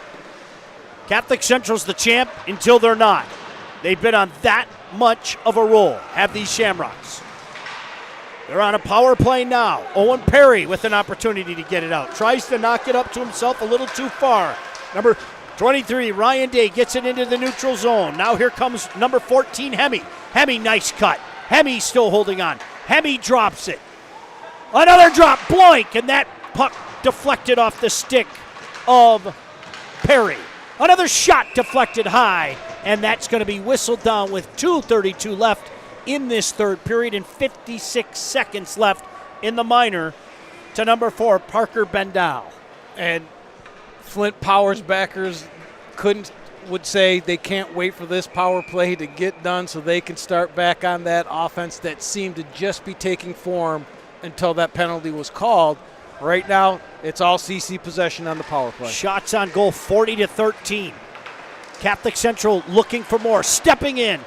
Catholic Central's the champ until they're not. They've been on that much of a roll, have these Shamrocks. They're on a power play now. Owen Perry with an opportunity to get it out. Tries to knock it up to himself a little too far. Number 23, Ryan Day gets it into the neutral zone. Now here comes number 14, Hemi. Hemi, nice cut. Hemi still holding on. Hemi drops it. Another drop, Bloink, and that puck deflected off the stick of Perry. Another shot deflected high, and that's going to be whistled down with 2:32 left in this third period and 56 seconds left in the minor to number 4, Parker Bendal. And Flint Powers backers would say they can't wait for this power play to get done so they can start back on that offense that seemed to just be taking form until that penalty was called. Right now, it's all CC possession on the power play. Shots on goal, 40-13. Catholic Central looking for more, stepping in.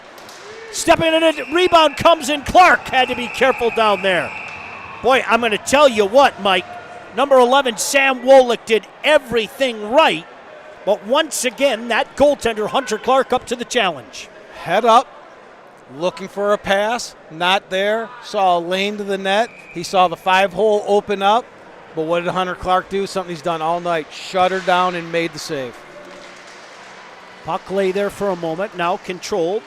Stepping in, a rebound comes in. Clark had to be careful down there. Boy, I'm going to tell you what, Mike. Number 11, Sam Wolick, did everything right. But once again, that goaltender, Hunter Clark, up to the challenge. Head up, looking for a pass, not there. Saw a lane to the net. He saw the 5-hole open up. But what did Hunter Clark do? Something he's done all night. Shut her down and made the save. Puck lay there for a moment, now controlled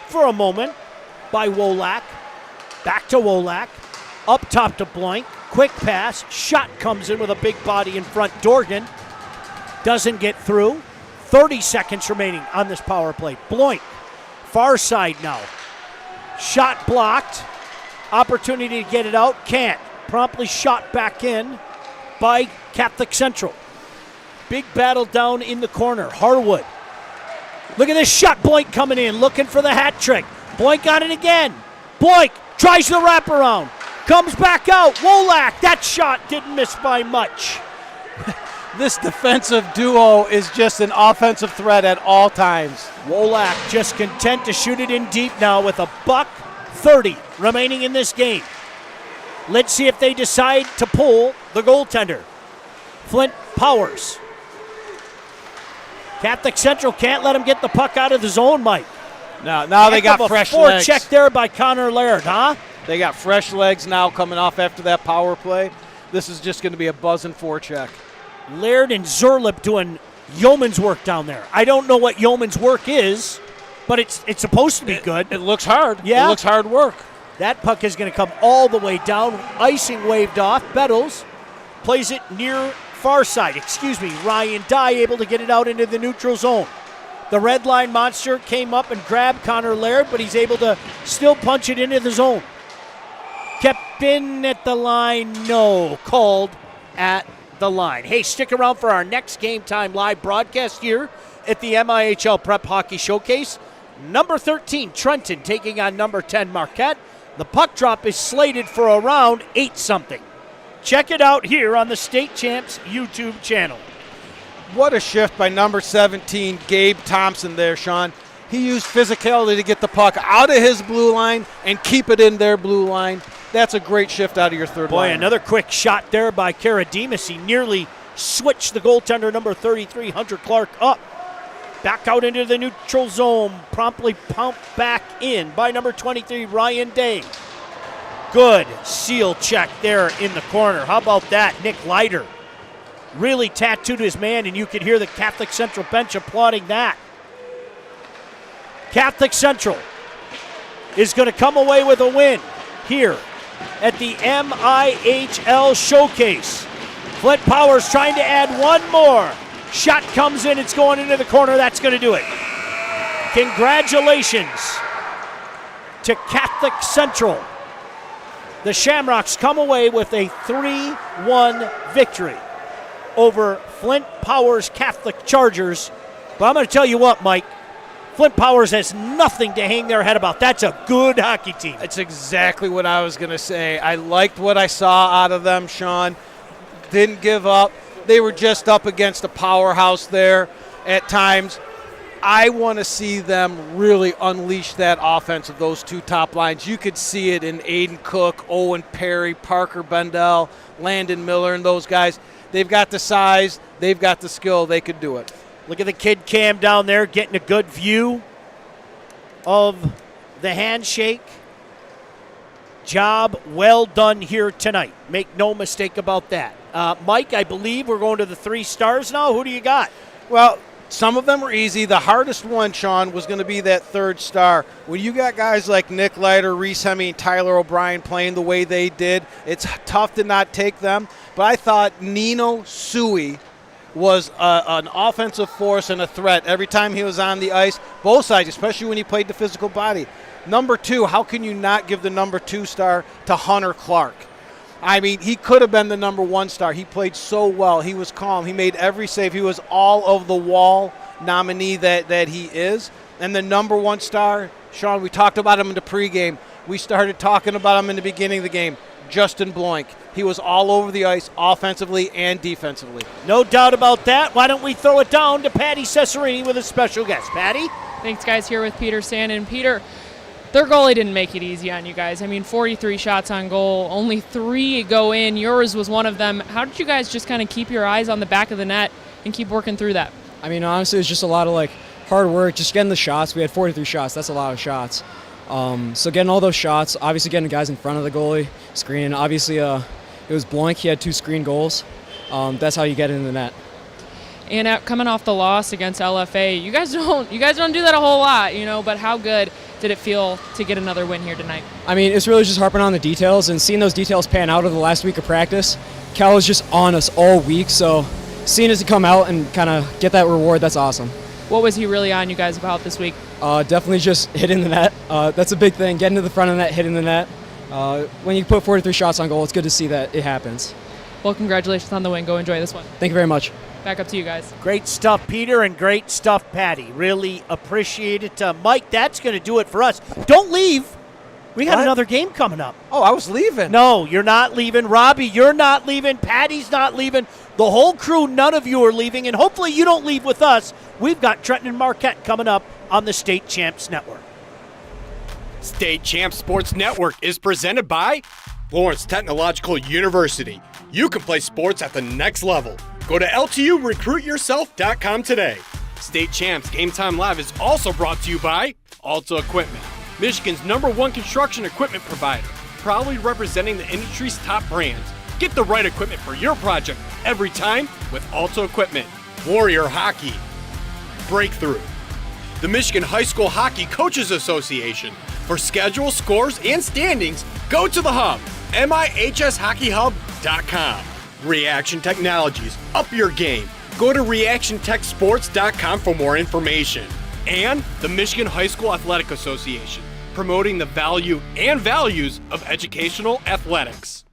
for a moment by Wolak. Back to Wolak. Up top to Blank. Quick pass. Shot comes in with a big body in front. Dorgan doesn't get through. 30 seconds remaining on this power play. Blank. Far side now. Shot blocked. Opportunity to get it out. Can't. Promptly shot back in by Catholic Central. Big battle down in the corner. Harwood. Look at this shot. Blank coming in, looking for the hat trick. Blank got it again. Blank tries the wraparound. Comes back out. Wolak, that shot didn't miss by much. This defensive duo is just an offensive threat at all times. Wolak just content to shoot it in deep now with $1:30 remaining in this game. Let's see if they decide to pull the goaltender. Flint Powers. Catholic Central can't let him get the puck out of the zone, Mike. Now they got fresh legs. Check there by Connor Laird, huh? They got fresh legs now coming off after that power play. This is just going to be a buzzing forecheck. Laird and Zerlip doing yeoman's work down there. I don't know what yeoman's work is, but it's supposed to be good. It looks hard. Yeah. It looks hard work. That puck is going to come all the way down. Icing waved off. Bettles plays it near far side. Ryan Dye able to get it out into the neutral zone. The red line monster came up and grabbed Connor Laird, but he's able to still punch it into the zone. Kept in at the line. No. Called at the line. Hey, stick around for our next Game Time live broadcast here at the MIHL Prep Hockey Showcase. Number 13, Trenton, taking on number 10, Marquette. The puck drop is slated for around 8-something. Check it out here on the State Champs YouTube channel. What a shift by number 17, Gabe Thompson there, Sean. He used physicality to get the puck out of his blue line and keep it in their blue line. That's a great shift out of your third line. Boy, another quick shot there by Karadimas. He nearly switched the goaltender, number 33, Hunter Clark, up. Back out into the neutral zone. Promptly pumped back in by number 23, Ryan Day. Good seal check there in the corner. How about that? Nick Leiter really tattooed his man, and you could hear the Catholic Central bench applauding that. Catholic Central is going to come away with a win here at the MIHL Showcase. Flint Powers trying to add one more. Shot comes in, it's going into the corner. That's going to do it. Congratulations to Catholic Central the Shamrocks come away with a 3-1 victory over Flint Powers Catholic Chargers. But I'm going to tell you what, Mike, Flint Powers has nothing to hang their head about. That's a good hockey team. That's exactly what I was going to say. I liked what I saw out of them, Sean. Didn't give up. They were just up against a powerhouse there at times. I want to see them really unleash that offense of those two top lines. You could see it in Aiden Cook, Owen Perry, Parker Bendel, Landon Miller, and those guys. They've got the size. They've got the skill. They could do it. Look at the kid Cam down there getting a good view of the handshake. Job well done here tonight. Make no mistake about that. Mike, I believe we're going to the 3 stars now. Who do you got? Well, some of them were easy. The hardest one, Sean, was going to be that 3rd star. When you got guys like Nick Leiter, Reese Hemme, and Tyler O'Brien playing the way they did, it's tough to not take them. But I thought Nino Sui was an offensive force and a threat every time he was on the ice, both sides, especially when he played the physical body. Number 2, how can you not give the number 2 star to Hunter Clark? I mean, he could have been the number 1 star. He played so well. He was calm. He made every save. He was all of the wall nominee that he is. And the number 1 star, Sean, we talked about him in the pregame. We started talking about him in the beginning of the game. Justin Bloink. He was all over the ice offensively and defensively. No doubt about that. Why don't we throw it down to Patty Cesarini with a special guest. Patty? Thanks, guys. Here with Peter Sandin. Peter, their goalie didn't make it easy on you guys. I mean, 43 shots on goal, only 3 go in. Yours was one of them. How did you guys just kind of keep your eyes on the back of the net and keep working through that? I mean, honestly, it was just a lot of hard work, just getting the shots. We had 43 shots. That's a lot of shots. So getting all those shots, obviously getting the guys in front of the goalie, screening. Obviously, it was Blank. He had 2 screen goals. That's how you get in the net. And coming off the loss against LFA, you guys don't do that a whole lot, But how good did it feel to get another win here tonight? I mean, it's really just harping on the details and seeing those details pan out over the last week of practice. Cal was just on us all week, so seeing us come out and kind of get that reward, that's awesome. What was he really on you guys about this week? Definitely just hitting the net. That's a big thing, getting to the front of the net, hitting the net. When you put 43 shots on goal, it's good to see that it happens. Well, congratulations on the win. Go enjoy this one. Thank you very much. Back up to you guys. Great stuff, Peter, and great stuff, Patty. Really appreciate it. Mike, that's going to do it for us. Don't leave. We got another game coming up. Oh, I was leaving. No, you're not leaving. Robbie, you're not leaving. Patty's not leaving. The whole crew, none of you are leaving, and hopefully you don't leave with us. We've got Trenton and Marquette coming up on the State Champs Network. State Champs Sports Network is presented by Florence Technological University. You can play sports at the next level. Go to LTURecruitYourself.com today. State Champs Game Time Live is also brought to you by Alta Equipment, Michigan's #1 construction equipment provider, proudly representing the industry's top brands. Get the right equipment for your project every time with Alta Equipment. Warrior Hockey. Breakthrough. The Michigan High School Hockey Coaches Association. For schedule, scores, and standings, go to the hub, mihshockeyhub.com. Reaction Technologies, up your game. Go to reactiontechsports.com for more information. And the Michigan High School Athletic Association, promoting the value and values of educational athletics.